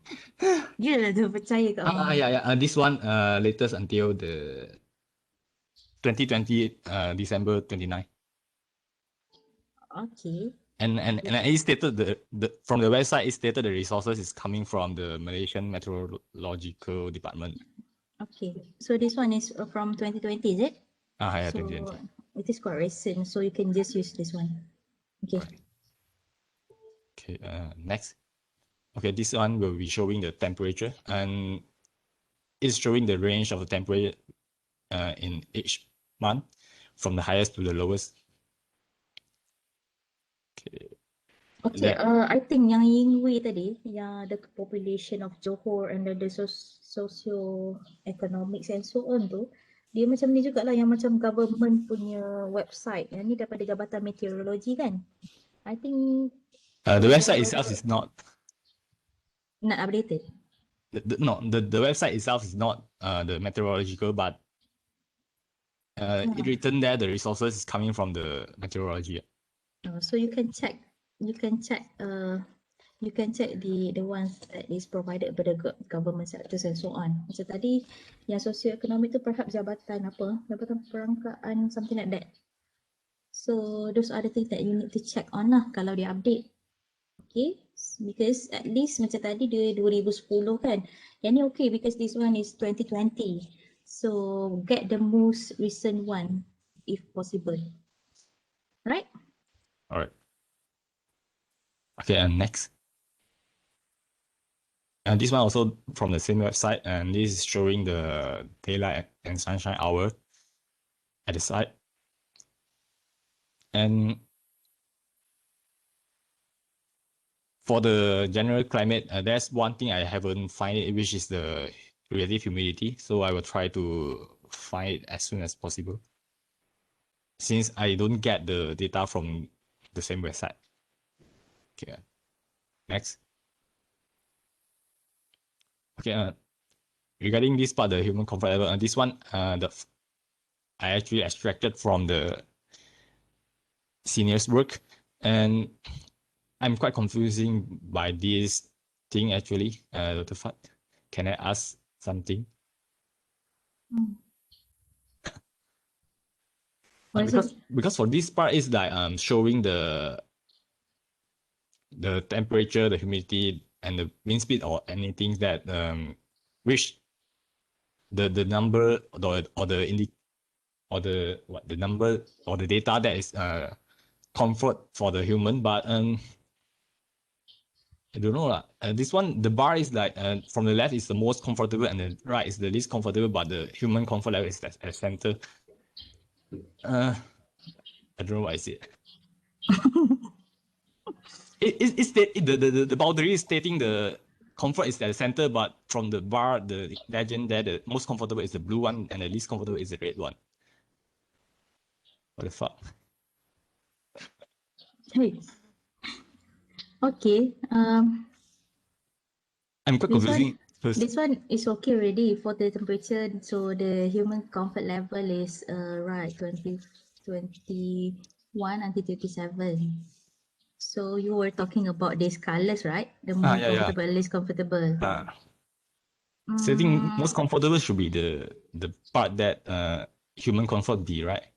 Speaker 1: Gila tu percaya kat orang.
Speaker 8: Yeah. This one latest until the 2020 December 29.
Speaker 1: Okay.
Speaker 8: And it stated the from the website, it stated the resources is coming from the Malaysian Meteorological Department.
Speaker 1: Okay. So this one is from 2020, is it?
Speaker 8: Yeah,
Speaker 1: So
Speaker 8: 2020.
Speaker 1: it is quite recent, so you can just use this one. Okay.
Speaker 8: Right. Okay, next. Okay, this one will be showing the temperature and it's showing the range of the temperature in each month from the highest to the lowest. Okay.
Speaker 1: Okay, I think yang Yingwei tadi, yang the population of Johor and the socio-economics and so on tu, dia macam ni jugalah yang macam government punya website. Yang ni daripada Jabatan Meteorologi kan? I think
Speaker 8: the website itself is not
Speaker 1: updated.
Speaker 8: The website itself is not the meteorological, but it written there the resources is coming from the meteorology.
Speaker 1: So you can check the ones that is provided by the government sectors and so on. Macam tadi yang socio-economic tu perhaps jabatan perangkaan, something like that. So those are the things that you need to check on lah kalau dia update. Okay, because at least macam tadi dia 2010 kan. Yang ni okay because this one is 2020. So get the most recent one if possible. Right?
Speaker 8: All right. Okay, and next. And this one also from the same website, and this is showing the daylight and sunshine hour at the site. And for the general climate, there's one thing I haven't find it, which is the relative humidity. So I will try to find it as soon as possible, since I don't get the data from the same website. Okay, next. Okay, regarding this part, the human comfort level, this one, I actually extracted from the seniors' work, and I'm quite confusing by this thing actually. Dr. Fat, can I ask something? Because for this part is like showing the temperature, the humidity, and the wind speed or anything that which the number or the number or the data that is comfort for the human, but I don't know. This one, the bar is like from the left is the most comfortable and the right is the least comfortable, but the human comfort level is at center. I don't know what is it. It's the boundary is stating the comfort is at the center, but from the bar, the legend there, the most comfortable is the blue one and the least comfortable is the red one. What the fuck?
Speaker 1: Hey. Okay.
Speaker 8: I'm quite confusing. First.
Speaker 1: This one is okay already for the temperature. So the human comfort level is right 21 until 27. So you were talking about these colors, right? The more
Speaker 8: Yeah.
Speaker 1: comfortable, least comfortable.
Speaker 8: So I think most comfortable should be the part that human comfort D, right?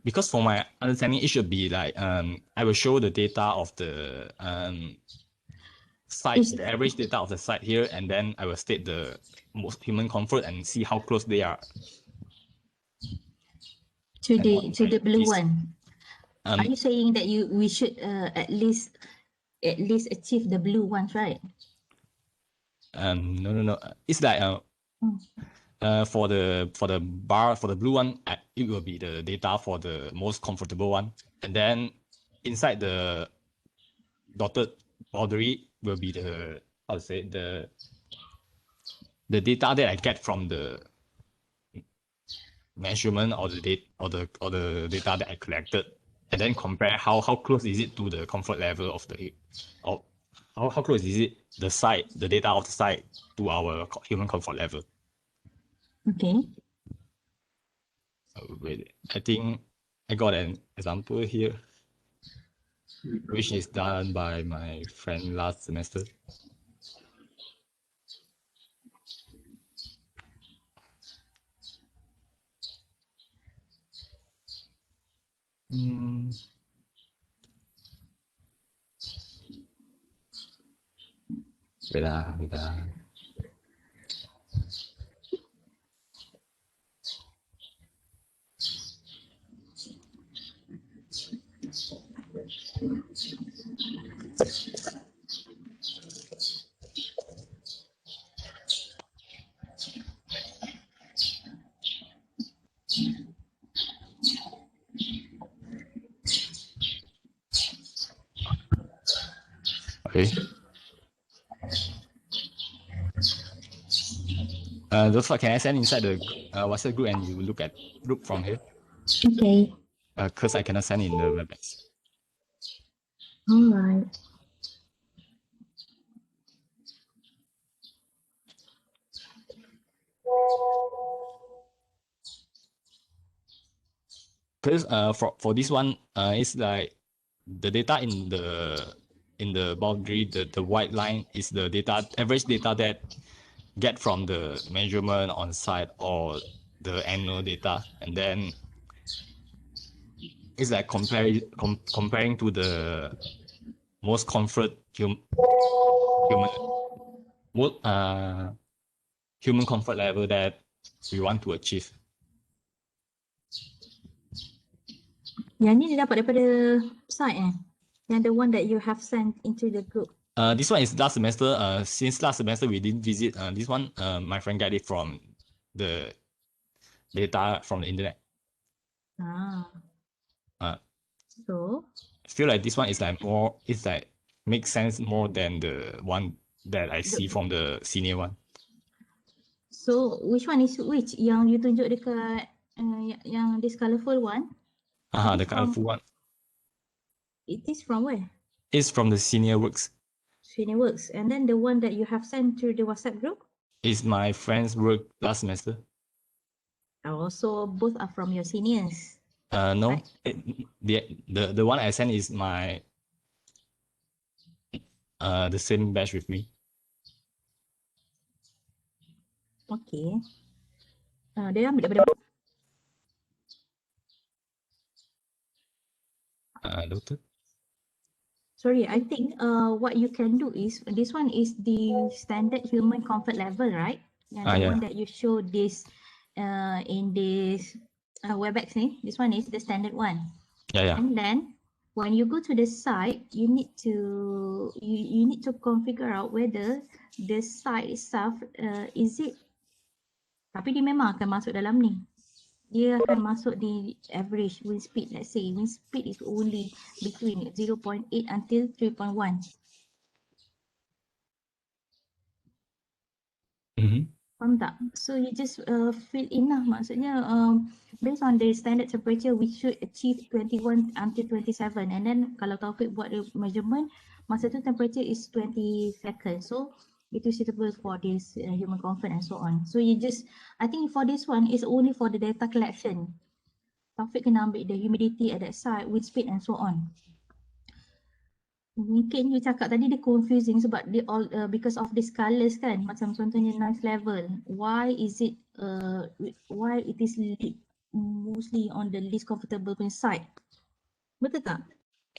Speaker 8: Because for my understanding, it should be like I will show the data of the site, the average data of the site here, and then I will state the most human comfort and see how close they are.
Speaker 1: To the blue one. Are you saying that we should at least achieve the blue ones, right?
Speaker 8: No. It's like for the bar, for the blue one, it will be the data for the most comfortable one, and then inside the dotted boundary will be the, how to say, the data that I get from the measurement or the data or the data that I collected, and then compare how close is it to the comfort level of the, or how close is it the site, the data of the site, to our human comfort level.
Speaker 1: Okay.
Speaker 8: Wait, I think I got an example here, which is done by my friend last semester. Wait lah. Okay. Those can I send inside the WhatsApp group and you look from here?
Speaker 1: Okay.
Speaker 8: Because I cannot send in the WebEx.
Speaker 1: All right.
Speaker 8: Because for this one, it's like the data in the boundary, the white line is the data, average data that get from the measurement on site or the annual data, and then it's like comparing to the most human comfort level that we want to achieve.
Speaker 1: Yang ni dia dapat daripada site Yang the one that you have sent into the group.
Speaker 8: This one is last semester. Since last semester we didn't visit this one. My friend got it from the data from the internet.
Speaker 1: So
Speaker 8: I feel like this one is like more. It's like makes sense more than the one that I see from the senior one.
Speaker 1: So which one is which? Yang you tunjuk dekat yang this colourful one?
Speaker 8: The colourful one.
Speaker 1: It is from where?
Speaker 8: It's from the senior works.
Speaker 1: Senior works, and then the one that you have sent to the WhatsApp group?
Speaker 8: Is my friend's work last semester.
Speaker 1: Also, both are from your seniors.
Speaker 8: No, the one I sent is my the same batch with me.
Speaker 1: Okay. Dia ambil daripada
Speaker 8: Doctor?
Speaker 1: Sorry, I think what you can do is, this one is the standard human comfort level, right? The one that you show this in this WebEx ni, this one is the standard one.
Speaker 8: Yeah.
Speaker 1: And then when you go to the site, you need to you need to configure out whether the site itself is it, tapi dia memang akan masuk dalam ni. Dia akan masuk di average wind speed. Let's say wind speed is only between 0.8 until 3.1. Faham tak? So you just fill in lah. Maksudnya based on the standard temperature we should achieve 21 until 27 and then kalau Taufik buat the measurement masa tu temperature is 20 seconds. So it is suitable for this human comfort and so on. So you just, I think for this one is only for the data collection. Taufik kena ambil the humidity at that site, wind speed and so on. Mungkin you cakap tadi dia confusing sebab dia all because of these colours kan, macam contohnya noise level. Why is it why it is mostly on the least comfortable side? Betul tak?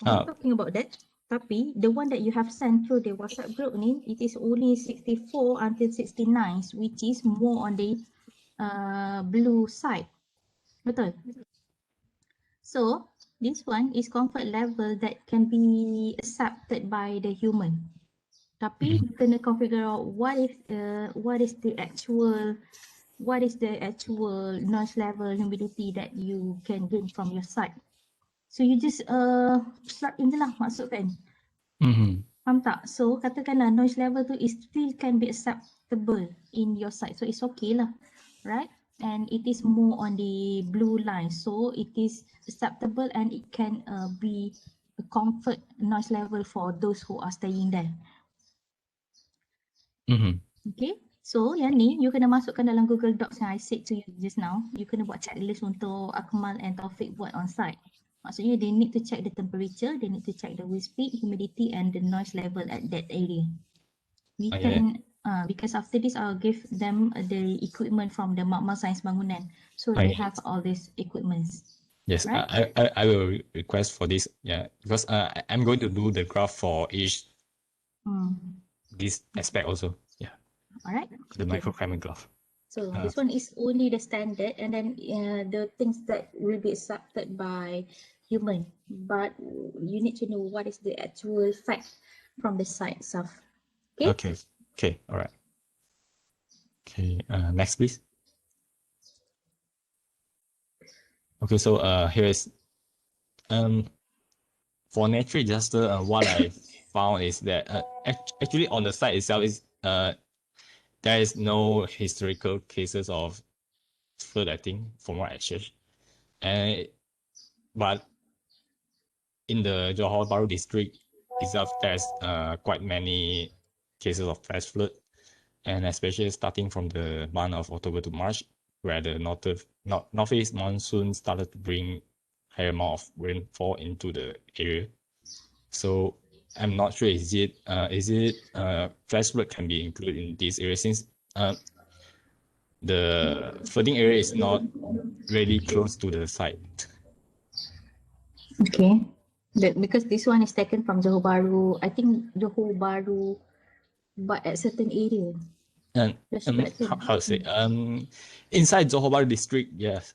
Speaker 1: I'm not talking about that. Tapi the one that you have sent through the WhatsApp group ni, it is only 64 until 69, which is more on the blue side. Betul? So this one is comfort level that can be accepted by the human. Tapi you kena configure out what is the actual noise level, humidity that you can gain from your site. So you just plug in je lah, masukkan. Faham tak? So katakanlah noise level tu is still can be acceptable in your site. So it's okay lah, right? And it is more on the blue line. So it is acceptable and it can be a comfort noise level for those who are staying there. Okay, so yang ni you kena masukkan dalam Google Docs yang I said to you just now. You kena buat checklist untuk Akmal and Taufik buat on site. Maksudnya they need to check the temperature, they need to check the wind speed, humidity and the noise level at that area. We can because after this I'll give them the equipment from the Makmal Sains Bangunan. So they have all these equipments.
Speaker 8: Yes,
Speaker 1: right?
Speaker 8: I will request for this. Yeah, because I'm going to do the graph for each this aspect also. Yeah.
Speaker 1: All right.
Speaker 8: The microclimate graph.
Speaker 1: So this one is only the standard, and then the things that will be accepted by human, but you need to know what is the actual fact from the site itself. Okay.
Speaker 8: Okay. Okay. All right. Okay. Next, please. Okay. So here is for natural disaster. What I found is that actually on the site itself is there is no historical cases of flood, I think, from what I searched. But in the Johor Bahru district itself, there's quite many cases of flash flood, and especially starting from the month of October to March, where the northeast monsoon started to bring higher amount of rainfall into the area. So I'm not sure is it flash flood can be included in this area, since the flooding area is not really close to the site.
Speaker 1: Okay. Because this one is taken from Johor Bahru, I think Johor Bahru, but at certain area.
Speaker 8: And how to say inside Johor Bahru district, yes.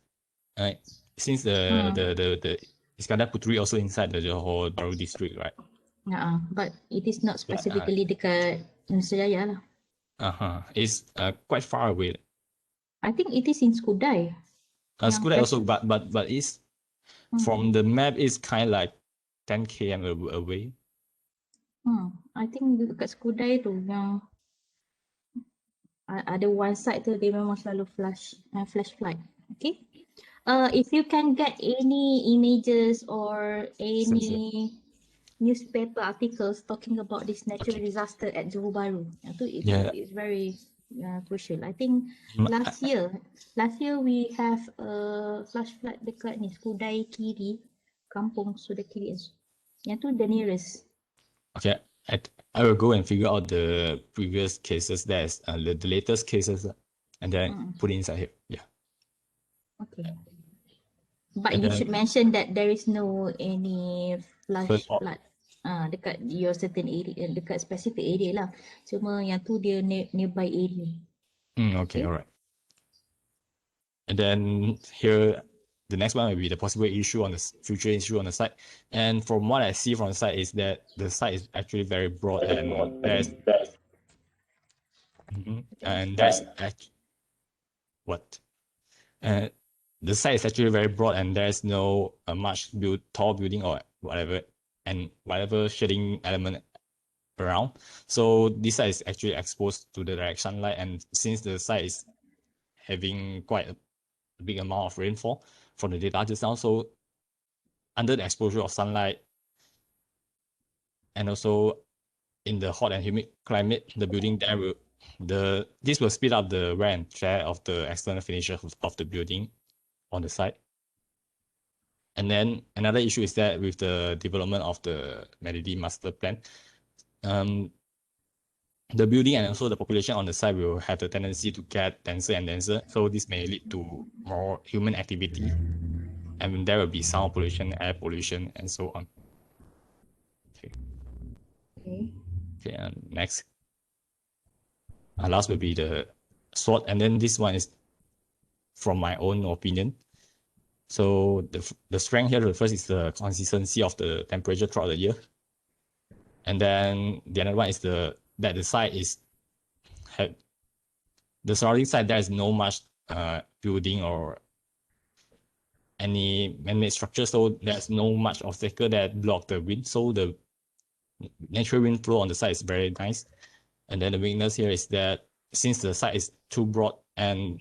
Speaker 8: Since the Iskandar Puteri also inside the Johor Bahru district, right?
Speaker 1: But it is not specifically dekat Nusajaya lah.
Speaker 8: It's quite far away.
Speaker 1: I think it is in Skudai.
Speaker 8: Skudai also, but it's from the map is kind of like 10 km away.
Speaker 1: I think dekat Skudai tu yang ada one side tu dia memang selalu flash flood. Okay. If you can get any images or any newspaper articles talking about this natural disaster at Johor Bahru, it's very crucial. I think last year we have a flash flood dekat ni Skudai Kiri, Kampung Skudai Kiri. Yang tu the nearest.
Speaker 8: Okay, I will go and figure out the previous cases. There's the latest cases, and then put it inside here. Yeah.
Speaker 1: Okay. But and you should mention that there is no any flash flood dekat your certain area, dekat specific area lah. Cuma yang tu dia nearby area.
Speaker 8: Okay, all right. And then here, the next one will be the possible issue on the future issue on the site. And from what I see from the site is that the site is actually very broad, and there's the site is actually very broad, and there's no much tall building or whatever, and whatever shading element around. So this site is actually exposed to the direct sunlight, and since the site is having quite a big amount of rainfall from the data just now, so under the exposure of sunlight and also in the hot and humid climate, the building there will this will speed up the wear and tear of the external finishes of the building on the site. And then another issue is that with the development of the Medidi master plan, the building and also the population on the site will have the tendency to get denser and denser. So this may lead to more human activity, and there will be sound pollution, air pollution, and so on. Okay. Okay. Next. Last will be the SWOT, and then this one is from my own opinion. So the strength here, the first is the consistency of the temperature throughout the year, and then the other one is that the site is the surrounding site, there is no much building or any man-made structure, so there's no much obstacle that block the wind. So the natural wind flow on the site is very nice. And then the weakness here is that since the site is too broad and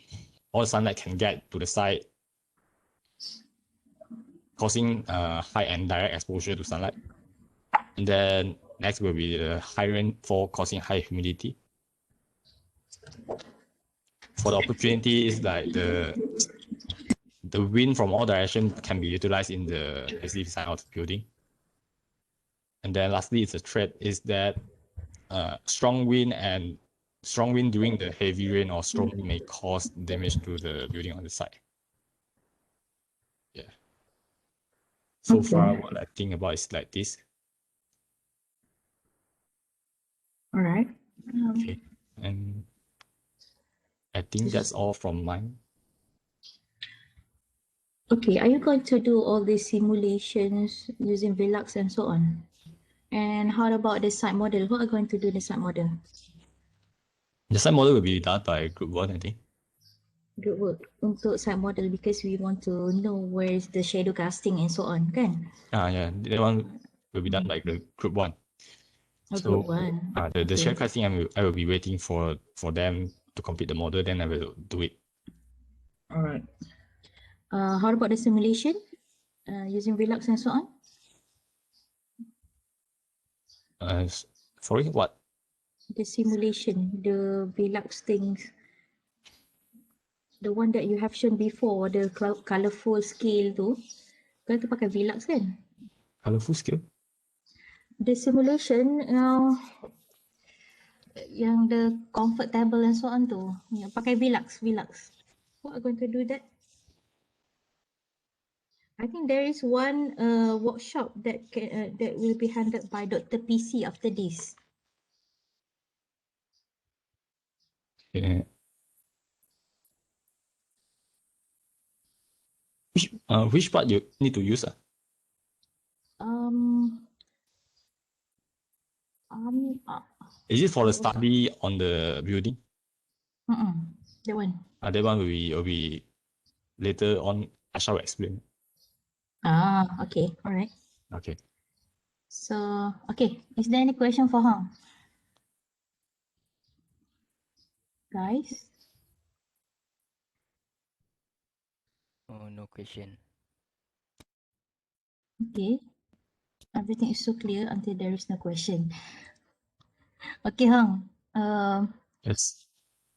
Speaker 8: all sunlight can get to the site, causing high and direct exposure to sunlight. And then next will be the high rainfall causing high humidity. For the opportunity is like the wind from all directions can be utilized in the passive side of the building. And then lastly, it's a threat is that strong wind during the heavy rain or storm may cause damage to the building on the site. Yeah. So far, what I think about is like this.
Speaker 1: All right.
Speaker 8: Okay. And I think that's all from mine.
Speaker 1: Okay, are you going to do all these simulations using Velux and so on? And how about the site model? Who are going to do the site model?
Speaker 8: The site model will be done by group 1, I think.
Speaker 1: Group work untuk site model because we want to know where is the shadow casting and so on, kan?
Speaker 8: Yeah, that one will be done by the group 1.
Speaker 1: Oh,
Speaker 8: So
Speaker 1: group 1.
Speaker 8: the shadow casting, I will be waiting for them to complete the model, then I will do it.
Speaker 1: All right. How about the simulation using Velux and so on?
Speaker 8: Sorry, what?
Speaker 1: The simulation, the Velux things, the one that you have shown before, the colorful scale tu, kau tu pakai Velux kan?
Speaker 8: Colorful scale?
Speaker 1: The simulation yang the comfort table and so on tu, yang pakai Velux. What are going to do that? I think there is one workshop that will be handled by Dr. PC after this.
Speaker 8: Yeah. Which part you need to use? Is it for the study on the building?
Speaker 1: That one.
Speaker 8: That one will be later on. I shall explain.
Speaker 1: Okay, all right.
Speaker 8: Okay.
Speaker 1: So, okay, is there any question for her? Guys?
Speaker 4: Oh, no question.
Speaker 1: Okay. Everything is so clear until there is no question. Okay, Hang.
Speaker 8: Yes.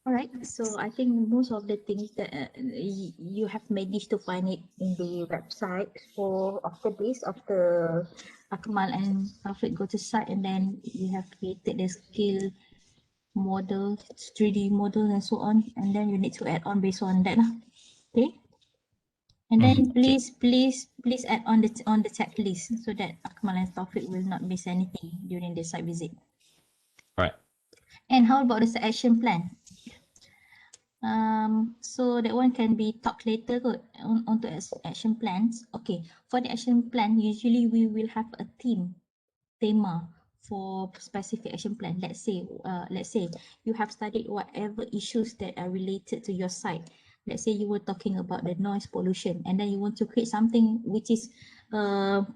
Speaker 1: All right. So I think most of the things that you have managed to find it in the website. For after this, after Akmal and Taufik go to site, and then you have created the skill model, 3D model, and so on. And then you need to add on based on that. Okay. And then please add on the checklist so that Akmal and Taufik will not miss anything during the site visit.
Speaker 8: Right.
Speaker 1: And how about the action plan? So that one can be talked later onto action plans. Okay, for the action plan, usually we will have a thema for specific action plan. Let's say you have studied whatever issues that are related to your site. Let's say you were talking about the noise pollution, and then you want to create something which is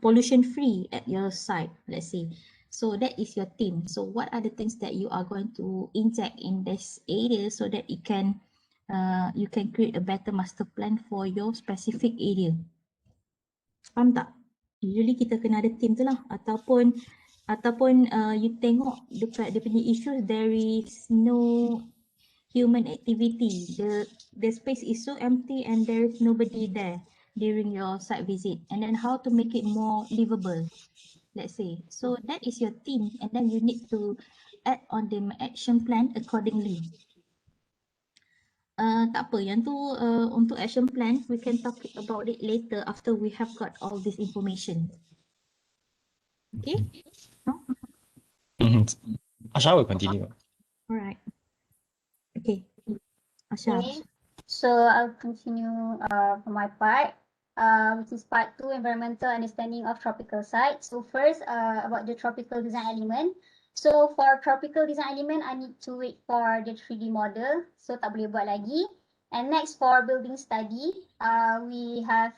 Speaker 1: pollution free at your site, let's say. So that is your team. So what are the things that you are going to inject in this area so that it can you can create a better master plan for your specific area. Faham tak? Usually kita kena ada team tu lah. Ataupun you tengok dekat dia punya issues, there is no human activity. The space is so empty and there is nobody there during your site visit. And then how to make it more livable, let's say. So that is your team, and then you need to add on the action plan accordingly. Tak apa, yang tu untuk action plan, we can talk about it later after we have got all this information. Okay?
Speaker 8: Asha will continue.
Speaker 1: Alright. Okay. Asha.
Speaker 7: Okay. So I'll continue for my part, which is part 2, environmental understanding of tropical sites. So first, about the tropical design element. So for tropical design element, I need to wait for the 3D model. So tak boleh buat lagi. And next for building study, we have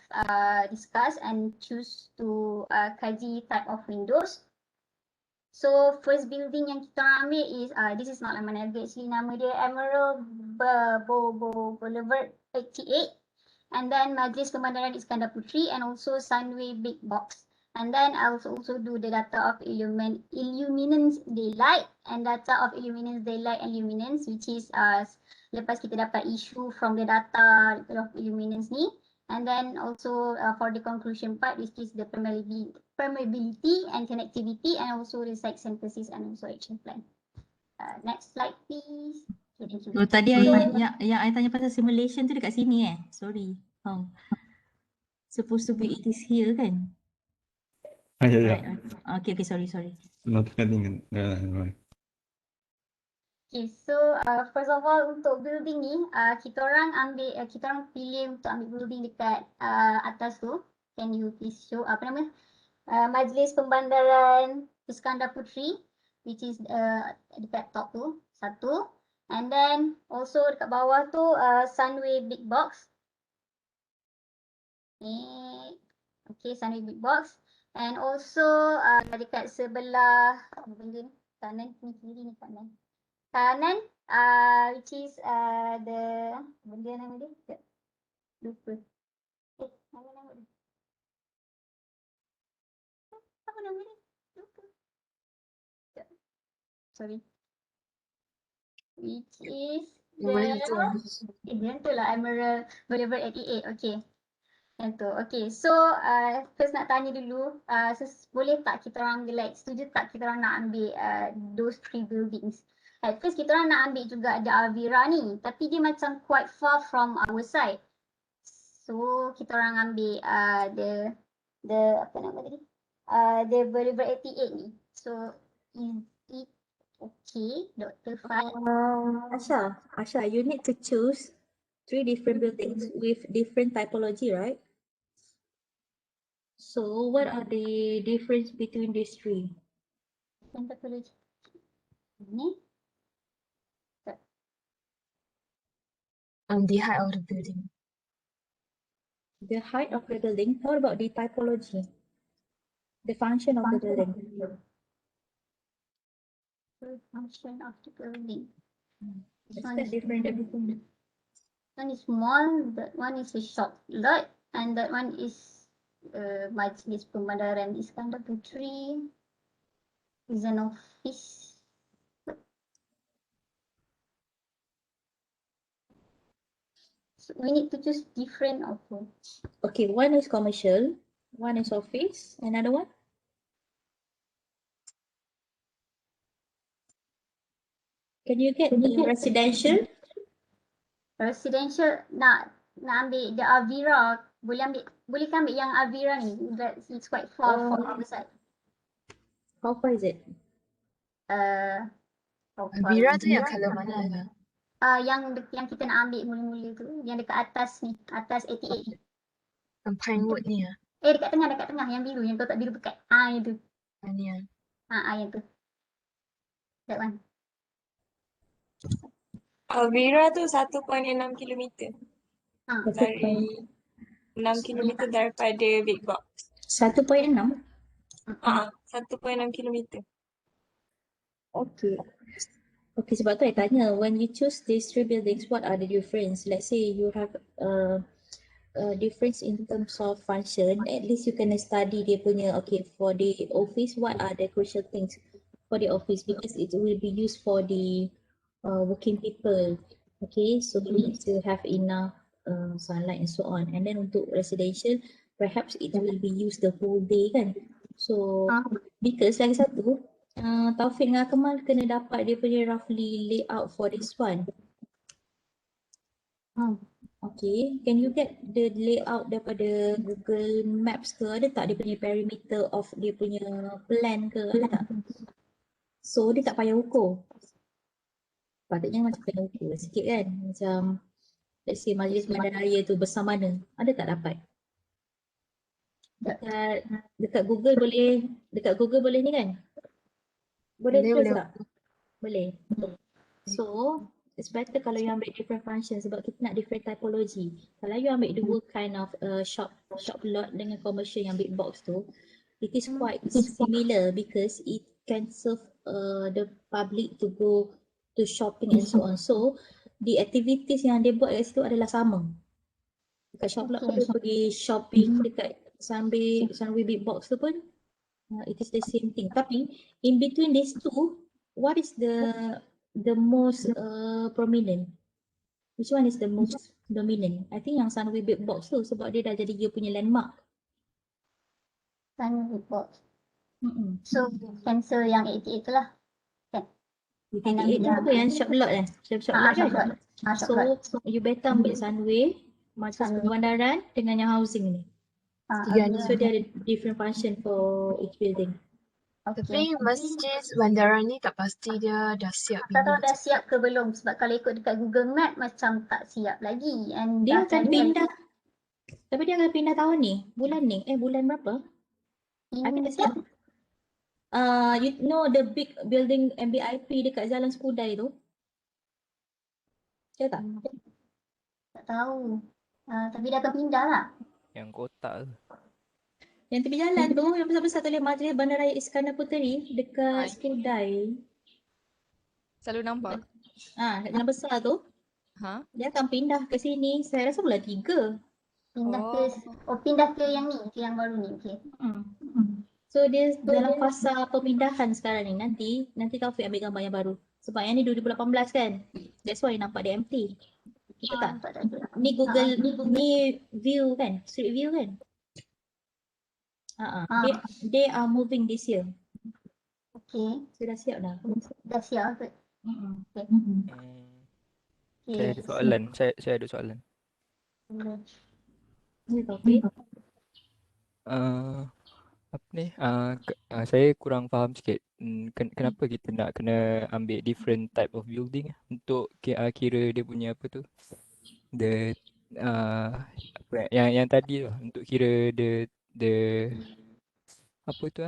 Speaker 7: discussed and choose to kaji type of windows. So first building yang kita ambil is, this is not Laman Nugget actually, nama dia Emerald Boulevard 88. And then Majlis Pemandangan Iskandar Puteri and also Sunway Big Box. And then I also do the data of illuminance daylight and data of illuminance daylight and luminance, which is lepas kita dapat issue from the data of illuminance ni. And then also for the conclusion part, which is the permeability and connectivity and also the site synthesis and also action plan. Next slide please. Okay, thank you.
Speaker 1: Oh, tadi yang I tanya pasal simulation tu dekat sini Sorry. Supposed to be it is here kan?
Speaker 8: Yeah.
Speaker 1: Okay, sorry.
Speaker 8: Not getting
Speaker 7: Okay, so first of all untuk building ni, kita orang pilih untuk ambil building dekat atas tu. Can you please show apa nama? Majlis Pembandaran Iskandar Puteri, which is dekat top tu, satu. And then also dekat bawah tu Sunway Big Box. Okay, Sunway Big Box. And also dekat sebelah kanan ni, kiri ni kanan. Kanan which is the benda nama dia. Lupa. Nama dia. Apa nama dia? Lupa. Sorry. Which is yang tu lah Emerald Boulevard 88. Okay. Yang tu. Okay. So first nak tanya dulu, boleh tak kita orang setuju tak kita orang nak ambil those 3 buildings? At first kita orang nak ambil juga ada Avira ni, tapi dia macam quite far from our side. So kita orang ambil the apa nama tadi? The Boulevard 88 ni. So is it okay, Dr. Fad?
Speaker 1: Asha, you need to choose 3 different buildings with different typology, right? So what are the difference between these 3?
Speaker 7: Different typology. Ni?
Speaker 6: The height of the building.
Speaker 1: The height of the building. What about the typology? The function of the building.
Speaker 7: The function of the building. This
Speaker 1: Is
Speaker 7: one
Speaker 1: that
Speaker 7: is
Speaker 1: different?
Speaker 7: one is small, that one is a shop lot, and that one is Majlis Pemandaran Iskandar Puteri. Is an office. So we need to choose different approach.
Speaker 1: Okay, one is commercial, one is office, another one? Can you get the residential?
Speaker 7: Residential nak ambil the Avira, boleh kan ambil yang Avira ni, that it's quite far from our side.
Speaker 1: How far is it?
Speaker 6: Avira tu yang colour mana?
Speaker 7: Yang kita nak ambil mula-mula tu, yang dekat atas ni, atas 88.
Speaker 6: Yang Pinewood ni
Speaker 7: Dekat tengah yang biru, yang kotak biru pekat. Yang tu.
Speaker 6: Ni
Speaker 7: Yang tu. That one.
Speaker 5: Avira tu 1.6 km. Dari 6 km daripada Big Box.
Speaker 1: 1.6?
Speaker 5: 1.6 km.
Speaker 1: Okay. Okay, sebab tu I tanya, when you choose these three buildings, what are the difference? Let's say you have a difference in terms of function, at least you can study dia punya, okay, for the office, what are the crucial things for the office, because it will be used for the working people. Okay, so you need to have enough sunlight and so on. And then untuk residential, perhaps it will be used the whole day kan. So because lagi satu, Taufik dengan Kamal kena dapat dia punya roughly layout for this one. Okay, can you get the layout daripada Google Maps ke? Ada tak dia punya perimeter of dia punya plan ke? Ada tak? So dia tak payah ukur. Patutnya macam kena ukur sikit kan. Macam let's say majlis bandaraya tu besar mana? Ada tak dapat? Dekat Google boleh ni kan? Boleh terus tak? Boleh. So, it's better kalau you ambil different function sebab kita nak different typology. Kalau you ambil dua kind of shop lot dengan commercial yang big box tu, it is quite similar because it can serve the public to go to shopping and so on. So, the activities yang dia buat kat situ adalah sama. Dekat shop lot pun dia pergi shopping, dekat Sunway big box tu pun it is the same thing. Tapi in between these two, what is the most prominent? Which one is the most dominant? I think yang Sunway big box tu sebab dia dah jadi dia punya landmark.
Speaker 7: Sunway big box. So cancel yang 88 tu lah. Kan?
Speaker 1: 88 tu apa yang shop lot kan? Shop lot kan? So you better ambil Sunway, Majlis Perbandaran dengan yang housing ni. So dia ada different function for each building.
Speaker 6: Tapi masjid bandaran ni tak pasti dia dah siap.
Speaker 7: Tak tahu dah siap ke belum sebab kalau ikut dekat Google Map macam tak siap lagi. And
Speaker 1: Dia akan pindah. Tapi dia akan pindah tahun ni. Bulan ni. Bulan berapa? I think dah siap. You know the big building MBIP dekat Jalan Skudai tu? Tahu tak?
Speaker 7: Tak tahu. Tapi dia akan pindah lah.
Speaker 4: Yang kotak tu.
Speaker 1: Yang tepi jalan tu, yang besar-besar tu, Majlis Bandaraya Iskandar Puteri dekat Skudai.
Speaker 9: Selalu nampak.
Speaker 1: Kat jalan besar tu. Dia akan pindah ke sini. Saya rasa bulan 3.
Speaker 7: Pindah ke yang ni, ke yang baru ni. Okay.
Speaker 1: So dia dalam fasa pemindahan sekarang ni. Nanti Taufik ambil gambar yang baru. Sebab yang ni 2018 kan. That's why nampak dia empty. Betul tak? Ni Google, ni view kan? Street view kan? They are moving this year.
Speaker 7: Okay.
Speaker 1: So dah siap dah.
Speaker 7: Dah siap ke?
Speaker 4: Saya ada soalan. Saya ada soalan. Apa ni? Saya kurang faham sikit. Kenapa kita nak kena ambil different type of building untuk kira dia punya apa tu? Apa yang tadi tu untuk kira the apa tu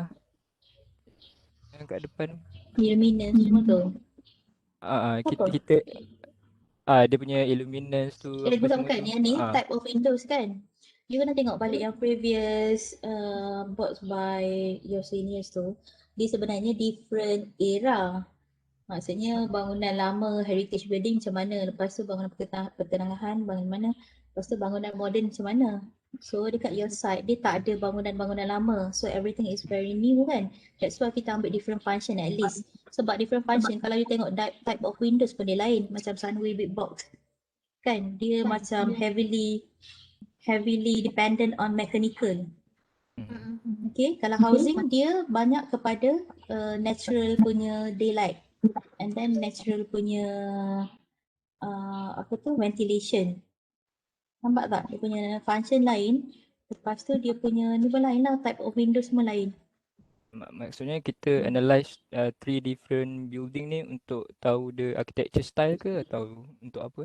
Speaker 4: yang kat depan
Speaker 1: luminance semua tu.
Speaker 4: kita dia punya illuminance tu apa semua
Speaker 1: bukan
Speaker 4: tu.
Speaker 1: Yang ni type of windows kan. You kena tengok balik yang previous bought by your seniors tu. Dia sebenarnya different era. Maksudnya bangunan lama heritage building macam mana, lepas tu bangunan pertengahan bangunan mana, lepas tu bangunan moden macam mana. So dekat your side dia tak ada bangunan-bangunan lama, so everything is very new kan. That's why kita ambil different function at least. Sebab different function kalau you tengok type of windows pun dia lain. Macam Sunway big box kan, dia macam heavily dependent on mechanical. Okay, kalau housing dia banyak kepada natural punya daylight. And then natural punya ventilation. Nampak tak? Dia punya function lain. Lepas tu dia punya ni pun lain lah. Type of window semua lain.
Speaker 4: Maksudnya kita analyse 3 different building ni untuk tahu the architecture style ke atau untuk apa?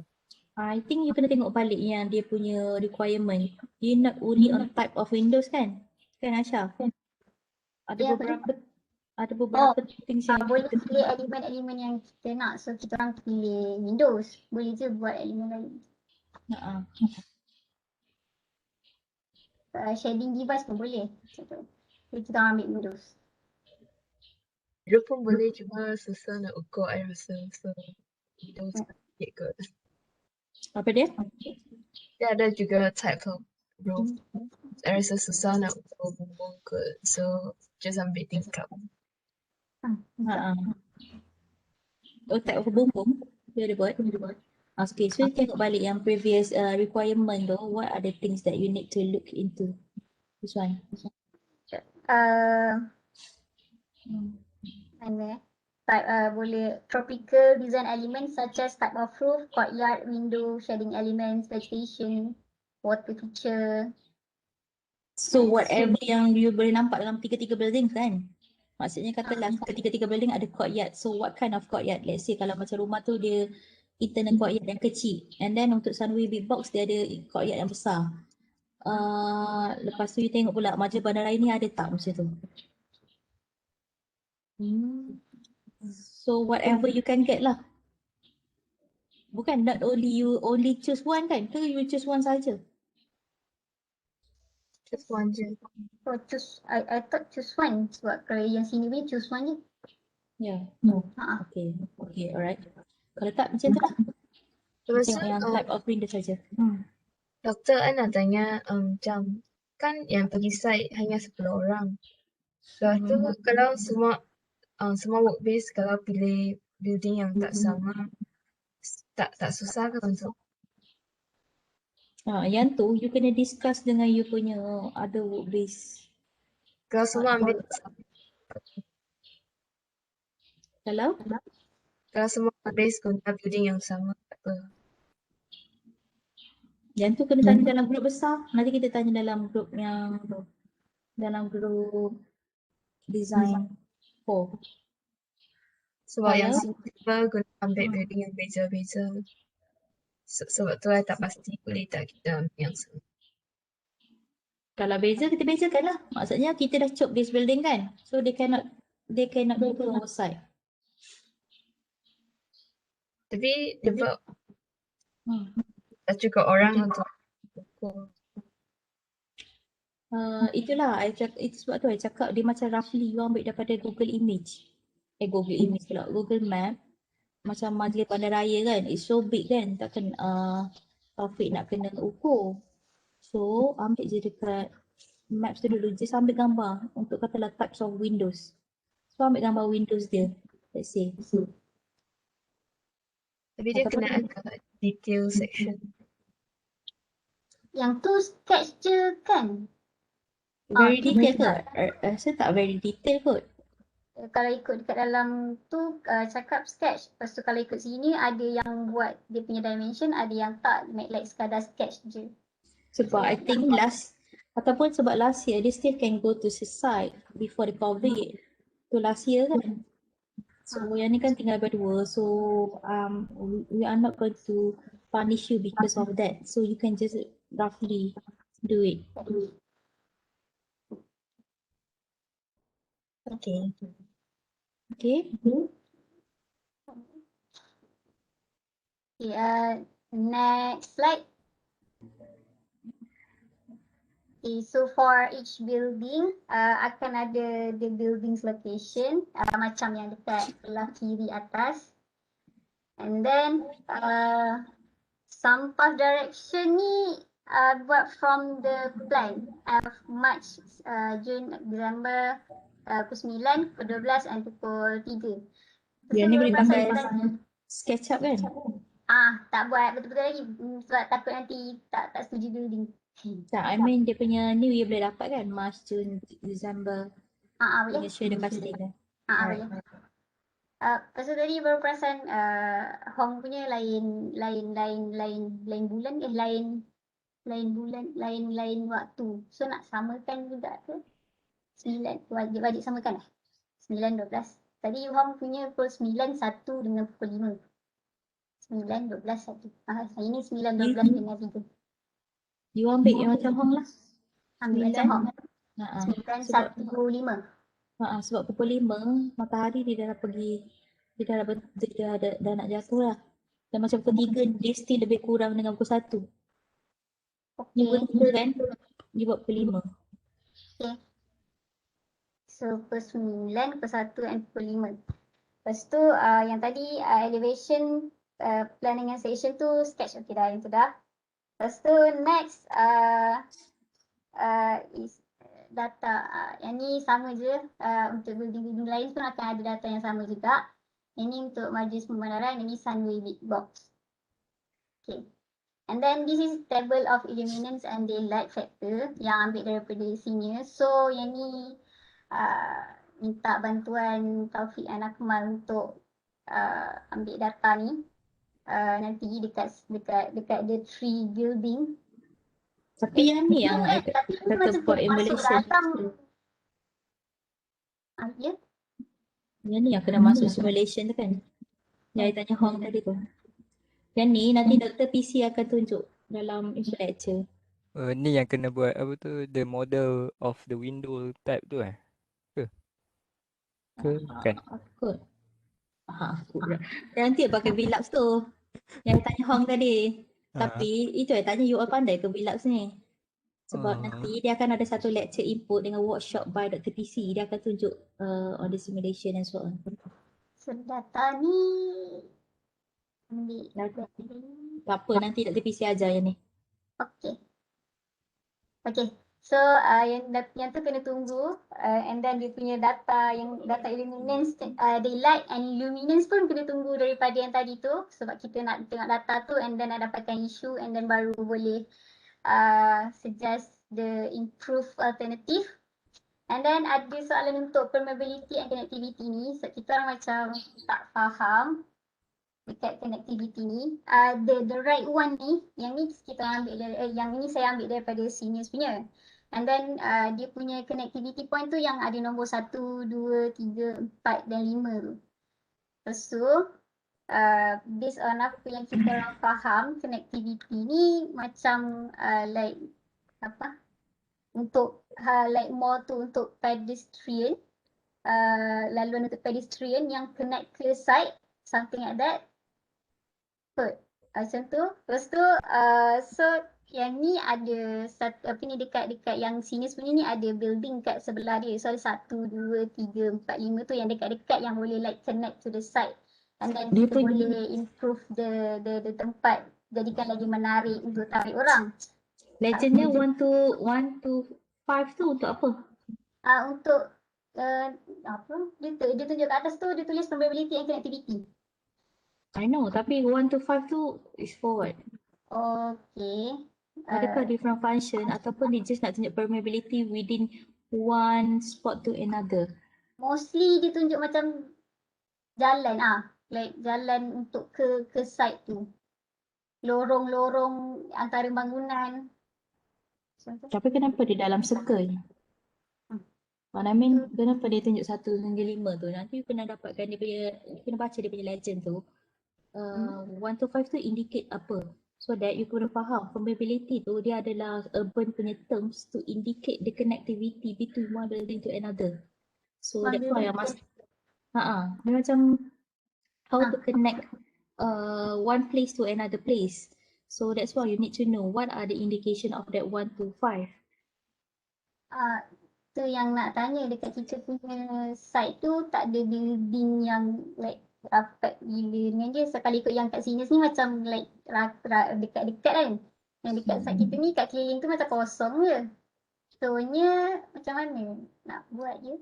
Speaker 1: I think you kena tengok balik yang dia punya requirement. Dia not only on type of windows kan? Kan Asha? Ada beberapa things yang
Speaker 7: boleh pilih elemen-elemen yang kita nak. So kita orang pilih Windows. Boleh je buat elemen lain. Shading device pun boleh. So kita orang ambil Windows.
Speaker 6: Dia pun boleh, cuma susah nak ukur I rasa. So, kita sikit kot.
Speaker 1: Apa dia?
Speaker 6: Dia ada juga type of roof. I rasa susah nak ukur bumbung kot. So, just ambil tingkap.
Speaker 1: Oh, type of bumbung dia ada buat. Okay, so you tengok balik yang previous requirement tu, what are the things that you need to look into? This one.
Speaker 7: Mana type boleh tropical design elements such as type of roof, courtyard, window, shading elements, vegetation, water feature.
Speaker 1: So whatever yang you boleh nampak dalam tiga-tiga building kan? Maksudnya katalah ketiga-tiga building ada courtyard. So what kind of courtyard? Let's say kalau macam rumah tu dia internal courtyard yang kecil. And then untuk Sunway Big Box dia ada courtyard yang besar. Lepas tu you tengok pula Maja Bandaraya ni ada tak macam tu? So whatever you can get lah. Bukan not only you only choose one kan? Ke you choose one saja?
Speaker 6: Just one je.
Speaker 7: Oh, choose, I thought choose one. Sebab kalau yang sini ni choose one je.
Speaker 1: Yeah.
Speaker 7: Ha.
Speaker 1: Okay. Okay, alright. Kalau tak macam tu lah.
Speaker 6: Lepas tu,
Speaker 1: Tengok yang type of window saja.
Speaker 6: doktor I nak tanya macam kan yang pergi site hanya 10 orang. Lepas tu kalau semua work-based kalau pilih building yang tak sama, tak susah ke untuk
Speaker 1: Yang tu you kena discuss dengan you punya other work base.
Speaker 6: kalau semua ambil kalau semua work-based guna building yang sama, tak apa.
Speaker 1: Yang tu kena tanya dalam grup besar. Nanti kita tanya dalam grup yang dalam grup design 4.
Speaker 6: Sebab yang
Speaker 1: Kalau-
Speaker 6: simple guna ambil building yang beza-beza. Sebab tu I tak pasti boleh tak kita ambil yang sama.
Speaker 1: Kalau beza kita bezakan lah. Maksudnya kita dah chop this building kan. So they cannot go to our side.
Speaker 6: Tapi sebab tak cukup orang untuk ukur.
Speaker 1: Itulah itu sebab tu I cakap dia macam roughly you ambil daripada Google Image. Google Image pula, Google Map. Macam Majlis Bandaraya kan, it's so big kan, takkan Taufik nak kena ukur. So ambil je dekat maps tu dulu, just ambil gambar untuk katalah types of windows. So ambil gambar windows dia, let's say.
Speaker 6: Tapi dia kena ada detail section.
Speaker 7: Yang tu sketch je kan?
Speaker 1: Very detail ke? Rasa tak very detail kot.
Speaker 7: Kalau ikut dekat dalam tu cakap sketch. Lepas tu kalau ikut sini ada yang buat dia punya dimension, ada yang tak, like sekadar sketch je.
Speaker 1: Sebab I think ataupun sebab last year dia still can go to the site before the COVID. Tu last year kan. So yang ni kan tinggal berdua. So we are not going to punish you because of that. So you can just roughly do it.
Speaker 6: Okay.
Speaker 1: Okay.
Speaker 7: Okay, next slide. Okay, so for each building akan ada the building's location macam yang dekat sebelah kiri atas. And then sampah direction ni buat from the plan March, June, December pukul 9, pukul 12 dan pukul 3.
Speaker 1: Yang ni boleh pakai SketchUp kan?
Speaker 7: Tak buat betul-betul lagi sebab takut nanti tak setuju building.
Speaker 1: Tak, I mean dia punya ni you boleh dapat kan? March, June, December.
Speaker 7: Boleh.
Speaker 1: Share dekat sini kan?
Speaker 7: Boleh. Lepas tu tadi baru perasan Hong punya lain bulan lain waktu. So nak samakan juga ke? 9 wajib samakan lah. 9, 12. Tadi Hong punya pukul 9, 1 dengan pukul 5. 9, 12, 1. Hari ni 9, 12 dengan 3.
Speaker 1: You ambil yang macam Hong lah.
Speaker 7: Ambil macam Hong. 9, 1, 5.
Speaker 1: Sebab pukul 5 matahari dia dah pergi, dia dah nak jatuh lah. Dan macam pukul 3 dia still lebih kurang dengan pukul 1. Ni pukul 3 kan? Dia buat pukul 5.
Speaker 7: Okay. So
Speaker 10: So pukul 9, pukul 1 dan pukul 5. Lepas tu yang tadi elevation, planning and station tu sketch okey dah, yang tu dah. Lepas tu next is data. Yang ni sama je, untuk building-building lain pun akan ada data yang sama juga. Yang ni untuk majlis pembenaran, yang ni Sunway Big Box. Okay. And then this is table of illuminance and daylight factor yang ambil daripada senior. So yang ni minta bantuan Taufik dan Akmal untuk ambil data ni. Nanti dekat the tree building.
Speaker 1: Tapi yang ni yang
Speaker 10: tapi ni
Speaker 1: kata
Speaker 10: macam
Speaker 1: for
Speaker 10: kena masuk
Speaker 1: emulation.
Speaker 10: dalam. Ya?
Speaker 1: Yang ni yang kena masuk simulation tu kan? Yang I tanya Hong tadi tu. Yang ni nanti Dr. PC akan tunjuk dalam info lecture.
Speaker 4: Ni yang kena buat apa tu, the model of the window type tu Ke? Bukan?
Speaker 1: Kot. Nanti pakai VLAX tu. Yang I tanya Hong tadi. Tapi itu I tanya you all pandai ke VLAX ni? Sebab nanti dia akan ada satu lecture input dengan workshop by Dr. PC. Dia akan tunjuk on the simulation and so on.
Speaker 10: So data ni ambil.
Speaker 1: Tak apa, nanti Dr. PC ajar yang ni.
Speaker 10: Okay. Okay. So yang tu kena tunggu, and then dia punya data illuminance, daylight and luminance pun kena tunggu daripada yang tadi tu, sebab kita nak tengok data tu and then nak dapatkan isu and then baru boleh suggest the improved alternative. And then ada soalan untuk permeability and connectivity ni, so kita orang macam tak faham dekat connectivity ni. The right one ni, yang ni kita ambil yang ni saya ambil daripada seniors punya. And then dia punya connectivity point tu yang ada nombor 1, 2, 3, 4 dan 5 tu. Lepas tu based on apa yang kita orang faham, connectivity ni macam like apa? Untuk like more tu untuk pedestrian, laluan untuk pedestrian yang connect ke site, something like that. Macam tu. Lepas tu so yang ni ada satu apa ni dekat yang seniors punya ni ada building kat sebelah dia. So ada 1, 2, 3, 4, 5 tu yang dekat-dekat yang boleh like connect to the site. And then kita boleh improve the tempat, jadikan lagi menarik untuk tarik orang.
Speaker 1: Legendnya 1 to 5 tu untuk apa?
Speaker 10: Untuk apa? Dia tunjuk kat atas tu, dia tulis probability and connectivity.
Speaker 1: I know, tapi 1 to 5 tu is for what?
Speaker 10: Okay.
Speaker 1: Adakah different function ataupun dia just nak tunjuk permeability within one spot to another?
Speaker 10: Mostly dia tunjuk macam jalan like jalan untuk ke site tu. Lorong-lorong antara bangunan.
Speaker 1: Tapi kenapa dia dalam circle? What I mean, kenapa dia tunjuk 1 hingga 5 tu? Nanti you kena dapatkan dia punya, you kena baca dia punya legend tu. 1 to 5 tu indicate apa? So that you kena faham probability tu dia adalah urban punya terms to indicate the connectivity between one building to another. So that's why I must dia macam how to connect one place to another place. So that's why you need to know what are the indication of that 1 to 5.
Speaker 10: Tu yang nak tanya, dekat kita punya site tu tak ada building yang like rapat gila dengan dia. Sekali ikut yang kat sini ni macam like dekat-dekat kan. Yang dekat site kita ni kat keliling tu macam kosong je. So nya macam mana nak buat je?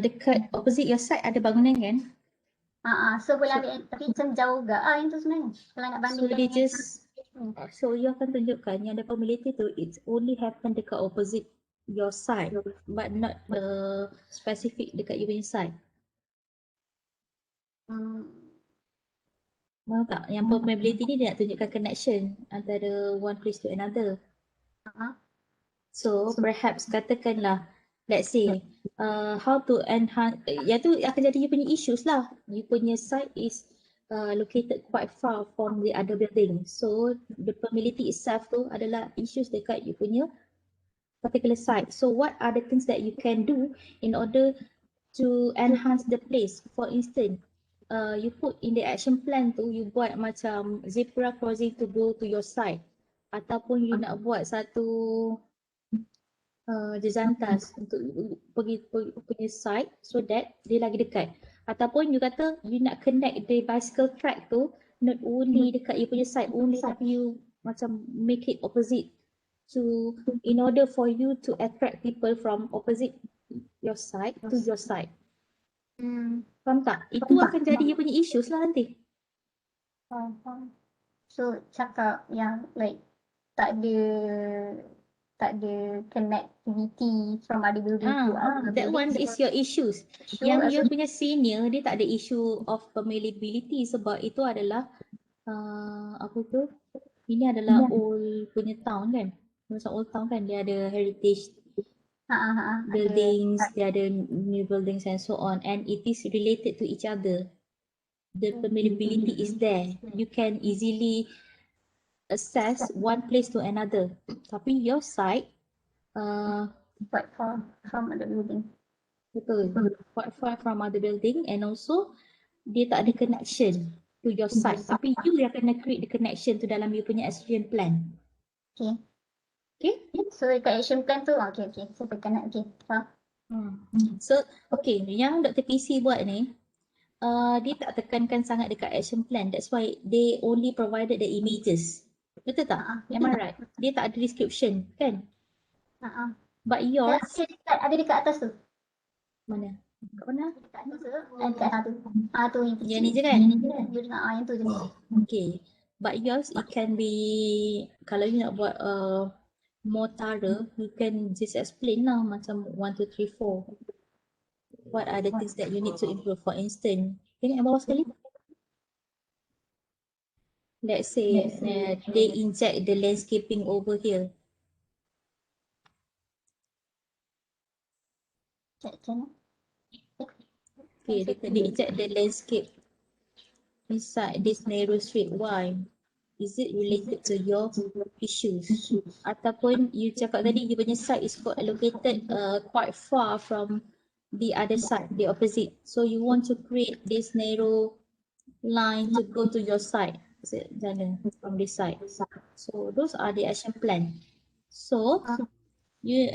Speaker 1: Dekat opposite your site ada bangunan kan?
Speaker 10: So boleh ambil, tapi macam jauh juga yang tu sebenarnya. Kalau nak bandingkan.
Speaker 1: So dia just so you akan tunjukkan yang the probability tu it's only happen dekat opposite your side but not specific dekat you punya side. Mahu tak? Yang probability ni dia nak tunjukkan connection antara one place to another. So perhaps katakanlah, let's say how to enhance, yang tu akan jadi you punya issues lah. You punya site is located quite far from the other building. So the probability itself tu adalah issues dekat you punya particular site. So what are the things that you can do in order to enhance the place? For instance, you put in the action plan tu, you buat macam zebra crossing to go to your site. Ataupun you nak buat satu Jejantas untuk pergi punya site so that dia lagi dekat. Ataupun you kata you nak connect the bicycle track tu not only dekat you punya site only, tapi you macam make it opposite to, in order for you to attract people from opposite your side to your side. Faham tak? Itu akan jadi you punya issues lah nanti.
Speaker 10: Faham. So cakap yang like tak ada connectivity from other building to other
Speaker 1: That one
Speaker 10: building.
Speaker 1: is your issues. Yang you punya senior dia tak ada issue of familiarity sebab itu adalah apa tu? Ini adalah old punya town kan? Macam old town kan, dia ada heritage buildings, dia ada new buildings and so on, and it is related to each other. The familiarity is there. You can easily access one place to another. Tapi your side
Speaker 10: quite far from other building.
Speaker 1: betul, quite far from other building, and also dia tak ada connection to your side. Tapi you yang kena create the connection tu dalam you punya action plan.
Speaker 10: Okay.
Speaker 1: Okay?
Speaker 10: So dekat action plan tu, okay. So tekan okay. Faham.
Speaker 1: So, okay, yang Dr. PC buat ni, dia tak tekankan sangat dekat action plan. That's why they only provided the images. Betul tak? Am I right? Dia tak ada description, kan? But yours,
Speaker 10: Ada dekat atas tu.
Speaker 1: mana? Kat mana?
Speaker 10: Dekat atas tu. Dekat satu. Tu yang kecil.
Speaker 1: Yang ni je kan?
Speaker 10: Yang tu je.
Speaker 1: Okay. But yours, it can be, kalau you nak buat more thorough, you can just explain lah macam 1, 2, 3, 4. What are the things that you need to improve? For instance, tengok yang bawah sekali. Let's say they inject the landscaping over here. Okay, they inject the landscape inside this narrow street. Why? Is it related to your issues? Ataupun you cakap tadi you punya site is located quite far from the other side, the opposite. So you want to create this narrow line to go to your side. Jalan from this side. So those are the action plan. So you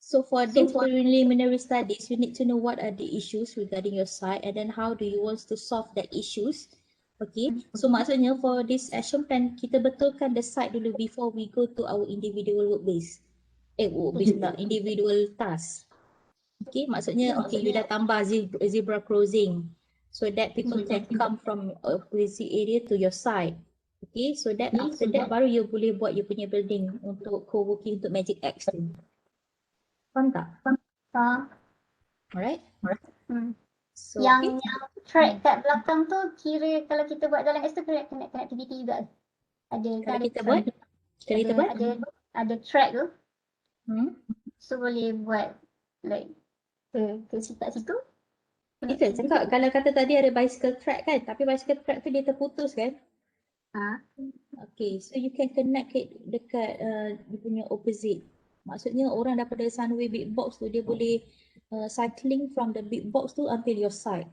Speaker 1: so for this preliminary studies, you need to know what are the issues regarding your site and then how do you want to solve that issues. Okay, so maksudnya for this action plan, kita betulkan the site dulu before we go to our individual work base. Work base pula, individual task. Okay, maksudnya okay, you dah tambah zebra crossing so that people can come from opposite area to your site. Okay, so that after that baru you boleh buat you punya building untuk co-working untuk Magic X tu. Faham tak?
Speaker 10: Faham.
Speaker 1: Alright? So,
Speaker 10: yang track kat belakang tu kira kalau kita buat jalan X tu kena connectivity juga.
Speaker 1: Kalau kita buat
Speaker 10: ada track tu. So boleh buat like ke situ.
Speaker 1: Kita cakap kalau kata tadi ada bicycle track kan, tapi bicycle track tu dia terputus kan? Okay, so you can connect it dekat dia punya opposite. Maksudnya orang daripada Sunway Big Box tu dia boleh cycling from the big box tu until your site.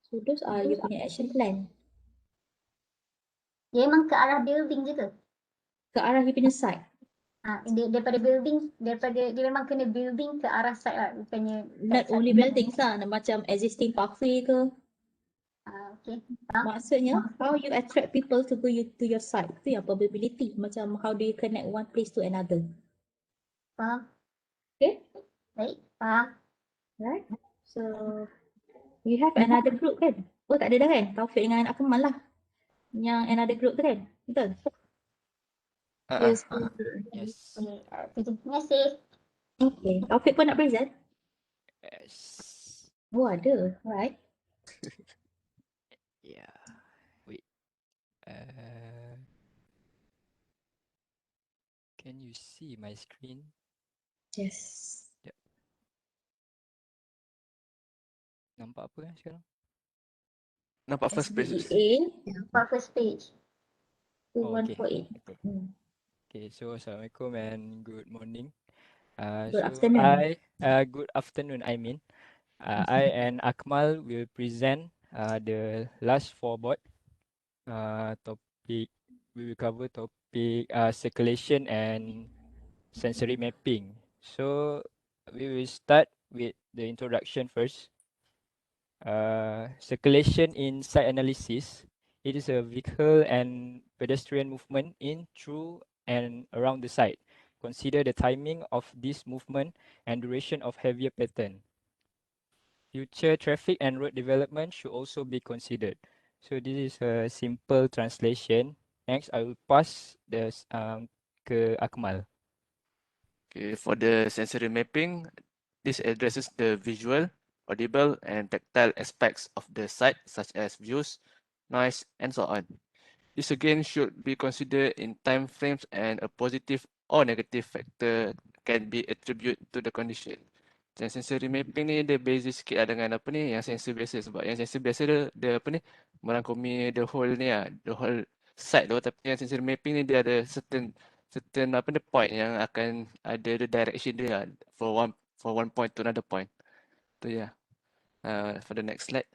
Speaker 1: So those are you punya action plan.
Speaker 10: Dia memang ke arah building je ke?
Speaker 1: Ke arah you punya site.
Speaker 10: Daripada building, dia memang kena building ke arah site lah, bukannya
Speaker 1: not only buildings lah, macam existing pathway ke.
Speaker 10: Okay.
Speaker 1: Maksudnya how you attract people to go to your site, tu yang probability, macam how do you connect one place to another.
Speaker 10: Faham.
Speaker 1: Okay?
Speaker 10: Baik, faham.
Speaker 1: Right? So you have another group kan? Oh tak ada dah kan? Taufik dengan Akmal lah. Yang another group tu kan? Betul?
Speaker 4: Yes.
Speaker 10: Terima kasih.
Speaker 1: Okay. Taufik pun nak present?
Speaker 4: Yes.
Speaker 1: Oh ada. Right.
Speaker 4: Yeah. Wait. Can you see my screen?
Speaker 1: Yes.
Speaker 4: Yep. Nampak apa kan sekarang?
Speaker 11: Nampak first page.
Speaker 10: Nampak first page.
Speaker 1: 2148.
Speaker 4: Okay, so Assalamualaikum and good morning.
Speaker 1: Good afternoon.
Speaker 4: Good afternoon, I mean. I and Akmal will present the last 4 board. Topic, we will cover topic circulation and sensory mapping. So we will start with the introduction first. Circulation in site analysis. It is a vehicle and pedestrian movement in, through, and around the site. Consider the timing of this movement and duration of heavier pattern. Future traffic and road development should also be considered. So this is a simple translation. Next, I will pass ke Akmal.
Speaker 11: Okay, for the sensory mapping, this addresses the visual, audible, and tactile aspects of the site, such as views, noise, and so on. This again should be considered in time frames, and a positive or negative factor can be attributed to the condition. Yang sensory mapping ni dia basic sikit lah dengan apa ni, yang sensor biasa, sebab yang sensor biasa dia apa ni, merangkumi the whole ni lah, the whole site tu, tapi yang sensory mapping ni dia ada certain apa ni point yang akan ada the direction dia lah, for one point to another point. Tu ya. For the next slide.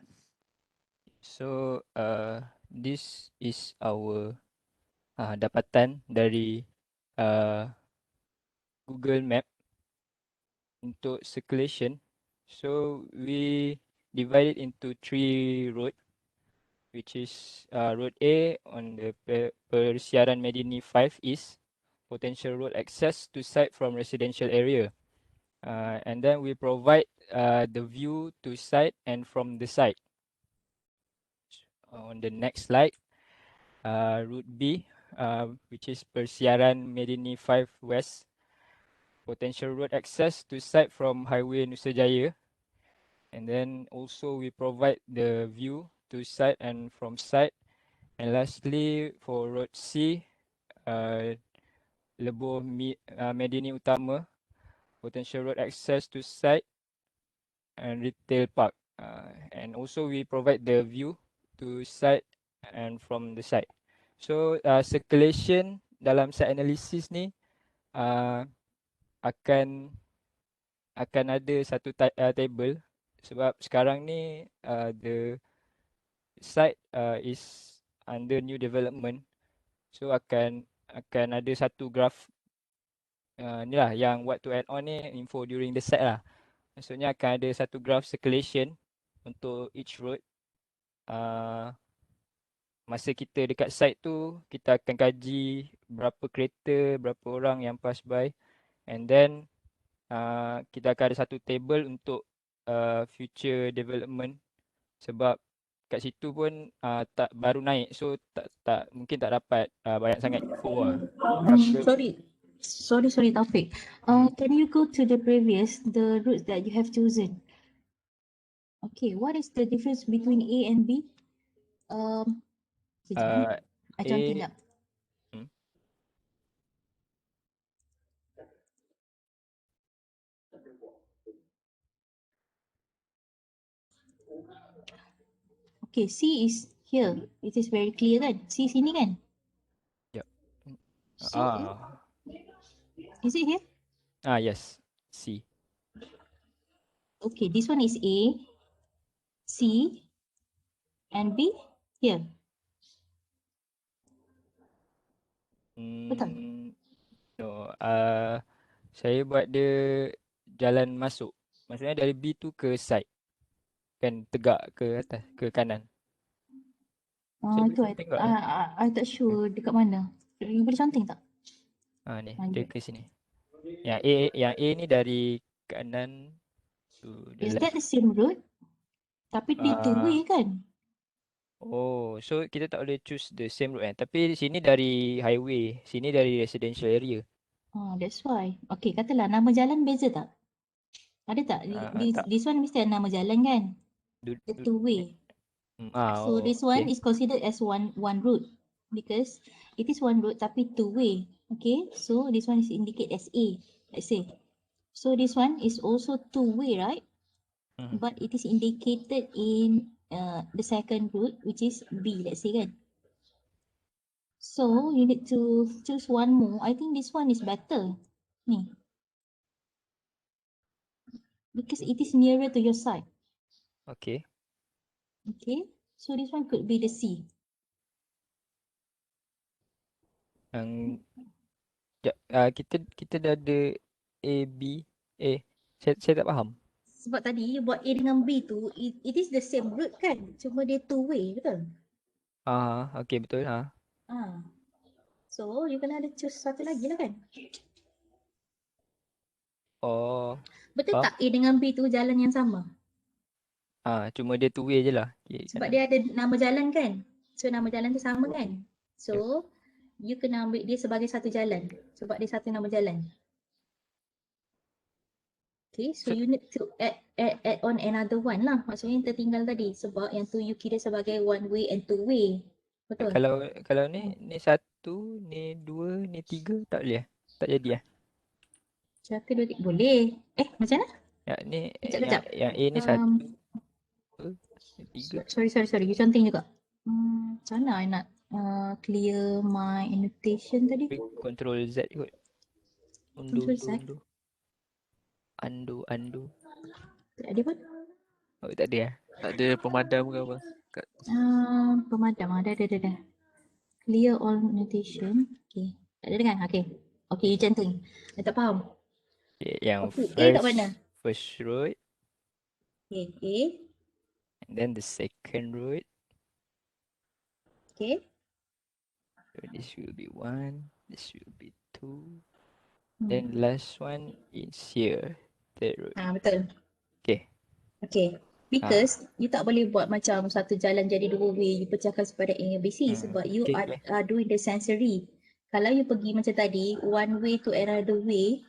Speaker 4: So this is our dapatan dari Google Map untuk circulation. So we divide it into 3 road, which is road A on the Persiaran Medini 5 East, potential road access to site from residential area. And then we provide the view to site and from the site. On the next slide, route B, which is Persiaran Medini 5 West, potential road access to site from Highway Nusa Jaya. And then also we provide the view to site and from site. And lastly, for road C, Lebuh Medini Utama, potential road access to site and retail park. And also we provide the view to site and from the site. So circulation dalam site analysis ni akan ada satu table, sebab sekarang ni the site is under new development. So akan ada satu graph ni lah yang what to add on ni, info during the site lah. Maksudnya akan ada satu graph circulation untuk each road. Masa kita dekat site tu, kita akan kaji berapa kereta, berapa orang yang pass by, and then kita akan ada satu table untuk future development, sebab kat situ pun tak baru naik, so tak mungkin tak dapat banyak sangat info lah.
Speaker 1: Sorry Taufik. Can you go to the previous, the routes that you have chosen? Okay, what is the difference between A and B? Sekejap, I cantik tak? Okay, C is here. It is very clear kan? C sini kan?
Speaker 4: Yep.
Speaker 1: So, is it here?
Speaker 4: Yes, C.
Speaker 1: Okay, this one is A, C, and B here. Betul?
Speaker 4: No, saya buat dia jalan masuk. Maksudnya dari B tu ke side. Kan tegak ke atas, ke kanan.
Speaker 1: Tu I tak sure dekat mana. You boleh cantik tak?
Speaker 4: Ni, dia ke sini. Yang A ni dari kanan to the
Speaker 1: Is
Speaker 4: left.
Speaker 1: that the same road? Tapi dia two-way kan?
Speaker 4: Oh, so kita tak boleh choose the same route kan? Tapi sini dari highway, sini dari residential area.
Speaker 1: That's why. Okay, katalah nama jalan beza tak? Ada tak? This one mesti ada nama jalan kan? The two-way. So this one is considered as one route because it is one route tapi two-way. Okay, so this one is indicated as A. Let's say. So this one is also two-way, right? But it is indicated in the second route, which is B. Let's say kan. So you need to choose one more. I think this one is better. Ni. Because it is nearer to your side.
Speaker 4: Okay.
Speaker 1: Okay. So this one could be the C.
Speaker 4: Sekejap, kita dah ada A, B, saya tak faham.
Speaker 1: Sebab tadi you buat A dengan B tu, it is the same route kan? Cuma dia two way, betul?
Speaker 4: Okay, betul.
Speaker 1: So, you kena ada choose satu lagi lah kan?
Speaker 4: Oh,
Speaker 1: Betul
Speaker 4: faham.
Speaker 1: tak A dengan B tu jalan yang sama?
Speaker 4: Cuma dia two way je lah. Okay,
Speaker 1: Sebab dia ada nama jalan kan? So, nama jalan tu sama kan? So, you kena ambil dia sebagai satu jalan. Sebab dia satu nama jalan. Okay, so you need to add on another one lah. Maksudnya yang tertinggal tadi. Sebab yang tu you kira sebagai one way and two way. Betul?
Speaker 4: Kalau ni satu, ni dua, ni tiga, tak boleh? Tak jadi eh?
Speaker 1: Satu, dua, tiga. Boleh. Macam mana?
Speaker 4: Yang ni,
Speaker 1: Kejap.
Speaker 4: yang A ni satu, dua, tiga.
Speaker 1: Sorry. You counting juga. Macam mana I nak clear my annotation tadi?
Speaker 4: Control Z kot.
Speaker 1: Control Z.
Speaker 4: Undo.
Speaker 1: Tak ada pun.
Speaker 4: Oh, tak ada eh?
Speaker 11: Tak ada pemadam ke apa?
Speaker 1: Pemadam. Ada. Clear all annotation. Okay. Tak ada kan? Okay, you canting. I tak faham.
Speaker 4: Okay, yang
Speaker 1: A kat mana?
Speaker 4: first road.
Speaker 1: Okay, A.
Speaker 4: And then the second road.
Speaker 1: Okay.
Speaker 4: So this will be 1, this will be 2. Then last one is here. Third road.
Speaker 1: Betul. Okay. Because you tak boleh buat macam satu jalan jadi dua way, you pecahkan kepada A and B, C sebab you are doing the sensory. Kalau you pergi macam tadi, one way to another way,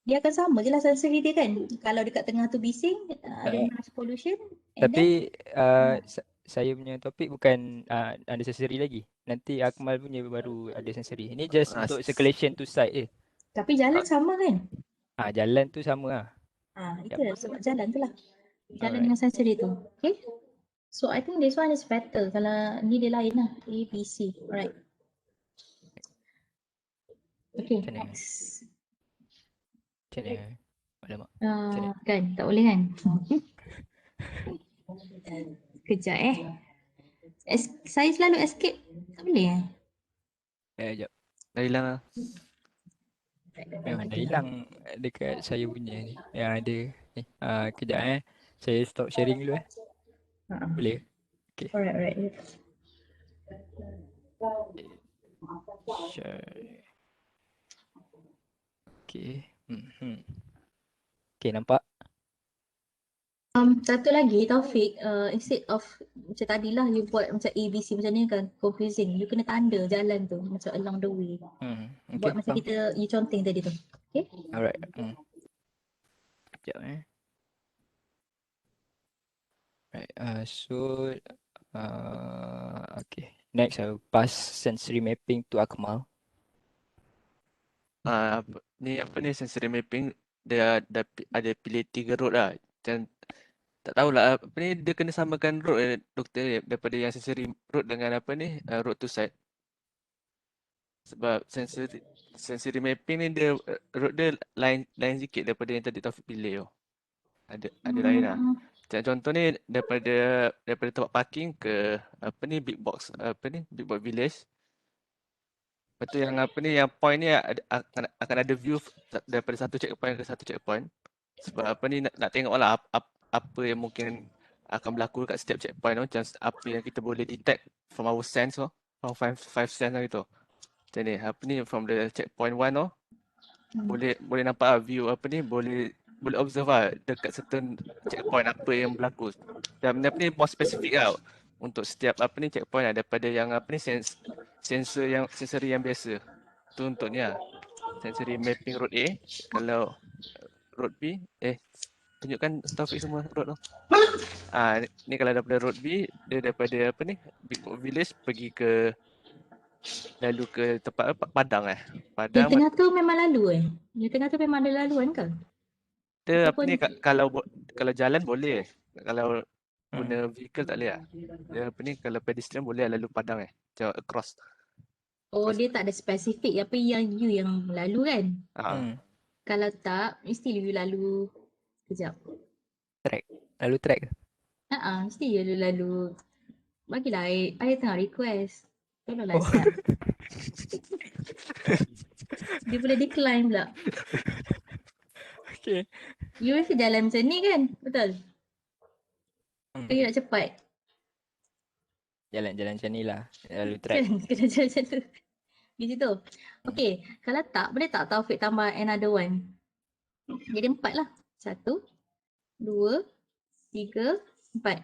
Speaker 1: dia akan sama je lah sensory dia kan. Kalau dekat tengah tu bising, ada noise pollution.
Speaker 4: Tapi saya punya topik bukan unnecessary lagi. Nanti Akmal punya baru ada sensory. Ini just untuk circulation to site je.
Speaker 1: Tapi jalan sama kan?
Speaker 4: Jalan tu sama lah.
Speaker 1: Itu lah sebab jalan tu lah. Jalan dengan sensory tu. Okay. So I think this one is better. Kalau ni dia lain lah. A, B, C. Alright. Okay, next.
Speaker 4: Macam mana? Alamak.
Speaker 1: Kan, tak boleh kan? Kejap saya selalu escape. Tak boleh
Speaker 4: Sekejap.
Speaker 11: Dah hilang lah.
Speaker 4: Memang dah hilang dekat saya punya ni. Yang ada ni. Kejap saya stop sharing dulu Boleh? Okay.
Speaker 1: Alright.
Speaker 4: Share. Okay. Okay, nampak?
Speaker 1: Satu lagi Taufik, instead of macam tadi lah you buat macam A, B, C macam ni kan confusing. You kena tanda jalan tu macam along the way.
Speaker 4: Okay,
Speaker 1: Buat macam you conteng tadi tu. Okay?
Speaker 4: Alright. Sekejap Right. So okay. Next I will pass sensory mapping to Akmal.
Speaker 11: Apa ni sensory mapping, dia ada pilih 3 road lah. Dan tak tahulah apa ni, dia kena samakan road doktor daripada yang sensory road dengan apa ni road to site. Sebab sensory mapping ni dia road dia lain sikit daripada yang tadi Taufik pilih tu. Ada lain lah. Contoh ni daripada tempat parking ke apa ni big box village. Lepas tu yang apa ni, yang point ni akan ada view daripada satu checkpoint ke satu checkpoint. Sebab apa ni nak tengoklah apa yang mungkin akan berlaku kat setiap checkpoint tu, macam apa yang kita boleh detect from our sense tu, from five sense gitu. Macam ni, apa ni from the checkpoint 1 tu, boleh nampak view apa ni, boleh observe lah dekat certain checkpoint apa yang berlaku. Dan apa ni more spesifik lah untuk setiap apa ni checkpoint lah, daripada yang apa ni sensory yang biasa. Tu untuk ni lah. Sensory mapping road A. Kalau road B, tunjukkan Taufik semua road tu. Ni kalau daripada road B, dia daripada apa ni Big Box Village pergi ke lalu ke tempat Padang
Speaker 1: Yang tengah tu memang lalu Yang tengah tu memang ada laluan ke?
Speaker 11: Dia apa ni kalau jalan boleh. Kalau guna vehicle tak boleh lah. Dia apa ni kalau pedestrian boleh lalu Padang macam across.
Speaker 1: Dia tak ada spesifik apa yang you yang lalu kan? Kalau tak, mesti you lalu kejap.
Speaker 4: Lalu track ke?
Speaker 1: Mesti you lalu. Bagilah I tengah request. Tolonglah siap. Dia boleh decline pula.
Speaker 4: Okay.
Speaker 1: You mesti jalan macam ni kan? Betul?
Speaker 4: Hmm.
Speaker 1: You nak cepat?
Speaker 4: Jalan-jalan macam ni lah. Lalu track.
Speaker 1: Kan? Kena jalan macam tu. Macam tu. Okay. Kalau tak, boleh tak Taufik tambah another one? Jadi 4 lah. 1, 2, 3, 4.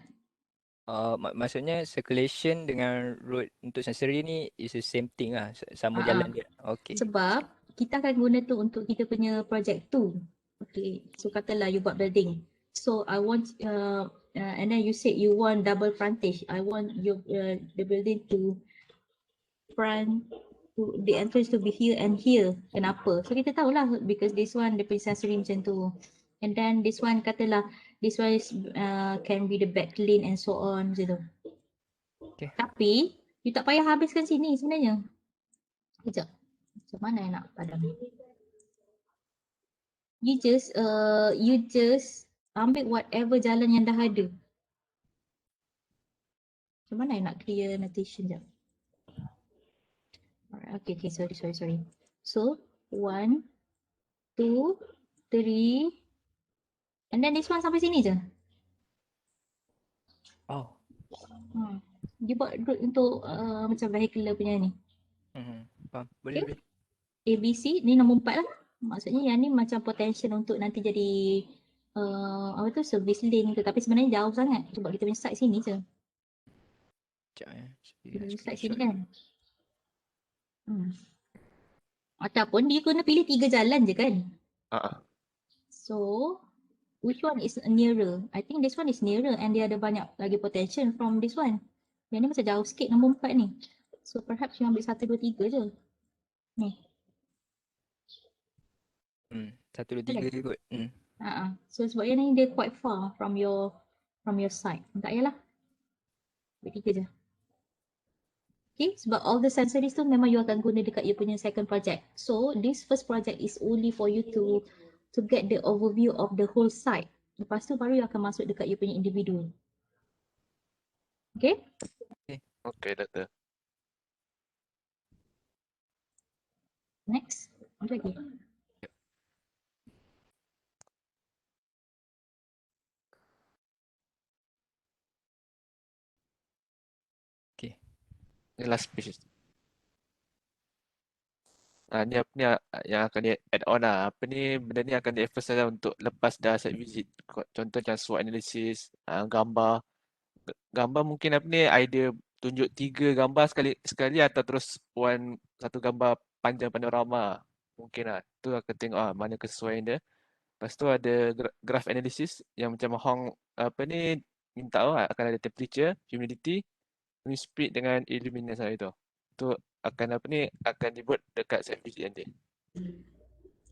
Speaker 4: Maksudnya circulation dengan road untuk sensory ni is the same thing lah. Sama jalan dia. Okay.
Speaker 1: Sebab kita akan guna tu untuk kita punya project tu. Okay. So katalah you buat building. So I want and then you said you want double frontage. I want the building to front to the entrance to be here and here. Kenapa? So kita tahulah because this one dia punya sensory macam tu. And then this one katalah this one is can be the back lane and so on macam tu.
Speaker 4: Okay.
Speaker 1: Tapi you tak payah habiskan sini sebenarnya. Sekejap. Macam mana yang nak padam? You just ambil whatever jalan yang dah ada. Macam mana yang nak clear notation jap? Alright, okay, sorry. So, 1, 2, 3, and then this one sampai sini je.
Speaker 4: Oh.
Speaker 1: Dia buat route untuk macam vehicular punya ni.
Speaker 4: Faham. Boleh.
Speaker 1: Okay. ABC ni nombor 4 lah. Maksudnya yang ni macam potential untuk nanti jadi service lane tu. Tapi sebenarnya jauh sangat. Sebab kita punya site sini je.
Speaker 4: Sekejap
Speaker 1: Kita punya site sini kan. Ataupun dia kena pilih 3 jalan je kan. So which one is nearer? I think this one is nearer and dia ada banyak lagi potential from this one. Yang ni macam jauh sikit nombor 4 ni. So perhaps you ambil 1, 2, 3 je. Ni.
Speaker 4: 1, 2, 3 je kot.
Speaker 1: So sebab yang ni dia quite far from your site. Tak payahlah. Ambil 3 je. Okay, sebab all the sensories tu memang you akan guna dekat you punya second project. So this first project is only for you to get the overview of the whole site. Lepas tu baru you akan masuk dekat you punya individual. Okay?
Speaker 11: Okay, Doktor.
Speaker 1: Next. Apa lagi?
Speaker 4: Okay.
Speaker 11: Ni last page. Ni apa ni yang akan di add on lah. Apa ni benda ni akan di-emphasize lah untuk lepas dah site visit. Contoh macam SWOT analysis, gambar. Gambar mungkin apa ni idea tunjuk 3 gambar sekali atau terus satu gambar panjang panorama. Mungkin lah. Tu akan tengok mana kesesuaian dia. Lepas tu ada graph analysis yang macam Hong apa ni minta akan ada temperature, humidity, wind speed dengan illuminance itu. Tu akan apa ni akan dibuat dekat site visit nanti.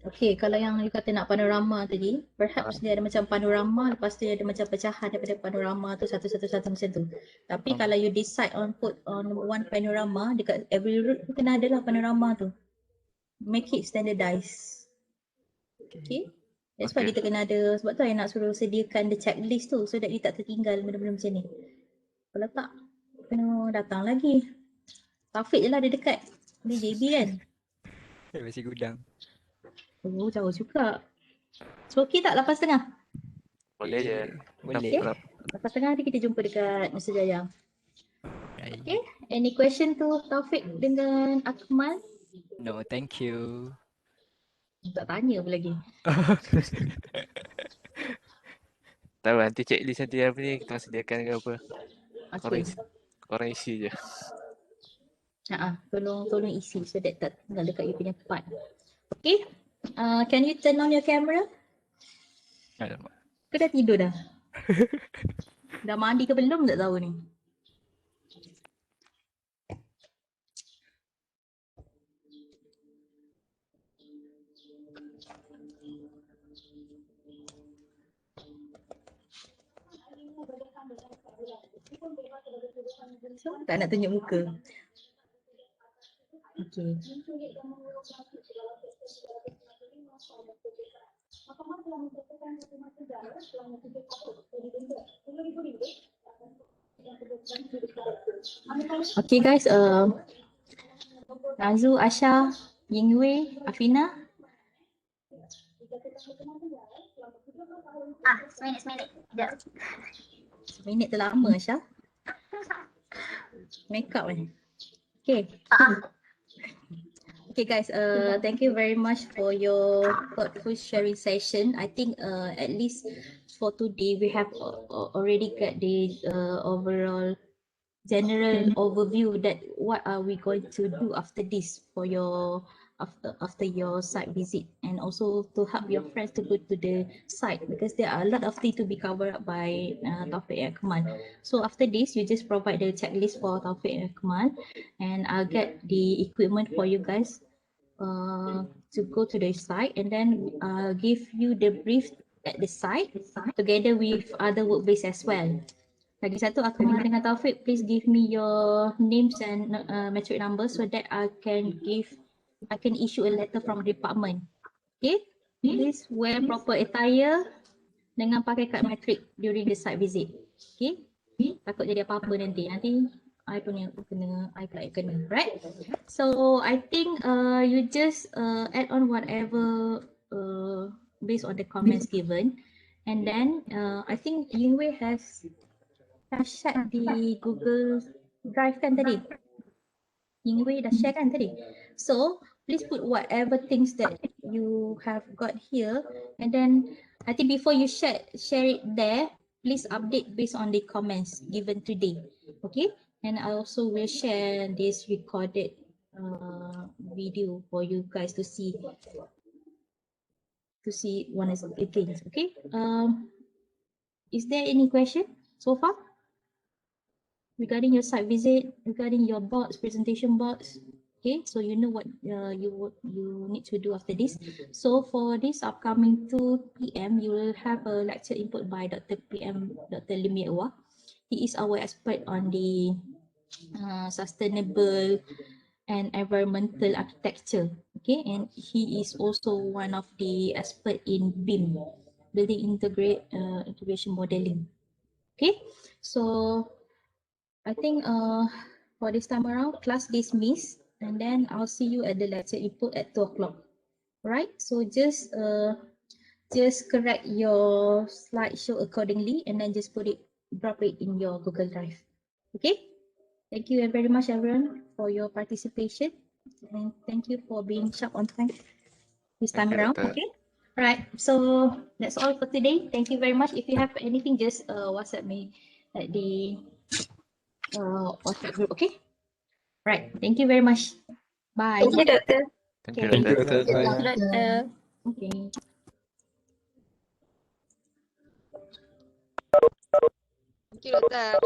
Speaker 1: Okay, kalau yang you kata nak panorama tadi, perhaps dia ada macam panorama, lepas tu dia ada macam pecahan daripada panorama tu satu-satu macam tu. Tapi kalau you decide on put on one panorama, dekat every route tu kena adalah panorama tu. Make it standardized. Okay? That's why kita kena ada, sebab tu I nak suruh sediakan the checklist tu so that you tak tertinggal benda-benda macam ni. Kalau tak, kena datang lagi. Taufik je lah dia dekat. Dia JB kan?
Speaker 4: Masih gudang.
Speaker 1: Oh, jauh juga. So, okay tak 8.30?
Speaker 11: Boleh je.
Speaker 4: Boleh.
Speaker 1: Okay. 8.30 nanti kita jumpa dekat Nusa Jaya. Okay. Any question to Taufik dengan Akmal?
Speaker 4: No, thank you.
Speaker 1: Tak tanya apa lagi.
Speaker 11: Tahu nanti checklist nanti apa ni kita sediakan ke apa.
Speaker 1: Okay.
Speaker 11: Korang isi je.
Speaker 1: Tolong isi so that tak tinggal dekat you punya part. Okay. Can you turn on your camera?
Speaker 4: Alamak.
Speaker 1: Kau dah tidur dah? Dah mandi ke belum tak tahu ni. So, tak nak tunjuk muka. Okay. Okay guys, Azu, Asha, Yingwei, Afina.
Speaker 10: Seminit. Sekejap.
Speaker 1: Seminit terlama Asha. Make up ni. Okay. Okay guys, thank you very much for your thoughtful sharing session. I think at least for today we have already got the overall general overview that what are we going to do after this for your after your site visit, and also to help your friends to go to the site because there are a lot of things to be covered up by Taufik and Akmal. So after this you just provide the checklist for Taufik and Akmal, and I'll get the equipment for you guys to go to the site, and then I'll give you the brief at the site together with other work base as well. Lagi satu, aku minta dengan Taufik, please give me your names and metric numbers so that I can issue a letter from department. Okay? Please wear proper attire dengan pakai kad metrik during the site visit. Okay? Takut jadi apa-apa nanti. I punya I pula yang kena. Right? So I think you just add on whatever based on the comments given. And then I think Yingwei has share di Google Drive kan tadi? Yingwei dah share kan tadi? So, please put whatever things that you have got here, and then I think before you share it there, please update based on the comments given today. Okay? And I also will share this recorded video for you guys to see one of the things. Okay? Is there any question so far? Regarding your site visit, regarding your boards, presentation boards, okay, so you know what you need to do after this. So for this upcoming 2 p.m, you will have a lecture input by Dr. Lim Yek-Wah. He is our expert on the sustainable and environmental architecture, okay, and he is also one of the expert in BIM, building integration modeling. Okay, so I think for this time around, class dismissed, and then I'll see you at the lecture input at 2 o'clock. Right? So just correct your slideshow accordingly, and then just drop it in your Google Drive. Okay? Thank you very much everyone for your participation, and thank you for being sharp on time this time around. Okay? Right. So that's all for today. Thank you very much. If you have anything, just WhatsApp me at the WhatsApp group. Okay? Right. Thank you very much. Bye.
Speaker 5: Thank you, Doctor.
Speaker 11: Thank you,
Speaker 1: Okay.
Speaker 11: Doctor.
Speaker 7: Thank you,
Speaker 11: Bye.
Speaker 7: Doctor.
Speaker 1: Okay.
Speaker 9: Thank you, Doctor.